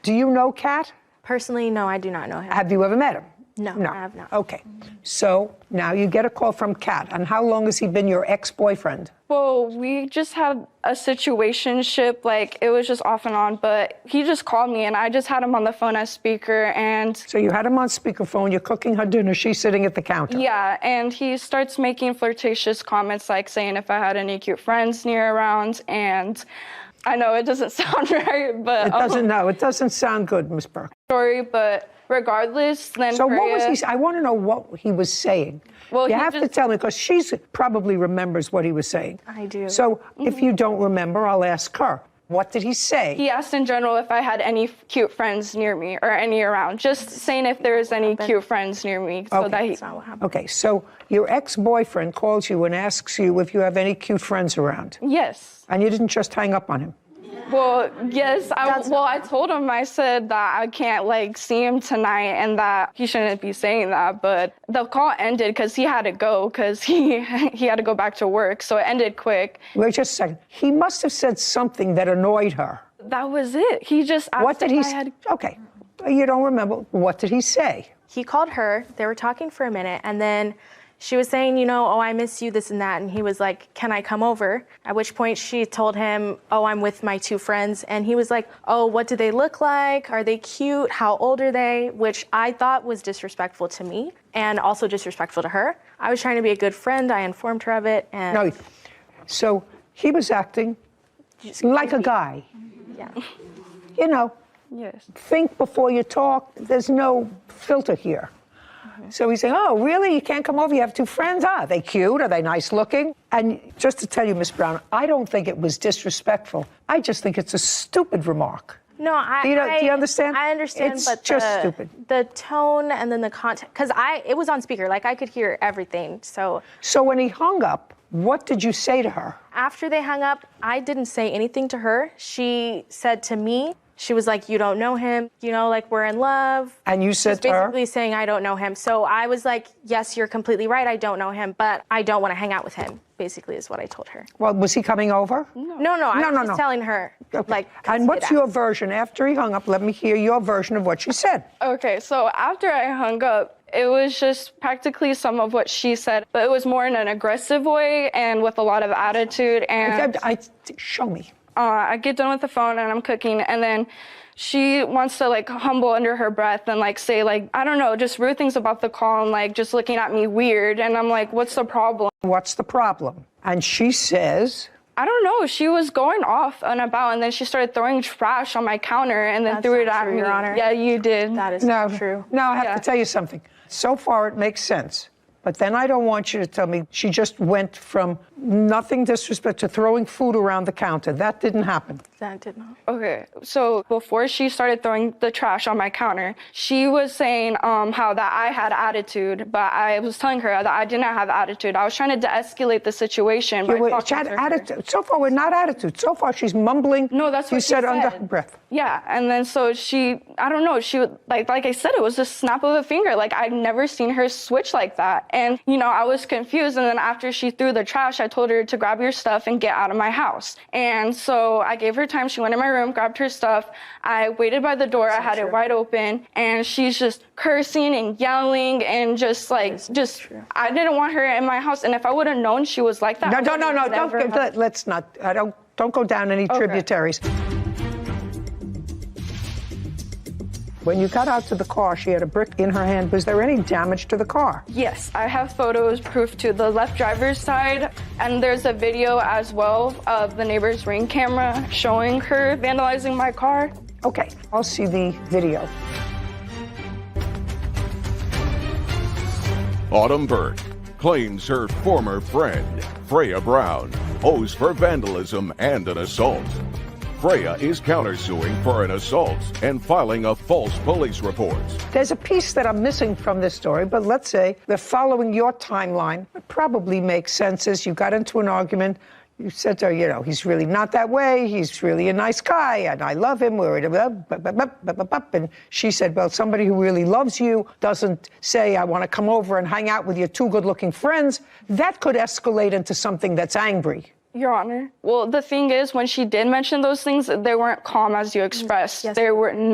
Do you know Cat? Personally, no, I do not know him. Have you ever met him? No, I have not. Okay. So now you get a call from Cat. And how long has he been your ex-boyfriend? Well, we just had a situationship, like it was just off and on, but he just called me and I just had him on the phone as speaker and... So you had him on speakerphone, you're cooking her dinner, she's sitting at the counter. Yeah, and he starts making flirtatious comments like saying if I had any cute friends near around, and I know it doesn't sound right, but... It doesn't sound good, Miss Burke. Sorry, but regardless, then So Freya... what was he... I want to know what he was saying. Well, you have to tell me, because she probably remembers what he was saying. I do. So if you don't remember, I'll ask her. What did he say? He asked in general if I had any cute friends near me or any around. Just saying if there was any cute friends near me. So that he... That's not what happened. Okay, so your ex-boyfriend calls you and asks you if you have any cute friends around. Yes. And you didn't just hang up on him. Well, yes. I told him, I said that I can't, see him tonight and that he shouldn't be saying that. But the call ended because he had to go because he had to go back to work. So it ended quick. Wait just a second. He must have said something that annoyed her. That was it. He just asked What did he say? Okay. You don't remember. What did he say? He called her. They were talking for a minute. And then she was saying, oh, I miss you, this and that. And he was like, can I come over? At which point she told him, oh, I'm with my 2 friends. And he was like, oh, what do they look like? Are they cute? How old are they? Which I thought was disrespectful to me and also disrespectful to her. I was trying to be a good friend. I informed her of it. And No. So he was acting like a guy. Yeah. Yes. Think before you talk. There's no filter here. So he's saying, oh, really? You can't come over? You have 2 friends? Are they cute? Are they nice looking? And just to tell you, Miss Brown, I don't think it was disrespectful. I just think it's a stupid remark. No, Do you understand? I understand, It's but just stupid. The tone and then the content, because it was on speaker, I could hear everything. So when he hung up, what did you say to her? After they hung up, I didn't say anything to her. She said to me, she was like, you don't know him, we're in love. And you said to her? Basically saying, I don't know him. So I was like, yes, you're completely right. I don't know him, but I don't want to hang out with him, basically is what I told her. Well, was he coming over? No, I was just telling her, And what's your version? After he hung up, let me hear your version of what she said. Okay, so after I hung up, it was just practically some of what she said, but it was more in an aggressive way and with a lot of attitude. And show me. I get done with the phone and I'm cooking, and then she wants to humble under her breath and say I don't know, just rude things about the call and just looking at me weird. And I'm like, what's the problem? What's the problem? And she says, I don't know. She was going off and about, and then she started throwing trash on my counter and then threw it at me. Your Honor. Yeah, you did. That is No, not true. No, I have to tell you something. So far, it makes sense. But then I don't want you to tell me she just went from nothing disrespect to throwing food around the counter. That didn't happen. That did not. Okay, so before she started throwing the trash on my counter, she was saying how that I had attitude, but I was telling her that I didn't have attitude. I was trying to de-escalate the situation by talking to her. Attitude. So far, we're not attitude. So far, she's mumbling. No, that's what you she said said. under her breath. Yeah, and then so she, I don't know, she would, like I said, it was a snap of a finger. Like, I'd never seen her switch like that. And, you know, I was confused. And then after she threw the trash, I told her to grab your stuff and get out of my house. And so I gave her time. She went in my room, grabbed her stuff. I waited by the door. I had it wide open. And she's just cursing and yelling and just like, I didn't want her in my house. And if I would have known she was like that. No. Let's not. Don't go down any tributaries. When you got out to the car, she had a brick in her hand. Was there any damage to the car? Yes, I have photos, proof to the left driver's side, and there's a video as well of the neighbor's Ring camera showing her vandalizing my car. Okay, I'll see the video. Autumn Burke claims her former friend, Freya Brown, owes for vandalism and an assault. Freya is countersuing for an assault and filing a false police report. There's a piece that I'm missing from this story, but let's say they're following your timeline. It probably makes sense as you got into an argument. You said to her, you know, he's really not that way. He's really a nice guy, and I love him. And she said, well, somebody who really loves you doesn't say, I want to come over and hang out with your two good-looking friends. That could escalate into something that's angry. Your Honor. Well, the thing is, when she did mention those things, they weren't calm as you expressed. Yes. They weren't.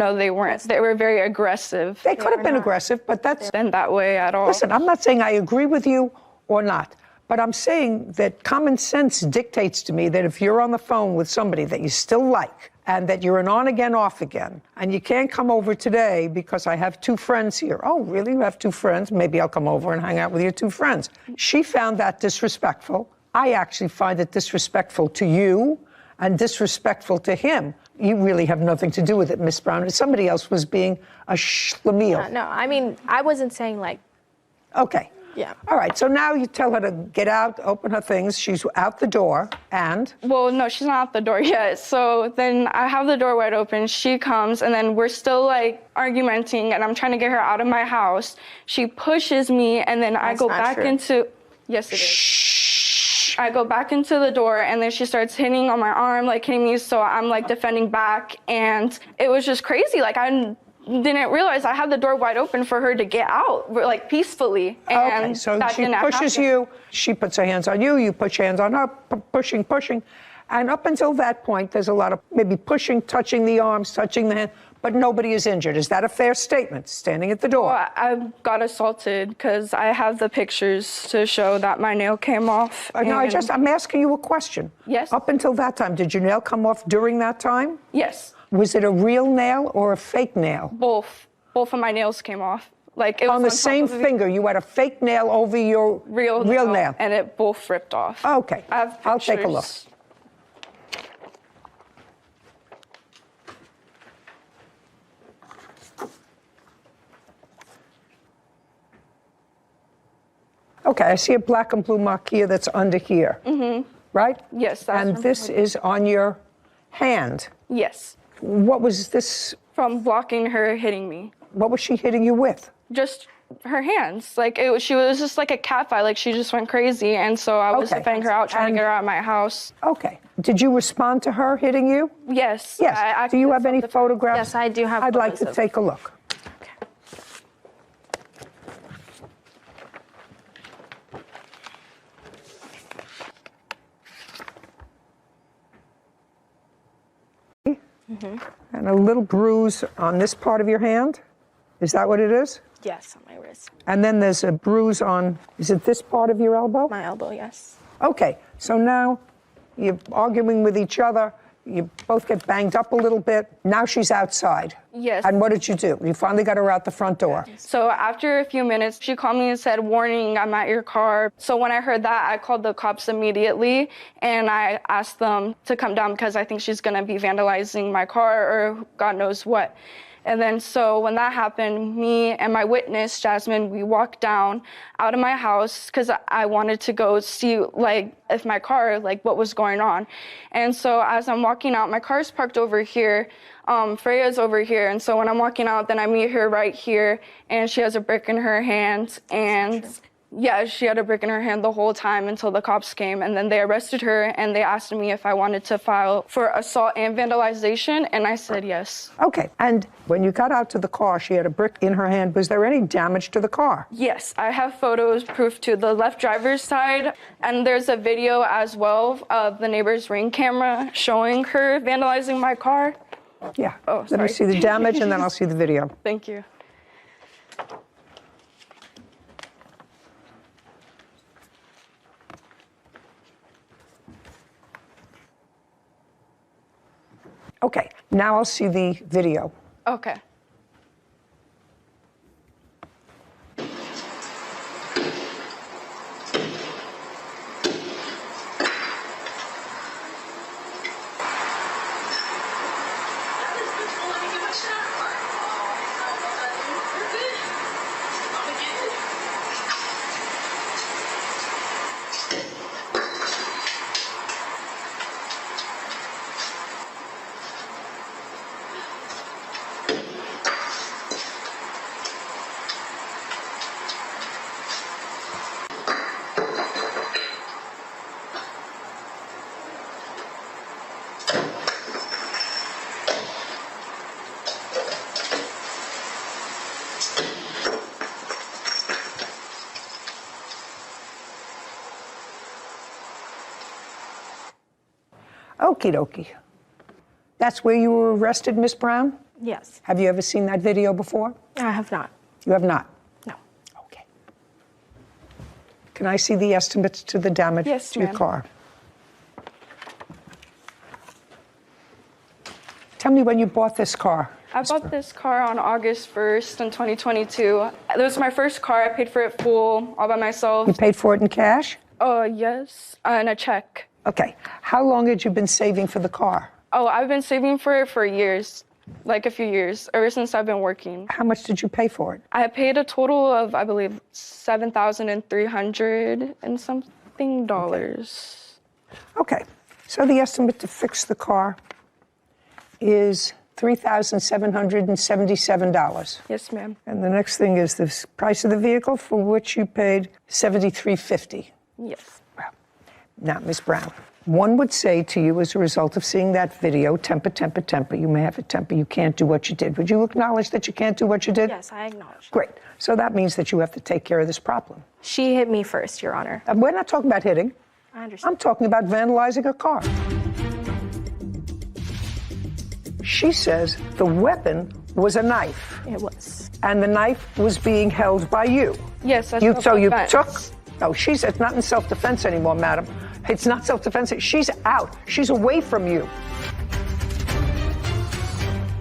They were very aggressive. They could have been aggressive, but that's... Been that way at all. Listen, I'm not saying I agree with you or not, but I'm saying that common sense dictates to me that if you're on the phone with somebody that you still like, and that you're an on-again, off-again, and you can't come over today because I have two friends here. Oh, really? You have two friends? Maybe I'll come over and hang out with your two friends. She found that disrespectful. I actually find it disrespectful to you and disrespectful to him. You really have nothing to do with it, Miss Brown. Somebody else was being a schlemiel. No, I mean, I wasn't saying like... Okay. Yeah. All right, so now you tell her to get out, open her things. She's out the door, and? Well, no, she's not out the door yet. So then I have the door wide open. She comes, and then we're still, like, argumenting, and I'm trying to get her out of my house. She pushes me, and then I go back into... Yes, it is. I go back into the door, and then she starts hitting on my arm, like, hitting me, so I'm, like, defending back, and it was just crazy. Like, I didn't realize I had the door wide open for her to get out, like, peacefully. And okay, so that she didn't pushes happen. you, she puts her hands on you, you put your hands on her, pushing. And up until that point, there's a lot of maybe pushing, touching the arms, touching the hand, but nobody is injured. Is that a fair statement, standing at the door? Well, I got assaulted because I have the pictures to show that my nail came off. No, I'm asking you a question. Yes. Up until that time, did your nail come off during that time? Yes. Was it a real nail or a fake nail? Both of my nails came off. Like, it was on the same finger, you had a fake nail over your real nail. And it both ripped off. Okay, I'll take a look. Okay, I see a black and blue mark here that's under here. Mm-hmm. Right? Yes. And this is on your hand. Yes. What was this? From blocking her hitting me. What was she hitting you with? Just her hands. Like, she was just like a cat fight. Like, she just went crazy. And so I was defending her out, trying to get her out of my house. Okay. Did you respond to her hitting you? Yes. Yes. Do you have any photographs? Yes, I do have I'd like to take a look. Mm-hmm. And a little bruise on this part of your hand. Is that what it is? Yes, on my wrist. And then there's a bruise on, is it this part of your elbow? My elbow, yes. Okay, so now you're arguing with each other. You both get banged up a little bit. Now she's outside. Yes. And what did you do? You finally got her out the front door. So after a few minutes, she called me and said, "Warning, I'm at your car." So when I heard that, I called the cops immediately, and I asked them to come down because I think she's going to be vandalizing my car or God knows what. And then so when that happened, me and my witness, Jasmine, we walked down out of my house because I wanted to go see, like, if my car, like, what was going on. And so as I'm walking out, my car's parked over here. Freya's over here. And so when I'm walking out, then I meet her right here, and she has a brick in her hand. And yeah, she had a brick in her hand the whole time until the cops came, and then they arrested her, and they asked me if I wanted to file for assault and vandalization, and I said yes. Okay, and when you got out to the car, she had a brick in her hand. Was there any damage to the car? Yes, I have photos, proof to the left driver's side, and there's a video as well of the neighbor's Ring camera showing her vandalizing my car. Yeah. Oh, Let me see the damage, and then I'll see the video. Thank you. Okay, now I'll see the video. Okay. Okie dokie. That's where you were arrested, Miss Brown? Yes. Have you ever seen that video before? I have not. You have not? No. Okay. Can I see the estimates to the damage Yes, to your ma'am. car? Tell me when you bought this car. I bought this car on August 1st in 2022. It was my first car. I paid for it full, all by myself. You paid for it in cash? Yes, and a check. Okay. How long had you been saving for the car? Oh, I've been saving for it for years, like a few years, ever since I've been working. How much did you pay for it? I paid a total of, I believe, $7,300 and something dollars. Okay. So the estimate to fix the car is $3,777. Yes, ma'am. And the next thing is the price of the vehicle, for which you paid $7,350. Yes. Now, Ms. Brown, one would say to you as a result of seeing that video, temper, temper, temper, you may have a temper, you can't do what you did. Would you acknowledge that you can't do what you did? Yes, I acknowledge. Great. So that means that you have to take care of this problem. She hit me first, Your Honor. And we're not talking about hitting. I understand. I'm talking about vandalizing a car. She says the weapon was a knife. It was. And the knife was being held by you. Yes, that's So you self-defense. took... No, it's not in self-defense anymore, madam. It's not self-defense. She's out. She's away from you.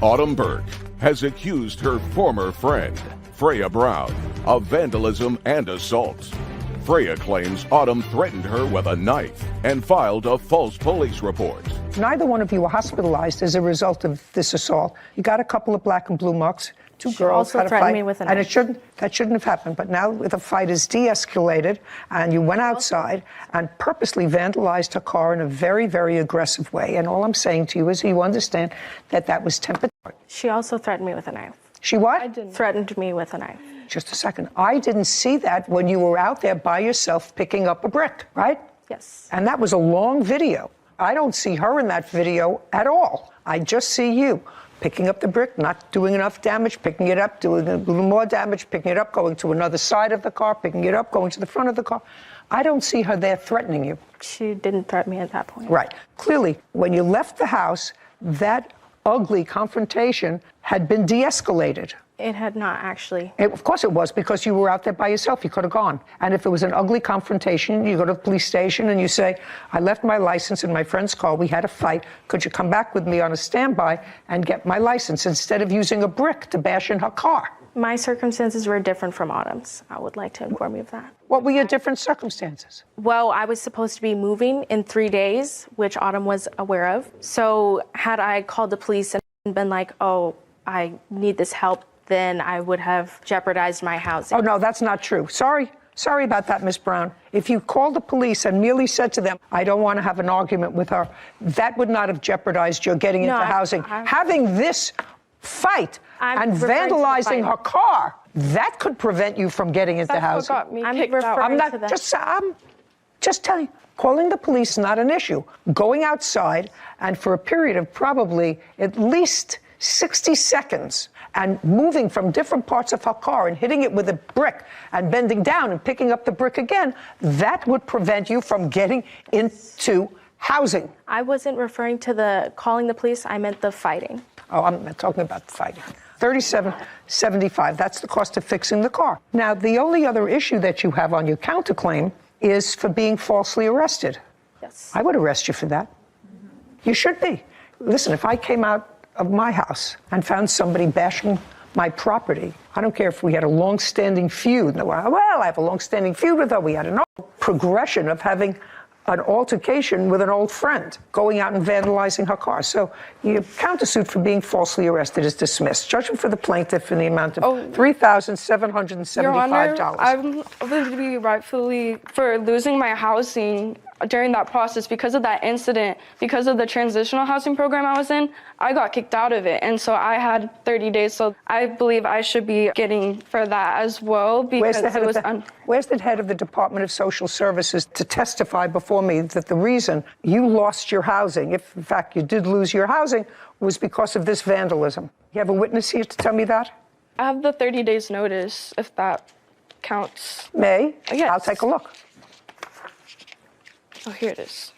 Autumn Burke has accused her former friend, Freya Brown, of vandalism and assault. Freya claims Autumn threatened her with a knife and filed a false police report. Neither one of you were hospitalized as a result of this assault. You got a couple of black and blue marks. Two She girls also had a threatened fight, me with a and knife. that shouldn't have happened. But now the fight is de-escalated, and you went outside and purposely vandalized her car in a very, very aggressive way. And all I'm saying to you is, you understand that that was temper. She also threatened me with a knife. She what? Threatened me with a knife. Just a second. I didn't see that when you were out there by yourself picking up a brick, right? Yes. And that was a long video. I don't see her in that video at all. I just see you picking up the brick, not doing enough damage, picking it up, doing a little more damage, picking it up, going to another side of the car, picking it up, going to the front of the car. I don't see her there threatening you. She didn't threaten me at that point. Right. Clearly, when you left the house, that ugly confrontation had been de-escalated. It had not actually. Of course it was, because you were out there by yourself. You could have gone. And if it was an ugly confrontation, you go to the police station and you say, I left my license in my friend's car. We had a fight. Could you come back with me on a standby and get my license instead of using a brick to bash in her car? My circumstances were different from Autumn's. I would like to inform you of that. What were your different circumstances? Well, I was supposed to be moving in 3 days, which Autumn was aware of. So had I called the police and been like, oh, I need this help, then I would have jeopardized my housing. Oh, no, that's not true. Sorry about that, Miss Brown. If you called the police and merely said to them, I don't want to have an argument with her, that would not have jeopardized your getting into housing. Having this fight and vandalizing her car, that could prevent you from getting into housing. What got me kicked out. I'm just telling you, calling the police, not an issue. Going outside and for a period of probably at least 60 seconds and moving from different parts of her car and hitting it with a brick and bending down and picking up the brick again, that would prevent you from getting into housing. I wasn't referring to the calling the police, I meant the fighting. Oh, I'm not talking about the fighting. $37.75, that's the cost of fixing the car. Now, the only other issue that you have on your counterclaim is for being falsely arrested. Yes. I would arrest you for that. You should be. Listen, if I came out of my house and found somebody bashing my property, I don't care if we had a long-standing feud. Well, I have a long-standing feud with her. We had an progression of having an altercation with an old friend, going out and vandalizing her car. So your countersuit for being falsely arrested is dismissed. Judgment for the plaintiff in the amount of $3,775. Your Honor, I'm going to be rightfully for losing my housing during that process because of that incident, because of the transitional housing program I was in. I got kicked out of it, and so I had 30 days. So I believe I should be getting for that as well, because Where's the head of the Department of Social Services to testify before me that the reason you lost your housing, if in fact you did lose your housing, was because of this vandalism? You have a witness here to tell me that? I have the 30 days notice, if that counts. May? Yes. I'll take a look. Oh, here it is.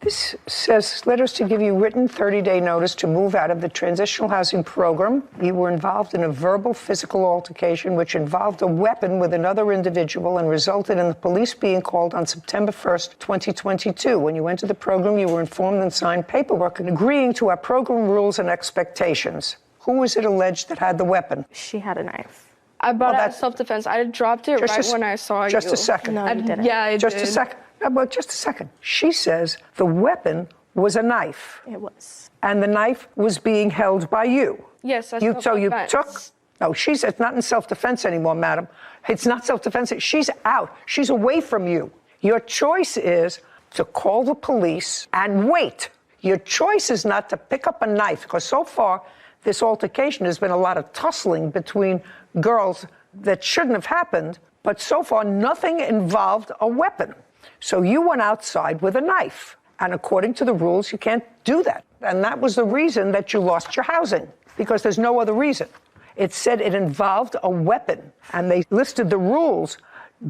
This says, letters to give you written 30-day notice to move out of the transitional housing program. You were involved in a verbal physical altercation which involved a weapon with another individual and resulted in the police being called on September 1st, 2022. When you entered the program, you were informed and signed paperwork agreeing to our program rules and expectations. Who was it alleged that had the weapon? She had a knife. I bought it as self-defense. I dropped it right when I saw you. Just a second. No, you didn't. Yeah, I did. Just a second. Well, just a second. She says the weapon was a knife. It was. And the knife was being held by you. Yes, that's So you self-defense. took... No, it's not in self-defense anymore, madam. It's not self-defense. She's out. She's away from you. Your choice is to call the police and wait. Your choice is not to pick up a knife, because so far this altercation has been a lot of tussling between girls that shouldn't have happened, but so far nothing involved a weapon. So you went outside with a knife, and according to the rules, you can't do that. And that was the reason that you lost your housing, because there's no other reason. It said it involved a weapon, and they listed the rules: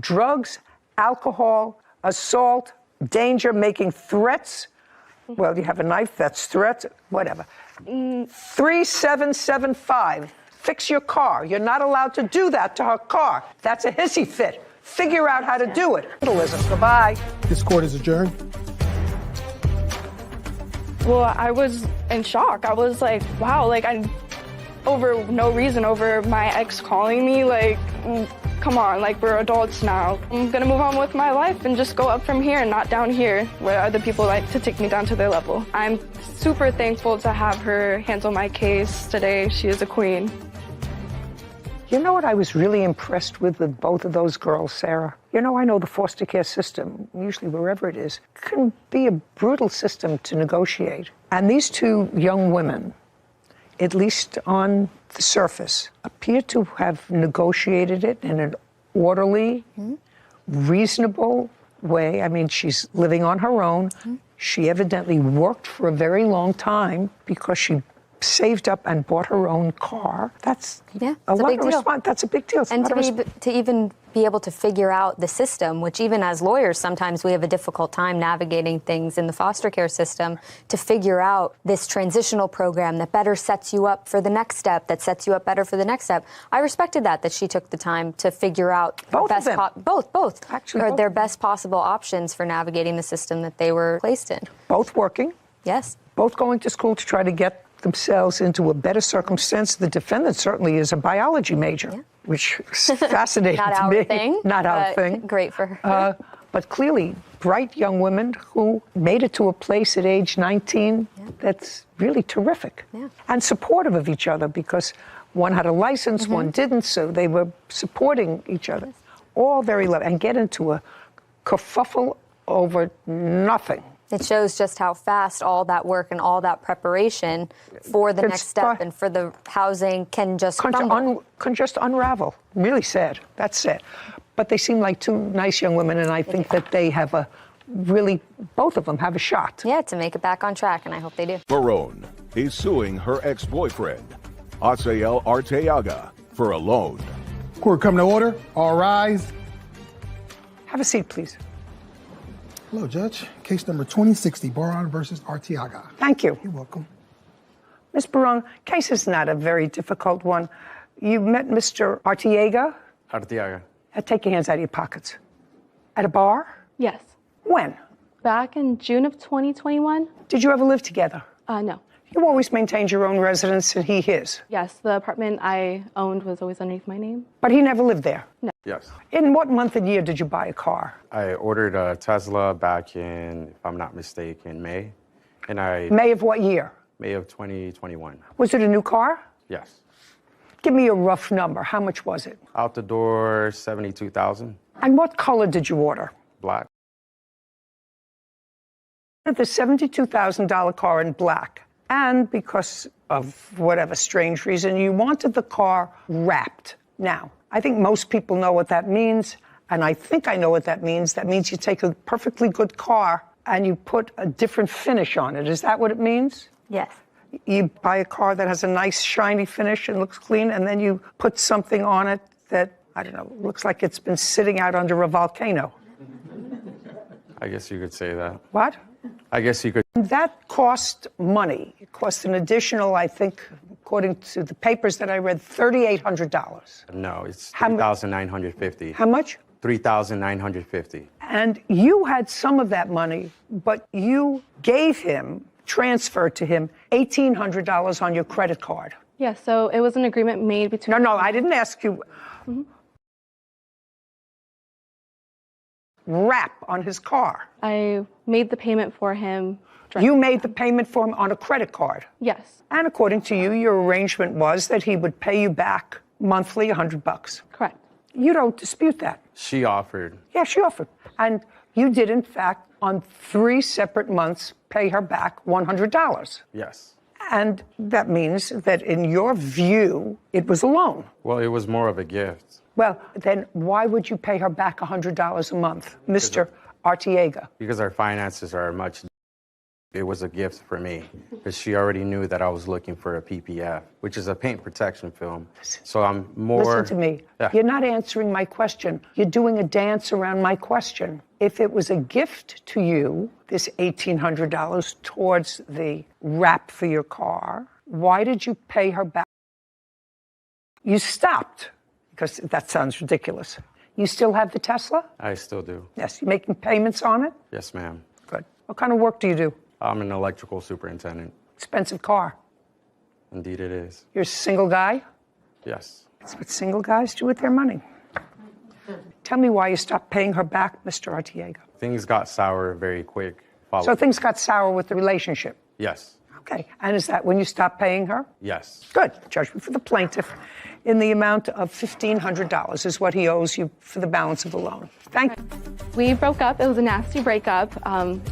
drugs, alcohol, assault, danger, making threats. Well, you have a knife, that's threats, whatever. 3775, fix your car. You're not allowed to do that to her car. That's a hissy fit. Figure out how to do it. Goodbye. This court is adjourned. Well, I was in shock. I was like, wow, over no reason, over my ex calling me, come on, we're adults now. I'm gonna move on with my life and just go up from here and not down here, where other people like to take me down to their level. I'm super thankful to have her handle my case today. She is a queen. You know what I was really impressed with both of those girls, Sarah? I know the foster care system, usually wherever it is, can be a brutal system to negotiate. And these two young women, at least on the surface, appear to have negotiated it in an orderly, reasonable way. I mean, she's living on her own. She evidently worked for a very long time because she saved up and bought her own car. That's a lot of response. That's a big deal. And to even be able to figure out the system, which even as lawyers, sometimes we have a difficult time navigating things in the foster care system, to figure out this transitional program that better sets you up for the next step, that sets you up better for the next step. I respected that she took the time to figure out both best of them. Both. Actually, both. Their best possible options for navigating the system that they were placed in. Both working. Yes. Both going to school to try to get themselves into a better circumstance. The defendant certainly is a biology major, which is fascinating Not to our me. thing. Not our thing. Great for her. But clearly, bright young women who made it to a place at age 19 that's really terrific. Yeah. And supportive of each other, because one had a license, one didn't, so they were supporting each other. All very lovely. And get into a kerfuffle over nothing. It shows just how fast all that work and all that preparation for the next step and for the housing can just crumble. Can just unravel. Really sad. That's sad. But they seem like two nice young women, and I think that they have both of them have a shot. Yeah, to make it back on track, and I hope they do. Barone is suing her ex-boyfriend, Asael Arteaga, for a loan. Court come to order. All rise. Have a seat, please. Hello, Judge. Case number 2060, Barone versus Arteaga. Thank you. You're welcome. Ms. Barone, case is not a very difficult one. You met Mr. Arteaga? Arteaga. Take your hands out of your pockets. At a bar? Yes. When? Back in June of 2021. Did you ever live together? No. You always maintained your own residence and he his? Yes, the apartment I owned was always underneath my name. But he never lived there? No. Yes. In what month and year did you buy a car? I ordered a Tesla back in, if I'm not mistaken, May. And May of what year? May of 2021. Was it a new car? Yes. Give me a rough number. How much was it? Out the door, $72,000. And what color did you order? Black. The $72,000 car in black. And because of whatever strange reason, you wanted the car wrapped. Now, I think most people know what that means, and I think I know what that means. That means you take a perfectly good car and you put a different finish on it. Is that what it means? Yes. You buy a car that has a nice shiny finish and looks clean, and then you put something on it that, I don't know, looks like it's been sitting out under a volcano. I guess you could say that. What? I guess you could. That cost money. It cost an additional, I think, according to the papers that I read, $3,800. No, it's $3,950. How much? $3,950. And you had some of that money, but you gave him, transferred to him, $1,800 on your credit card. Yeah, so it was an agreement made between... No, I didn't ask you. Wrap on his car. I made the payment for him. You made the payment for him on a credit card? Yes. And according to you, your arrangement was that he would pay you back monthly $100. Correct. You don't dispute that. She offered. Yeah, she offered. And you did, in fact, on 3 separate months, pay her back $100. Yes. And that means that in your view, it was a loan. Well, it was more of a gift. Well, then why would you pay her back $100 a month, Mr. Arteaga? Because our finances are much. It was a gift for me because she already knew that I was looking for a PPF, which is a paint protection film. So I'm more. Listen to me. Yeah. You're not answering my question. You're doing a dance around my question. If it was a gift to you, this $1,800 towards the wrap for your car, why did you pay her back? You stopped, because that sounds ridiculous. You still have the Tesla? I still do. Yes. You making payments on it? Yes, ma'am. Good. What kind of work do you do? I'm an electrical superintendent. Expensive car. Indeed it is. You're a single guy? Yes. That's what single guys do with their money. Tell me why you stopped paying her back, Mr. Arteaga. Things got sour very quick. So things got sour with the relationship? Yes. Okay. And is that when you stopped paying her? Yes. Good. Judgment for the plaintiff in the amount of $1,500 is what he owes you for the balance of the loan. Thank you. We broke up. It was a nasty breakup.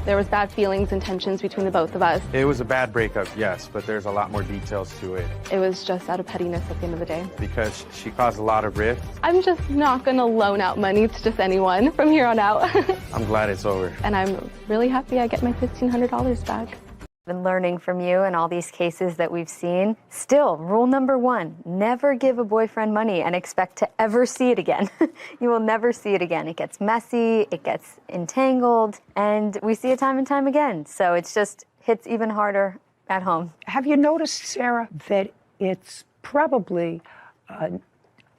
There was bad feelings and tensions between the both of us. It was a bad breakup, yes, but there's a lot more details to it. It was just out of pettiness at the end of the day. Because she caused a lot of rift. I'm just not going to loan out money to just anyone from here on out. I'm glad it's over. And I'm really happy I get my $1,500 back. Been learning from you and all these cases that we've seen. Still, rule number one, never give a boyfriend money and expect to ever see it again. You will never see it again. It gets messy, it gets entangled, and we see it time and time again. So it's just hits even harder at home. Have you noticed, Sarah, that it's probably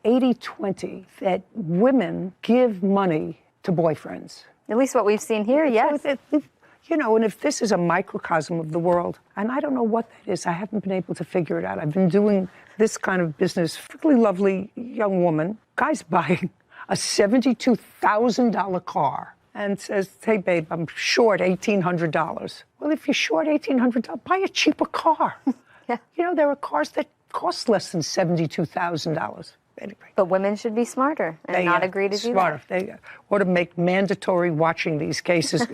80-20 that women give money to boyfriends? At least what we've seen here, yes. You know, and if this is a microcosm of the world, and I don't know what that is, I haven't been able to figure it out. I've been doing this kind of business. Really lovely young woman, guy's buying a $72,000 car and says, hey, babe, I'm short $1,800. Well, if you're short $1,800, buy a cheaper car. Yeah. You know, there are cars that cost less than $72,000. Anyway. But women should be smarter and not agree to do that. They ought to make mandatory watching these cases.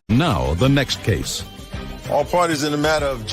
Now, the next case. All parties in the matter of